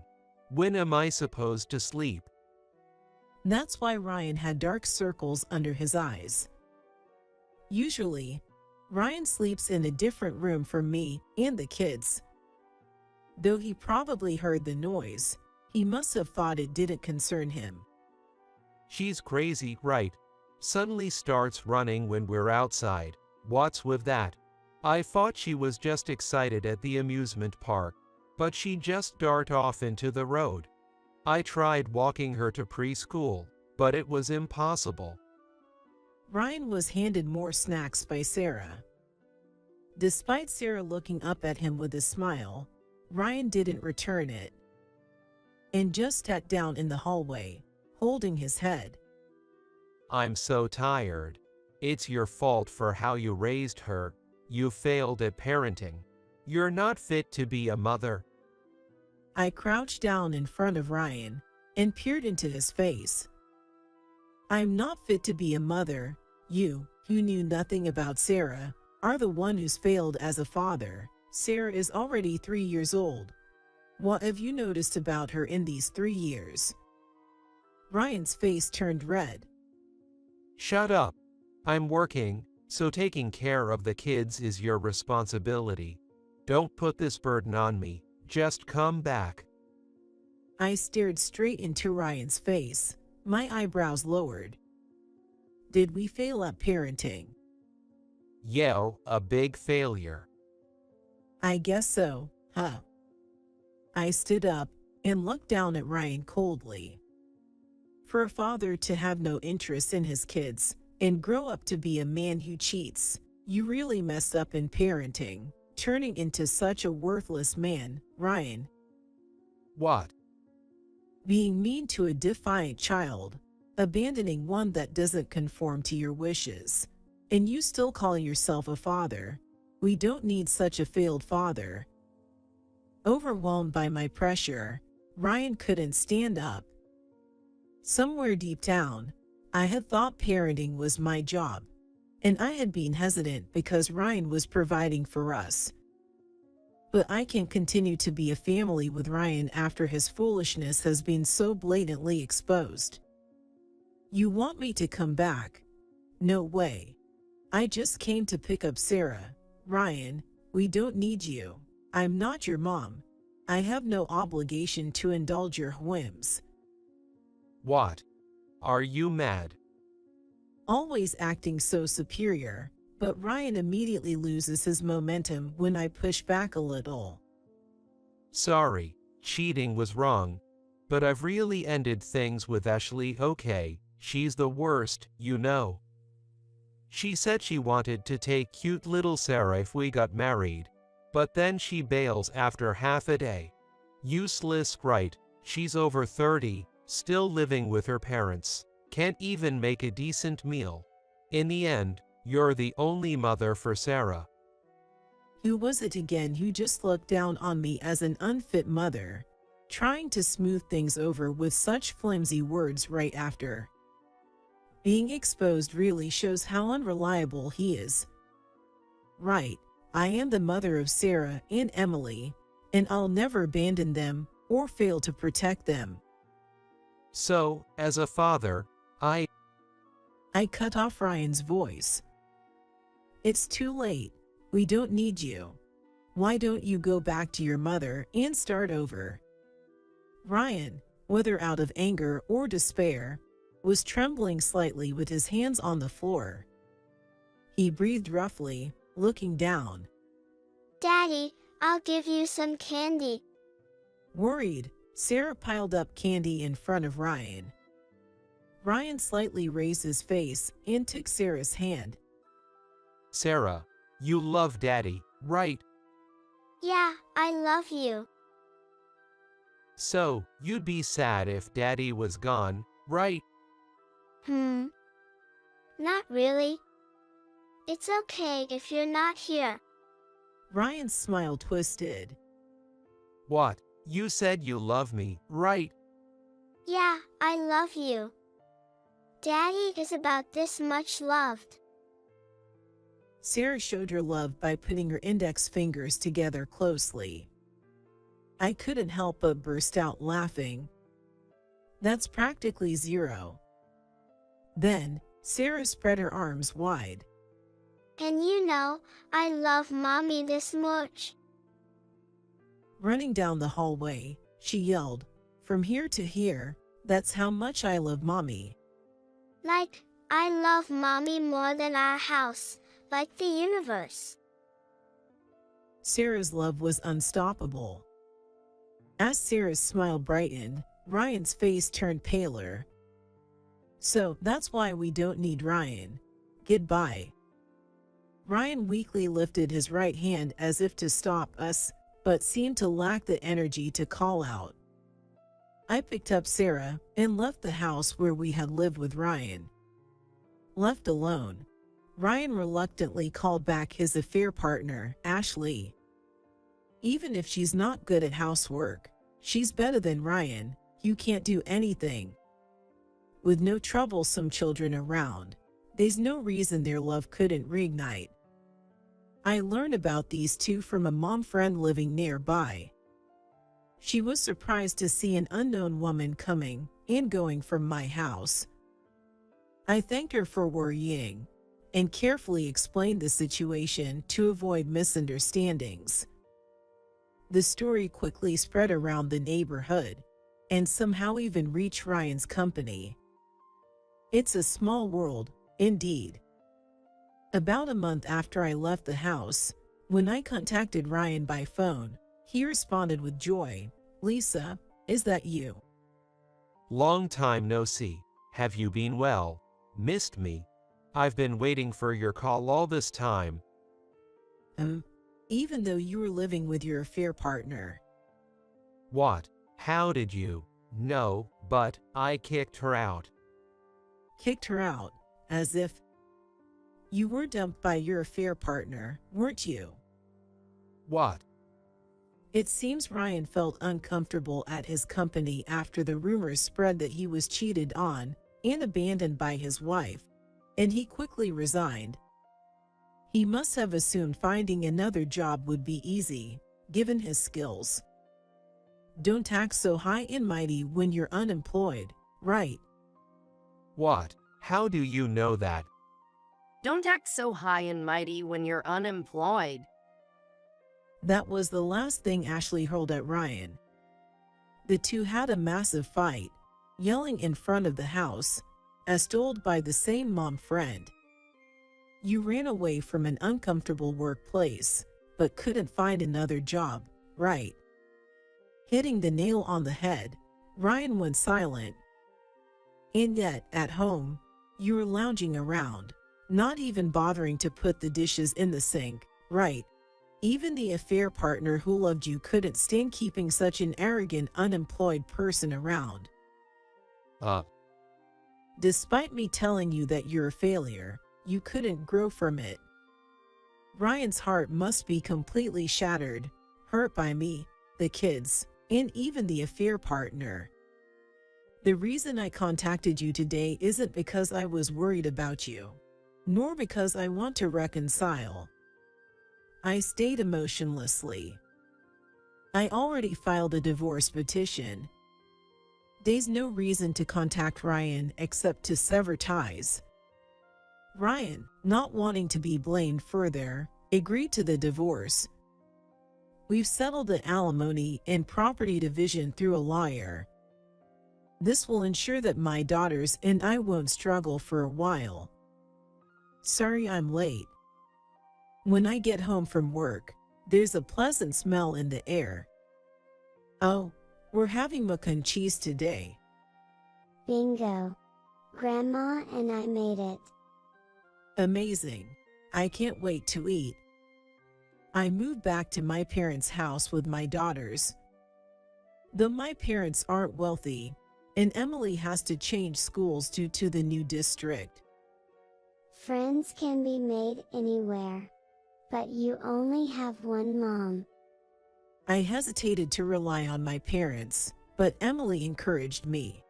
When am I supposed to sleep? That's why Ryan had dark circles under his eyes. Usually, Ryan sleeps in a different room from me and the kids. Though he probably heard the noise, he must have thought it didn't concern him. She's crazy, right? Suddenly starts running when we're outside. What's with that? I thought she was just excited at the amusement park, but she just darted off into the road. I tried walking her to preschool, but it was impossible. Ryan was handed more snacks by Sarah. Despite Sarah looking up at him with a smile, Ryan didn't return it, and just sat down in the hallway, holding his head. I'm so tired. It's your fault for how you raised her. You failed at parenting. You're not fit to be a mother. I crouched down in front of Ryan and peered into his face. I'm not fit to be a mother. You, who knew nothing about Sarah, are the one who's failed as a father. Sarah is already 3 years old. What have you noticed about her in these 3 years? Ryan's face turned red. Shut up. I'm working, so taking care of the kids is your responsibility. Don't put this burden on me. Just come back. I stared straight into Ryan's face, my eyebrows lowered. Did we fail at parenting? Yeah, a big failure. I guess so, huh? I stood up and looked down at Ryan coldly. For a father to have no interest in his kids and grow up to be a man who cheats, you really messed up in parenting, turning into such a worthless man, Ryan. What? Being mean to a defiant child. abandoning one that doesn't conform to your wishes. And you still call yourself a father. We don't need such a failed father. Overwhelmed by my pressure, Ryan couldn't stand up. Somewhere deep down, I had thought parenting was my job, and I had been hesitant because Ryan was providing for us. But I can't continue to be a family with Ryan after his foolishness has been so blatantly exposed. You want me to come back? No way. I just came to pick up Sarah. Ryan, we don't need you. I'm not your mom. I have no obligation to indulge your whims. What? Are you mad? Always acting so superior, but Ryan immediately loses his momentum when I push back a little. Sorry, cheating was wrong. But I've really ended things with Ashley, okay? She's the worst, you know. She said she wanted to take cute little Sarah if we got married. But then she bails after half a day. Useless, right? She's over 30, still living with her parents. Can't even make a decent meal. In the end, you're the only mother for Sarah. Who was it again who just looked down on me as an unfit mother, trying to smooth things over with such flimsy words right after? Being exposed really shows how unreliable he is. Right, I am the mother of Sarah and Emily, and I'll never abandon them or fail to protect them. So, as a father, I cut off Ryan's voice. It's too late. We don't need you. Why don't you go back to your mother and start over? Ryan, whether out of anger or despair, was trembling slightly with his hands on the floor. He breathed roughly, looking down. Daddy, I'll give you some candy. Worried, Sarah piled up candy in front of Ryan. Ryan slightly raised his face and took Sarah's hand. Sarah, you love Daddy, right? Yeah, I love you. So, you'd be sad if Daddy was gone, right? Not really. It's okay if you're not here. Ryan's smile twisted. What? You said you love me, right? Yeah, I love you. Daddy is about this much loved. Sarah showed her love by putting her index fingers together closely. I couldn't help but burst out laughing. That's practically zero. Then, Sarah spread her arms wide. And you know, I love Mommy this much. Running down the hallway, she yelled, "From here to here, that's how much I love Mommy." Like, I love Mommy more than our house, like the universe. Sarah's love was unstoppable. As Sarah's smile brightened, Ryan's face turned paler. So that's why we don't need Ryan. Goodbye. Ryan weakly lifted his right hand as if to stop us, but seemed to lack the energy to call out. I picked up Sarah and left the house where we had lived with Ryan. Left alone, Ryan reluctantly called back his affair partner, Ashley. Even if she's not good at housework, she's better than Ryan, who can't do anything. With no troublesome children around, there's no reason their love couldn't reignite. I learned about these two from a mom friend living nearby. She was surprised to see an unknown woman coming and going from my house. I thanked her for worrying and carefully explained the situation to avoid misunderstandings. The story quickly spread around the neighborhood and somehow even reached Ryan's company. It's a small world, indeed. About a month after I left the house, when I contacted Ryan by phone, he responded with joy. "Lisa, is that you?" Long time no see. Have you been well? Missed me? I've been waiting for your call all this time. Even though you were living with your affair partner. What? How did you? No, but I kicked her out. kicked her out, as if you were dumped by your affair partner, weren't you? What? It seems Ryan felt uncomfortable at his company after the rumors spread that he was cheated on and abandoned by his wife, and he quickly resigned. He must have assumed finding another job would be easy, given his skills. Don't act so high and mighty when you're unemployed, right? What? How do you know that? Don't act so high and mighty when you're unemployed. That was the last thing Ashley hurled at Ryan. The two had a massive fight, yelling in front of the house, as told by the same mom friend. You ran away from an uncomfortable workplace, but couldn't find another job, right? Hitting the nail on the head, Ryan went silent. And yet, at home, you were lounging around, not even bothering to put the dishes in the sink, right? Even the affair partner who loved you couldn't stand keeping such an arrogant, unemployed person around. Despite me telling you that you're a failure, you couldn't grow from it. Ryan's heart must be completely shattered, hurt by me, the kids, and even the affair partner. The reason I contacted you today isn't because I was worried about you, nor because I want to reconcile. I stayed emotionlessly. I already filed a divorce petition. There's no reason to contact Ryan except to sever ties. Ryan, not wanting to be blamed further, agreed to the divorce. We've settled the alimony and property division through a lawyer. This will ensure that my daughters and I won't struggle for a while. Sorry I'm late. When I get home from work, there's a pleasant smell in the air. Oh, we're having mac and cheese today. Bingo. Grandma and I made it. Amazing. I can't wait to eat. I moved back to my parents' house with my daughters. Though my parents aren't wealthy, and Emily has to change schools due to the new district. Friends can be made anywhere. But you only have one mom. I hesitated to rely on my parents, but Emily encouraged me.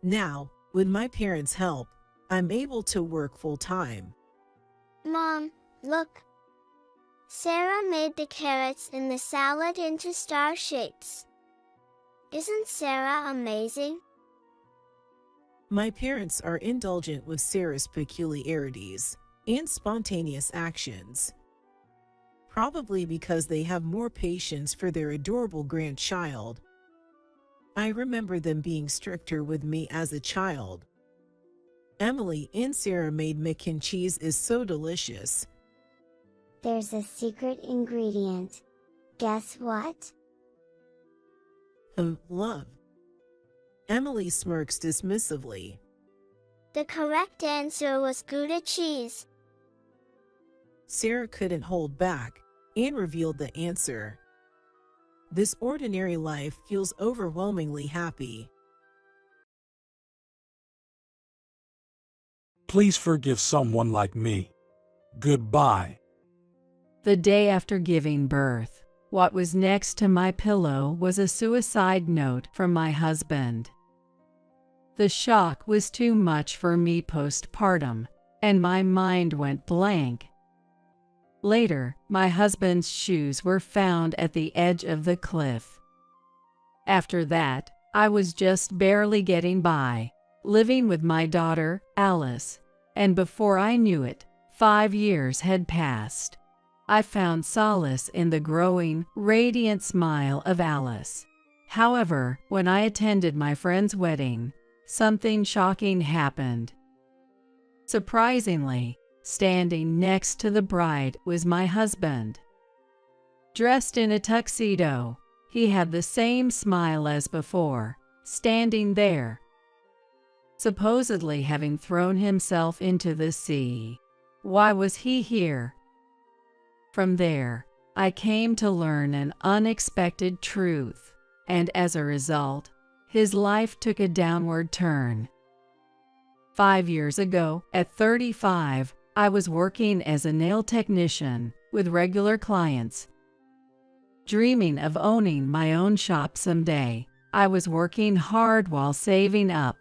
Now, with my parents' help, I'm able to work full-time. Mom, look. Sarah made the carrots in the salad into star shapes. Isn't Sarah amazing? My parents are indulgent with Sarah's peculiarities and spontaneous actions. Probably because they have more patience for their adorable grandchild. I remember them being stricter with me as a child. Emily and Sarah made mac and cheese is so delicious. There's a secret ingredient. Guess what? Love. Emily smirks dismissively. The correct answer was Gouda cheese. Sarah couldn't hold back and revealed the answer. This ordinary life feels overwhelmingly happy. Please forgive someone like me. Goodbye. The day after giving birth, what was next to my pillow was a suicide note from my husband. The shock was too much for me postpartum, and my mind went blank. Later, my husband's shoes were found at the edge of the cliff. After that, I was just barely getting by, living with my daughter, Alice, and before I knew it, 5 years had passed. I found solace in the growing, radiant smile of Alice. However, when I attended my friend's wedding, something shocking happened. Surprisingly, standing next to the bride was my husband. Dressed in a tuxedo, he had the same smile as before, standing there, supposedly having thrown himself into the sea. Why was he here? From there, I came to learn an unexpected truth, and as a result, his life took a downward turn. 5 years ago, at 35, I was working as a nail technician with regular clients. Dreaming of owning my own shop someday, I was working hard while saving up.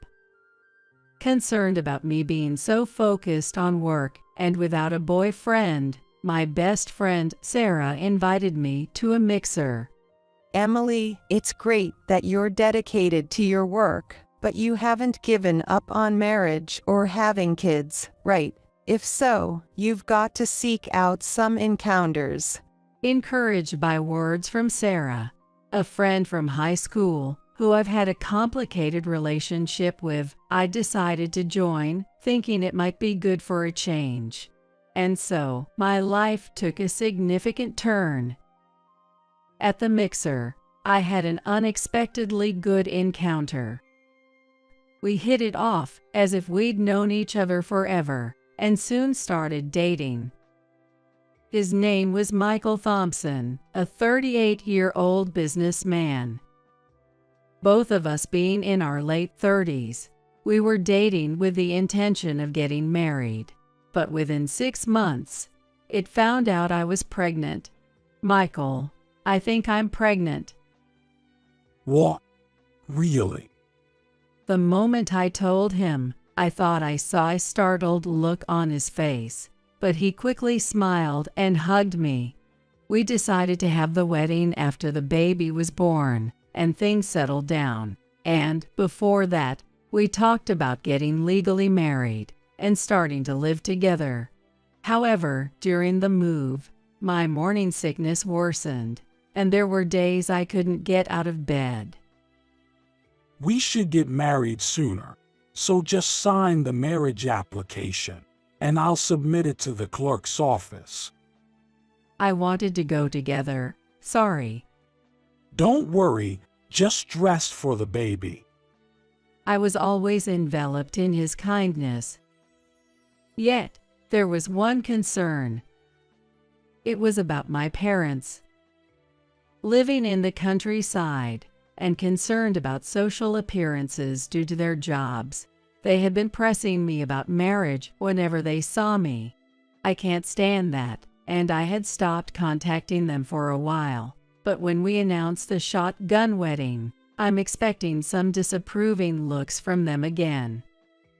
Concerned about me being so focused on work and without a boyfriend, my best friend Sarah invited me to a mixer. Emily, it's great that you're dedicated to your work, but you haven't given up on marriage or having kids, right? If so, you've got to seek out some encounters. Encouraged by words from Sarah, a friend from high school who I've had a complicated relationship with, I decided to join, thinking it might be good for a change. And so, my life took a significant turn. At the mixer, I had an unexpectedly good encounter. We hit it off as if we'd known each other forever, and soon started dating. His name was Michael Thompson, a 38-year-old businessman. Both of us being in our late 30s, we were dating with the intention of getting married. But within 6 months, it found out I was pregnant. Michael, I think I'm pregnant. What? Really? The moment I told him, I thought I saw a startled look on his face, but he quickly smiled and hugged me. We decided to have the wedding after the baby was born and things settled down, and before that, we talked about getting legally married and starting to live together. However, during the move, my morning sickness worsened, and there were days I couldn't get out of bed. We should get married sooner, so just sign the marriage application, and I'll submit it to the clerk's office. I wanted to go together. Sorry. Don't worry, just dress for the baby. I was always enveloped in his kindness. Yet, there was one concern. It was about my parents. Living in the countryside and concerned about social appearances due to their jobs, they had been pressing me about marriage whenever they saw me. I can't stand that, and I had stopped contacting them for a while. But when we announced the shotgun wedding, I'm expecting some disapproving looks from them again.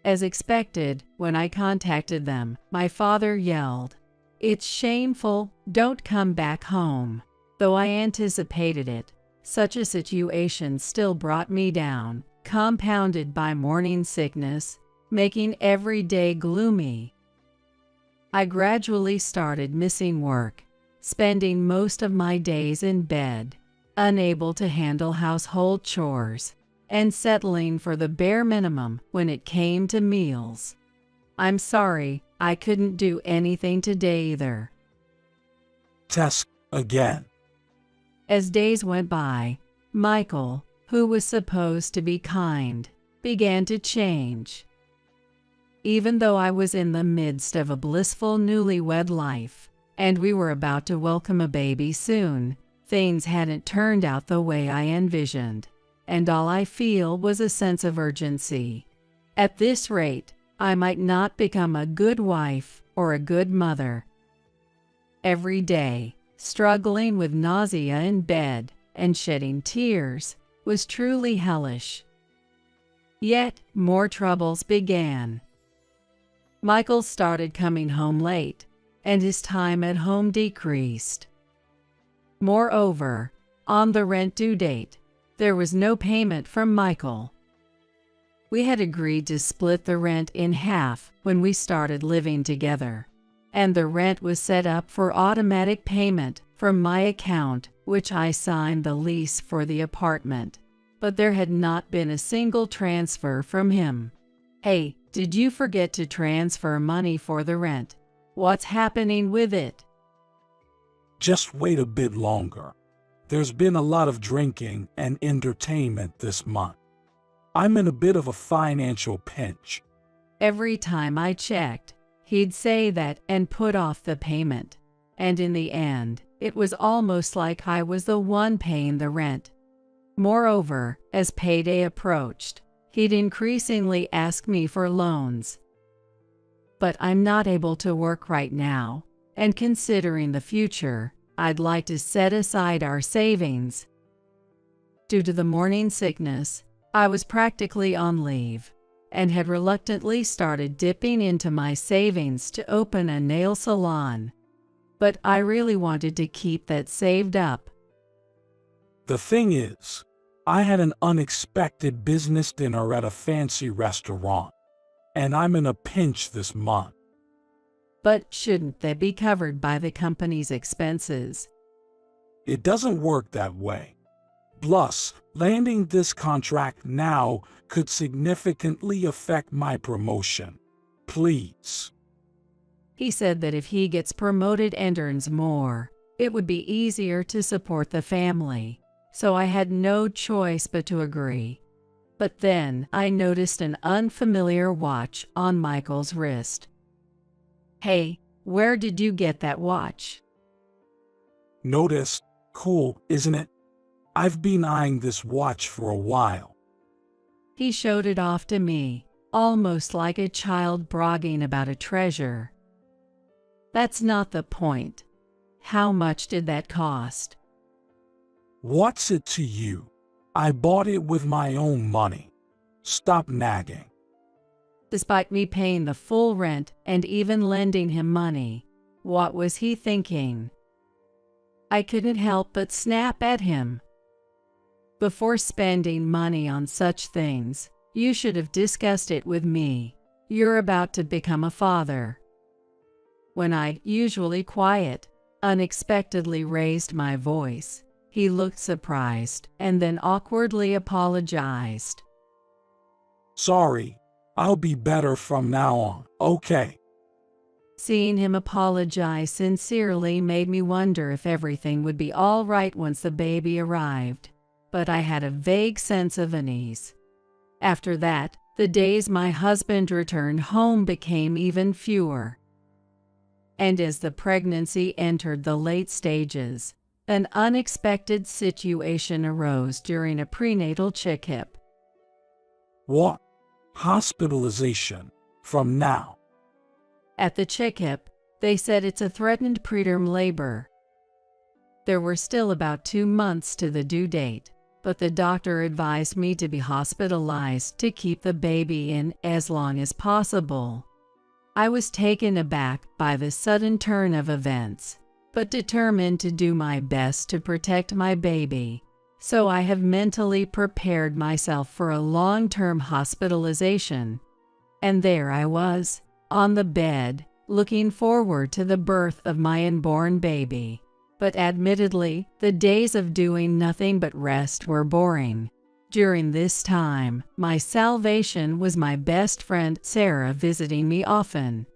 As expected, when I contacted them, my father yelled, "It's shameful, don't come back home." Though I anticipated it, such a situation still brought me down, compounded by morning sickness, making every day gloomy. I gradually started missing work, spending most of my days in bed, unable to handle household chores, and settling for the bare minimum when it came to meals. I'm sorry, I couldn't do anything today either. Test again. As days went by, Michael, who was supposed to be kind, began to change. Even though I was in the midst of a blissful newlywed life, and we were about to welcome a baby soon, things hadn't turned out the way I envisioned, and all I feel was a sense of urgency. At this rate, I might not become a good wife or a good mother. Every day, struggling with nausea in bed and shedding tears was truly hellish. Yet, more troubles began. Michael started coming home late, and his time at home decreased. Moreover, on the rent due date, there was no payment from Michael. We had agreed to split the rent in half when we started living together, and the rent was set up for automatic payment from my account, which I signed the lease for the apartment, but there had not been a single transfer from him. Hey, did you forget to transfer money for the rent? What's happening with it? Just wait a bit longer. There's been a lot of drinking and entertainment this month. I'm in a bit of a financial pinch. Every time I checked, he'd say that and put off the payment. And in the end, it was almost like I was the one paying the rent. Moreover, as payday approached, He'd increasingly ask me for loans. But I'm not able to work right now, and considering the future, I'd like to set aside our savings. Due to the morning sickness, I was practically on leave, and had reluctantly started dipping into my savings to open a nail salon. But I really wanted to keep that saved up. The thing is, I had an unexpected business dinner at a fancy restaurant, and I'm in a pinch this month. But shouldn't they be covered by the company's expenses? It doesn't work that way. Plus, landing this contract now could significantly affect my promotion. Please. He said that if he gets promoted and earns more, it would be easier to support the family, so I had no choice but to agree. But then I noticed an unfamiliar watch on Michael's wrist. Hey, where did you get that watch? Notice? Cool, isn't it? I've been eyeing this watch for a while. He showed it off to me, almost like a child bragging about a treasure. That's not the point. How much did that cost? What's it to you? I bought it with my own money. Stop nagging. Despite me paying the full rent and even lending him money, what was he thinking? I couldn't help but snap at him. Before spending money on such things, you should have discussed it with me. You're about to become a father. When I, usually quiet, unexpectedly raised my voice, he looked surprised and then awkwardly apologized. Sorry, I'll be better from now on, okay? Seeing him apologize sincerely made me wonder if everything would be all right once the baby arrived, but I had a vague sense of unease. After that, the days my husband returned home became even fewer. And as the pregnancy entered the late stages, an unexpected situation arose during a prenatal checkup. What? Hospitalization? From now? At the checkup, they said it's a threatened preterm labor. There were still about 2 months to the due date, but the doctor advised me to be hospitalized to keep the baby in as long as possible. I was taken aback by the sudden turn of events, but determined to do my best to protect my baby, so I have mentally prepared myself for a long-term hospitalization. And there I was, on the bed, looking forward to the birth of my unborn baby. But admittedly, the days of doing nothing but rest were boring. During this time, my salvation was my best friend Sarah visiting me often.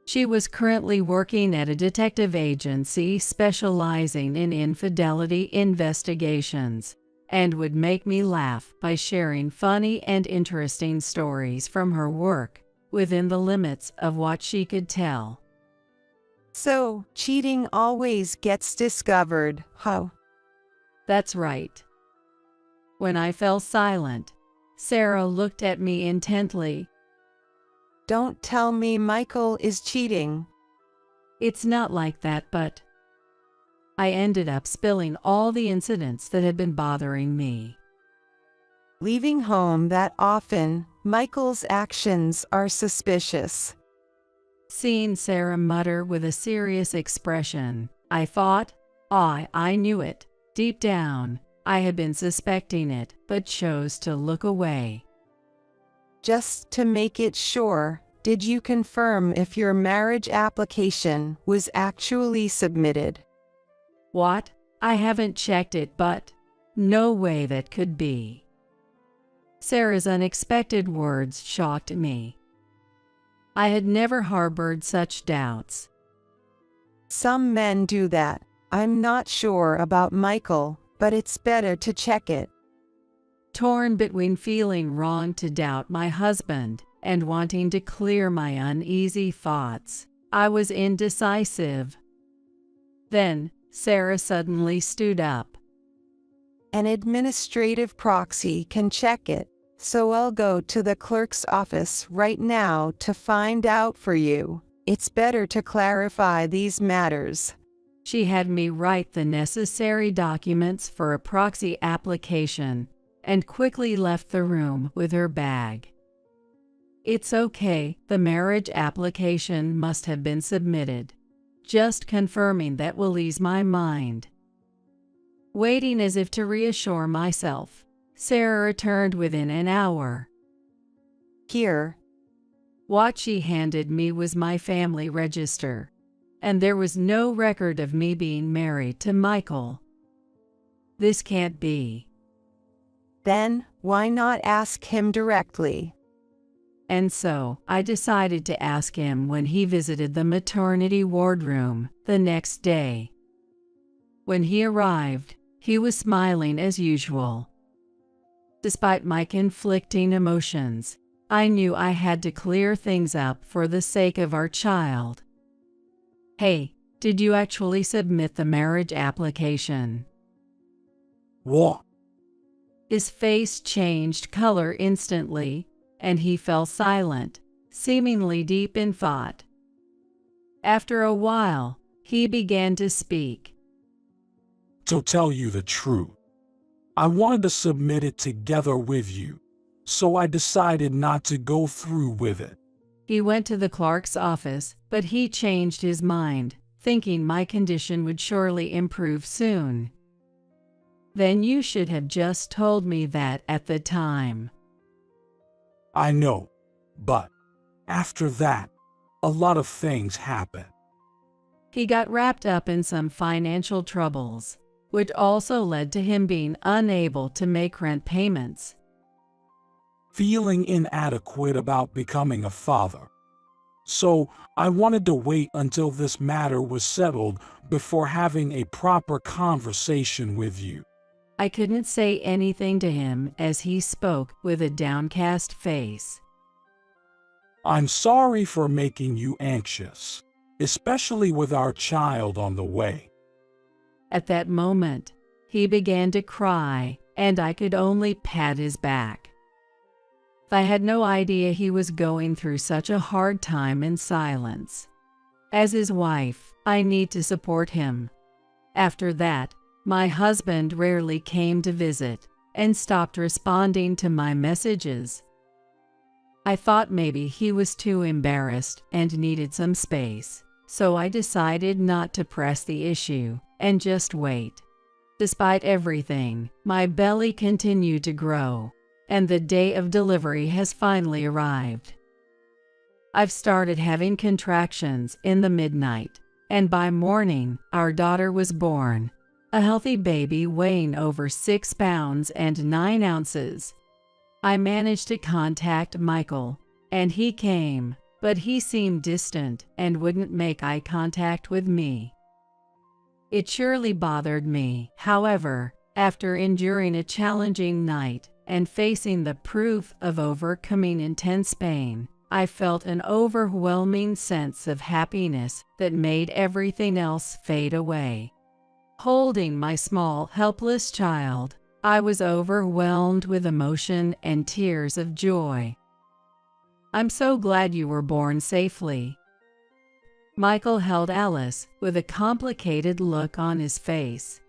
She was currently working at a detective agency specializing in infidelity investigations, and would make me laugh by sharing funny and interesting stories from her work, within the limits of what she could tell. So, cheating always gets discovered, huh? That's right. When I fell silent, Sarah looked at me intently. Don't tell me Michael is cheating. It's not like that, but I ended up spilling all the incidents that had been bothering me. Leaving home that often, Michael's actions are suspicious. Seeing Sarah mutter with a serious expression, I thought, I knew it. Deep down, I had been suspecting it, but chose to look away. Just to make it sure, did you confirm if your marriage application was actually submitted? What? I haven't checked it, but no way that could be. Sarah's unexpected words shocked me. I had never harbored such doubts. Some men do that. I'm not sure about Michael, but it's better to check it. Torn between feeling wrong to doubt my husband and wanting to clear my uneasy thoughts, I was indecisive. Then, Sarah suddenly stood up. An administrative proxy can check it. So I'll go to the clerk's office right now to find out for you. It's better to clarify these matters. She had me write the necessary documents for a proxy application and quickly left the room with her bag. It's okay, the marriage application must have been submitted. Just confirming that will ease my mind. Waiting as if to reassure myself, Sarah returned within an hour. Here. What she handed me was my family register, and there was no record of me being married to Michael. This can't be. Then, why not ask him directly? And so, I decided to ask him when he visited the maternity wardroom the next day. When he arrived, he was smiling as usual. Despite my conflicting emotions, I knew I had to clear things up for the sake of our child. Hey, did you actually submit the marriage application? What? His face changed color instantly, and he fell silent, seemingly deep in thought. After a while, he began to speak. To tell you the truth, I wanted to submit it together with you, so I decided not to go through with it. He went to the clerk's office, but he changed his mind, thinking my condition would surely improve soon. Then you should have just told me that at the time. I know, but after that, a lot of things happened. He got wrapped up in some financial troubles, which also led to him being unable to make rent payments. Feeling inadequate about becoming a father. So, I wanted to wait until this matter was settled before having a proper conversation with you. I couldn't say anything to him as he spoke with a downcast face. I'm sorry for making you anxious, especially with our child on the way. At that moment, he began to cry, and I could only pat his back. I had no idea he was going through such a hard time in silence. As his wife, I need to support him. After that, my husband rarely came to visit and stopped responding to my messages. I thought maybe he was too embarrassed and needed some space, so I decided not to press the issue and just wait. Despite everything, my belly continued to grow, and the day of delivery has finally arrived. I've started having contractions in the midnight, and by morning, our daughter was born. A healthy baby weighing over 6 pounds and 9 ounces. I managed to contact Michael, and he came, but he seemed distant and wouldn't make eye contact with me. It surely bothered me, however, after enduring a challenging night and facing the proof of overcoming intense pain, I felt an overwhelming sense of happiness that made everything else fade away. Holding my small, helpless child, I was overwhelmed with emotion and tears of joy. I'm so glad you were born safely. Michael held Alice with a complicated look on his face.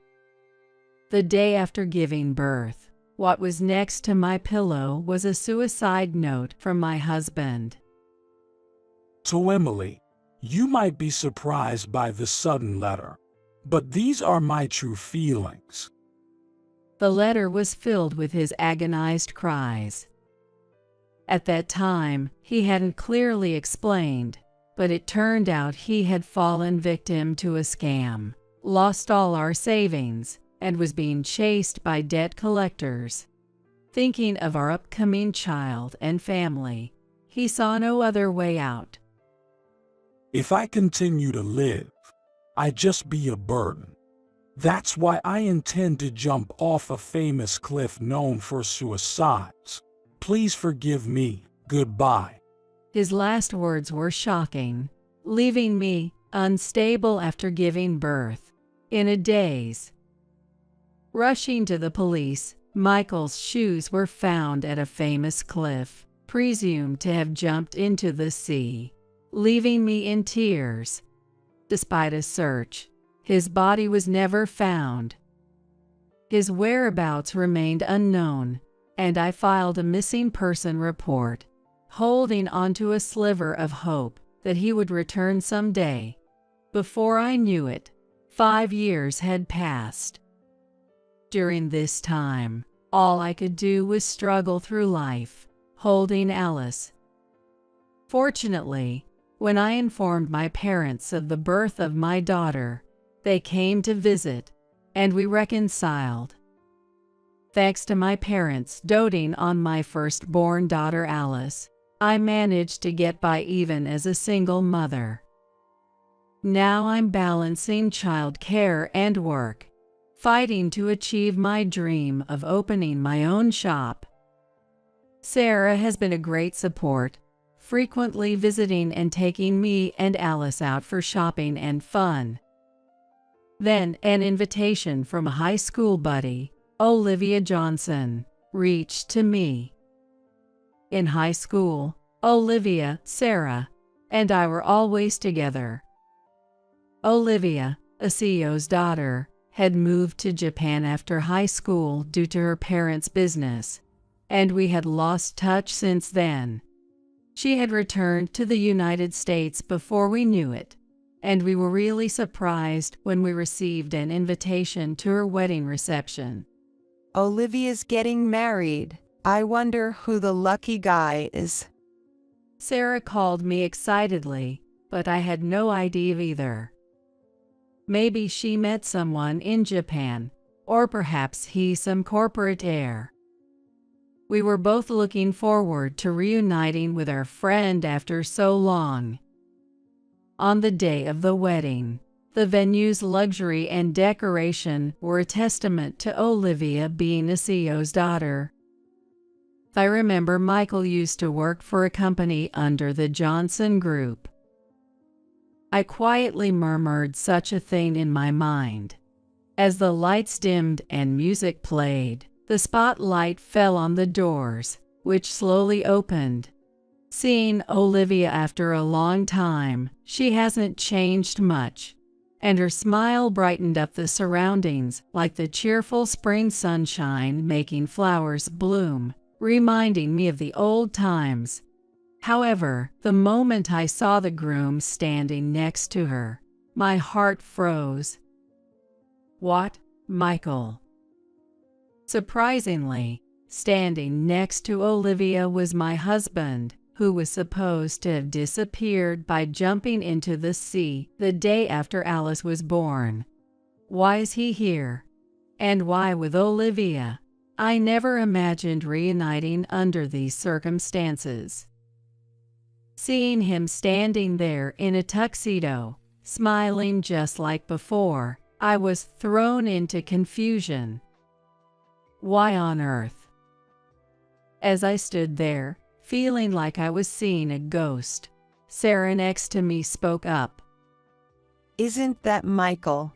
The day after giving birth, what was next to my pillow was a suicide note from my husband. To Emily, you might be surprised by the sudden letter, but these are my true feelings. The letter was filled with his agonized cries. At that time, he hadn't clearly explained, but it turned out he had fallen victim to a scam, lost all our savings, and was being chased by debt collectors. Thinking of our upcoming child and family, he saw no other way out. If I continue to live, I'd just be a burden. That's why I intend to jump off a famous cliff known for suicides. Please forgive me. Goodbye. His last words were shocking, leaving me unstable after giving birth, in a daze. Rushing to the police, Michael's shoes were found at a famous cliff, presumed to have jumped into the sea, leaving me in tears. Despite a search, his body was never found. His whereabouts remained unknown, and I filed a missing person report, holding onto a sliver of hope that he would return someday. Before I knew it, 5 years had passed. During this time, all I could do was struggle through life, holding Alice. Fortunately, when I informed my parents of the birth of my daughter, they came to visit, and we reconciled. Thanks to my parents doting on my firstborn daughter Alice, I managed to get by even as a single mother. Now I'm balancing childcare and work, fighting to achieve my dream of opening my own shop. Sarah has been a great support, frequently visiting and taking me and Alice out for shopping and fun. Then an invitation from a high school buddy, Olivia Johnson, reached to me. In high school, Olivia, Sarah, and I were always together. Olivia, a CEO's daughter, had moved to Japan after high school due to her parents' business, and we had lost touch since then. She had returned to the United States before we knew it, and we were really surprised when we received an invitation to her wedding reception. Olivia's getting married. I wonder who the lucky guy is. Sarah called me excitedly, but I had no idea either. Maybe she met someone in Japan, or perhaps he's some corporate heir. We were both looking forward to reuniting with our friend after so long. On the day of the wedding, the venue's luxury and decoration were a testament to Olivia being a CEO's daughter. I remember Michael used to work for a company under the Johnson Group. I quietly murmured such a thing in my mind. As the lights dimmed and music played, the spotlight fell on the doors, which slowly opened. Seeing Olivia after a long time, she hasn't changed much, and her smile brightened up the surroundings like the cheerful spring sunshine making flowers bloom, reminding me of the old times. However, the moment I saw the groom standing next to her, my heart froze. What, Michael? Surprisingly, standing next to Olivia was my husband, who was supposed to have disappeared by jumping into the sea the day after Alice was born. Why is he here? And why with Olivia? I never imagined reuniting under these circumstances. Seeing him standing there in a tuxedo, smiling just like before, I was thrown into confusion. Why on earth? As I stood there, feeling like I was seeing a ghost, Sarah next to me spoke up. Isn't that Michael?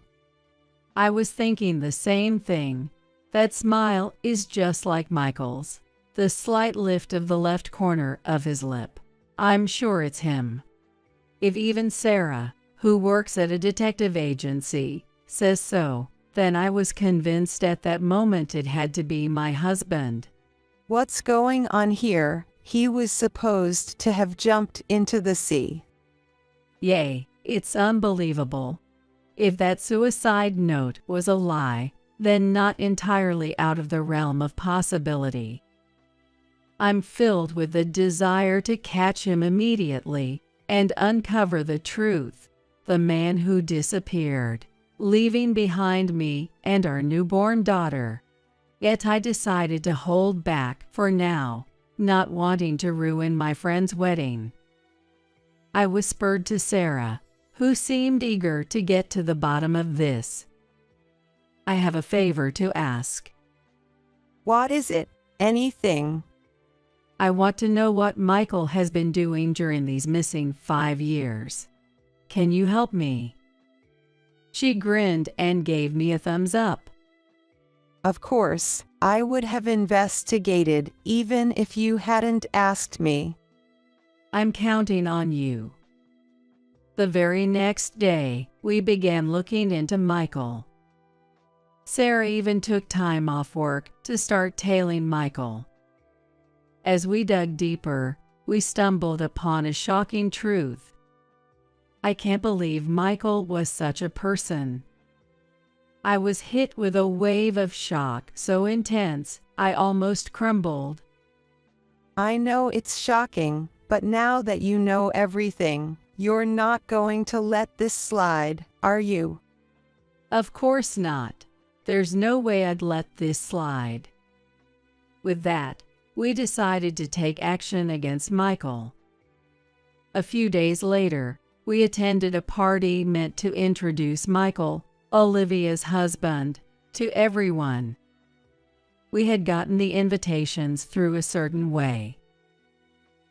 I was thinking the same thing. That smile is just like Michael's. The slight lift of the left corner of his lip. I'm sure it's him. If even Sarah, who works at a detective agency, says so, then I was convinced at that moment it had to be my husband. What's going on here? He was supposed to have jumped into the sea. Yay, it's unbelievable. If that suicide note was a lie, then not entirely out of the realm of possibility. I'm filled with the desire to catch him immediately and uncover the truth, the man who disappeared, leaving behind me and our newborn daughter. Yet I decided to hold back for now, not wanting to ruin my friend's wedding. I whispered to Sarah, who seemed eager to get to the bottom of this. I have a favor to ask. What is it? Anything? I want to know what Michael has been doing during these missing 5 years. Can you help me? She grinned and gave me a thumbs up. Of course, I would have investigated even if you hadn't asked me. I'm counting on you. The very next day, we began looking into Michael. Sarah even took time off work to start tailing Michael. As we dug deeper, we stumbled upon a shocking truth. I can't believe Michael was such a person. I was hit with a wave of shock so intense, I almost crumbled. I know it's shocking, but now that you know everything, you're not going to let this slide, are you? Of course not. There's no way I'd let this slide. With that, we decided to take action against Michael. A few days later, we attended a party meant to introduce Michael, Olivia's husband, to everyone. We had gotten the invitations through a certain way.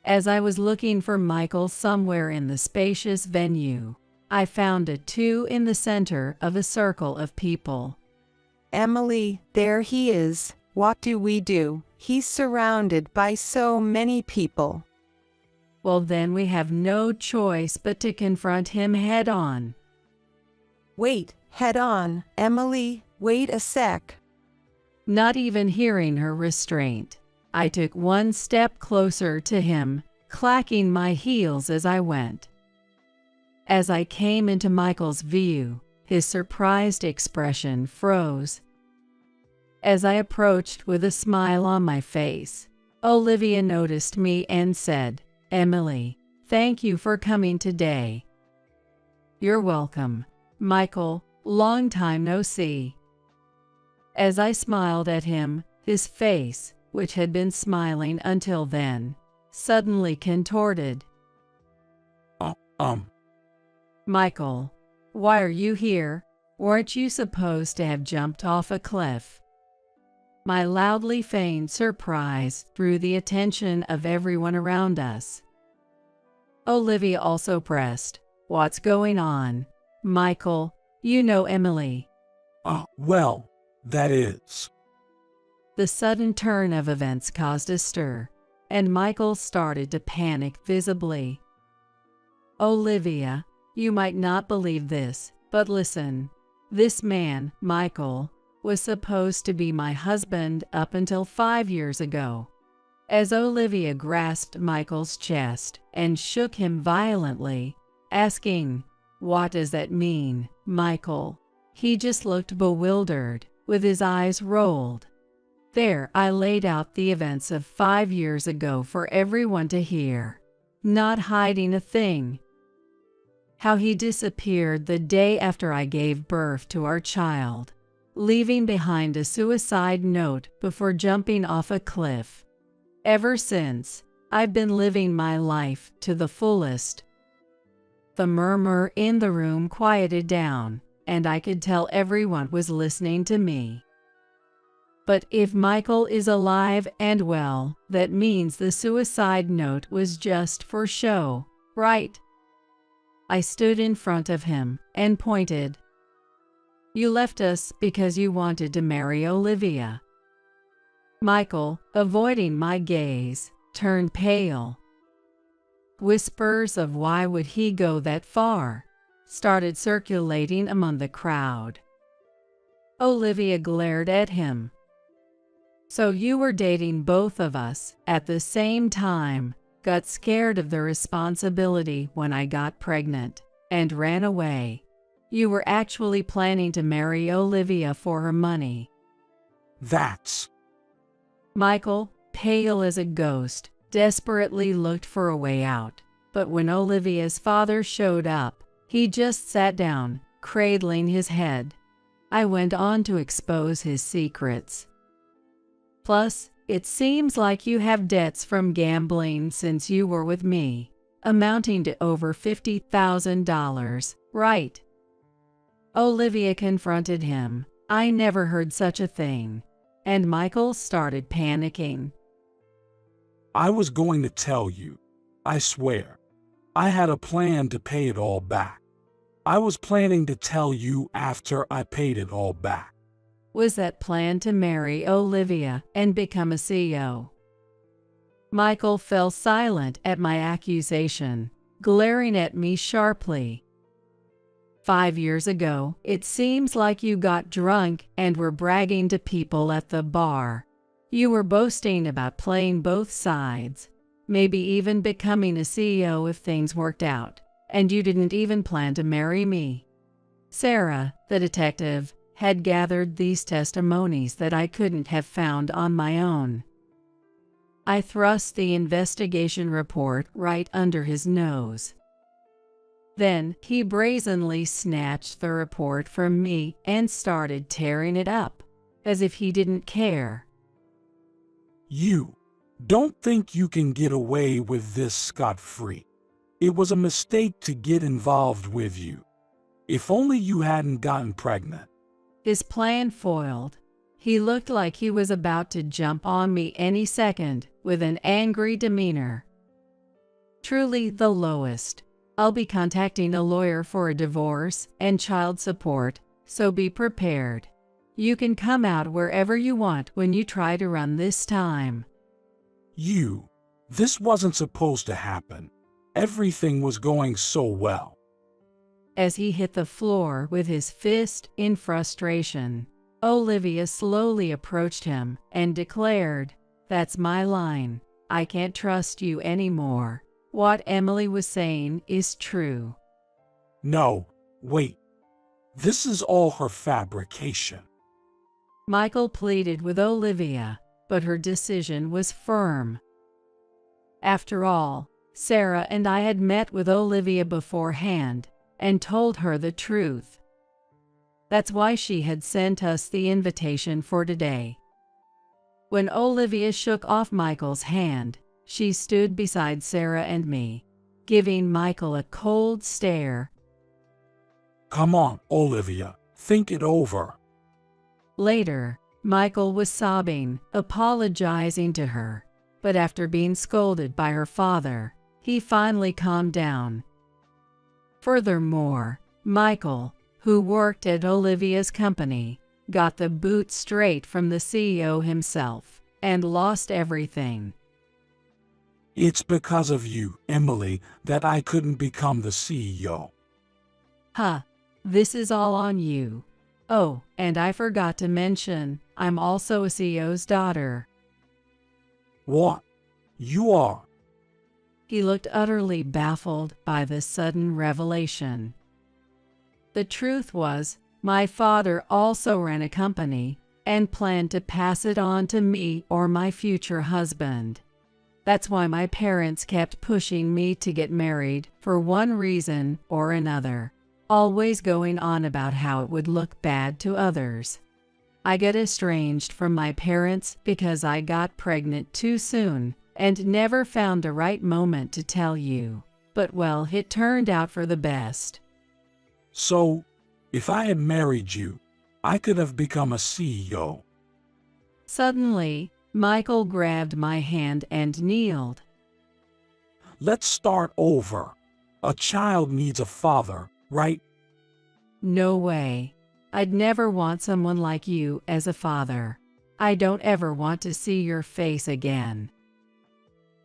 As I was looking for Michael somewhere in the spacious venue, I found it too in the center of a circle of people. Emily, there he is. What do we do? He's surrounded by so many people. Well, then we have no choice but to confront him head on. Wait, head on, Emily, wait a sec. Not even hearing her restraint, I took one step closer to him, clacking my heels as I went. As I came into Michael's view, his surprised expression froze. As I approached with a smile on my face, Olivia noticed me and said, "Emily, thank you for coming today." "You're welcome, Michael, long time no see." As I smiled at him, his face, which had been smiling until then, suddenly contorted. "Michael, why are you here? Weren't you supposed to have jumped off a cliff?" My loudly feigned surprise drew the attention of everyone around us. Olivia also pressed, "What's going on? Michael, you know Emily." Well, that is. The sudden turn of events caused a stir, and Michael started to panic visibly. "Olivia, you might not believe this, but listen. This man, Michael, was supposed to be my husband up until 5 years ago." As Olivia grasped Michael's chest and shook him violently, asking, "What does that mean, Michael?" he just looked bewildered, with his eyes rolled. There I laid out the events of 5 years ago for everyone to hear, not hiding a thing. How he disappeared the day after I gave birth to our child, leaving behind a suicide note before jumping off a cliff. Ever since, I've been living my life to the fullest. The murmur in the room quieted down, and I could tell everyone was listening to me. But if Michael is alive and well, that means the suicide note was just for show, right? I stood in front of him and pointed. "You left us because you wanted to marry Olivia." Michael, avoiding my gaze, turned pale. Whispers of "why would he go that far?" started circulating among the crowd. Olivia glared at him. "So you were dating both of us at the same time, got scared of the responsibility when I got pregnant, and ran away. You were actually planning to marry Olivia for her money." That's. Michael, pale as a ghost, desperately looked for a way out, but when Olivia's father showed up, he just sat down, cradling his head. I went on to expose his secrets. "Plus, it seems like you have debts from gambling since you were with me, amounting to over $50,000, right?" Olivia confronted him. I never heard such a thing, and Michael started panicking. I was going to tell you. I swear. I had a plan to pay it all back. I was planning to tell you after I paid it all back. was that plan to marry Olivia and become a CEO. Michael fell silent at my accusation, glaring at me sharply. 5 years ago, it seems like you got drunk and were bragging to people at the bar. You were boasting about playing both sides, maybe even becoming a CEO if things worked out, and you didn't even plan to marry me. Sarah, the detective, had gathered these testimonies that I couldn't have found on my own. I thrust the investigation report right under his nose. Then he brazenly snatched the report from me and started tearing it up, as if he didn't care. You don't think you can get away with this scot-free. It was a mistake to get involved with you. If only you hadn't gotten pregnant. His plan foiled. He looked like he was about to jump on me any second with an angry demeanor. Truly the lowest. I'll be contacting a lawyer for a divorce and child support, so be prepared. You can come out wherever you want when you try to run this time. This wasn't supposed to happen. Everything was going so well. As he hit the floor with his fist in frustration, Olivia slowly approached him and declared, "That's my line. I can't trust you anymore. What Emily was saying is true." No, wait. This is all her fabrication. Michael pleaded with Olivia, but her decision was firm. After all, Sarah and I had met with Olivia beforehand and told her the truth. That's why she had sent us the invitation for today. When Olivia shook off Michael's hand, she stood beside Sarah and me, giving Michael a cold stare. Come on, Olivia, think it over. Later, Michael was sobbing, apologizing to her, but after being scolded by her father, he finally calmed down. Furthermore, Michael, who worked at Olivia's company, got the boot straight from the CEO himself and lost everything. It's because of you, Emily, that I couldn't become the CEO. Huh, this is all on you. Oh, and I forgot to mention, I'm also a CEO's daughter. What? You are? He looked utterly baffled by this sudden revelation. The truth was, my father also ran a company and planned to pass it on to me or my future husband. That's why my parents kept pushing me to get married for one reason or another, always going on about how it would look bad to others. I got estranged from my parents because I got pregnant too soon and never found the right moment to tell you. But well, it turned out for the best. So, if I had married you, I could have become a CEO. Suddenly, Michael grabbed my hand and kneeled. Let's start over. A child needs a father, right? No way. I'd never want someone like you as a father. I don't ever want to see your face again.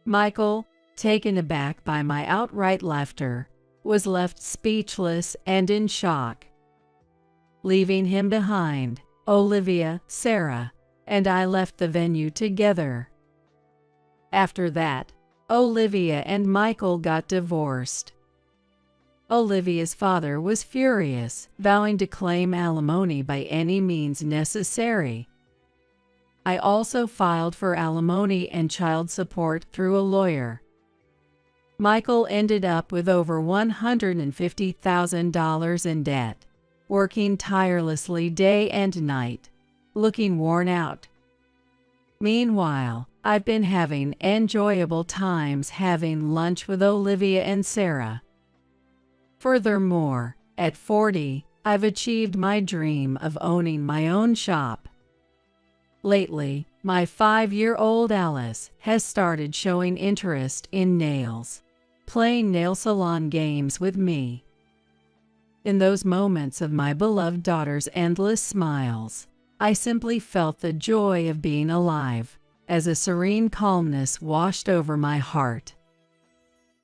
Michael, taken aback by my outright laughter, was left speechless and in shock. Leaving him behind, Olivia, Sarah, and I left the venue together. After that, Olivia and Michael got divorced. Olivia's father was furious, vowing to claim alimony by any means necessary. I also filed for alimony and child support through a lawyer. Michael ended up with over $150,000 in debt, working tirelessly day and night, looking worn out. Meanwhile, I've been having enjoyable times having lunch with Olivia and Sarah. Furthermore, at 40, I've achieved my dream of owning my own shop. Lately, my 5-year-old Alice has started showing interest in nails, playing nail salon games with me. In those moments of my beloved daughter's endless smiles, I simply felt the joy of being alive, as a serene calmness washed over my heart.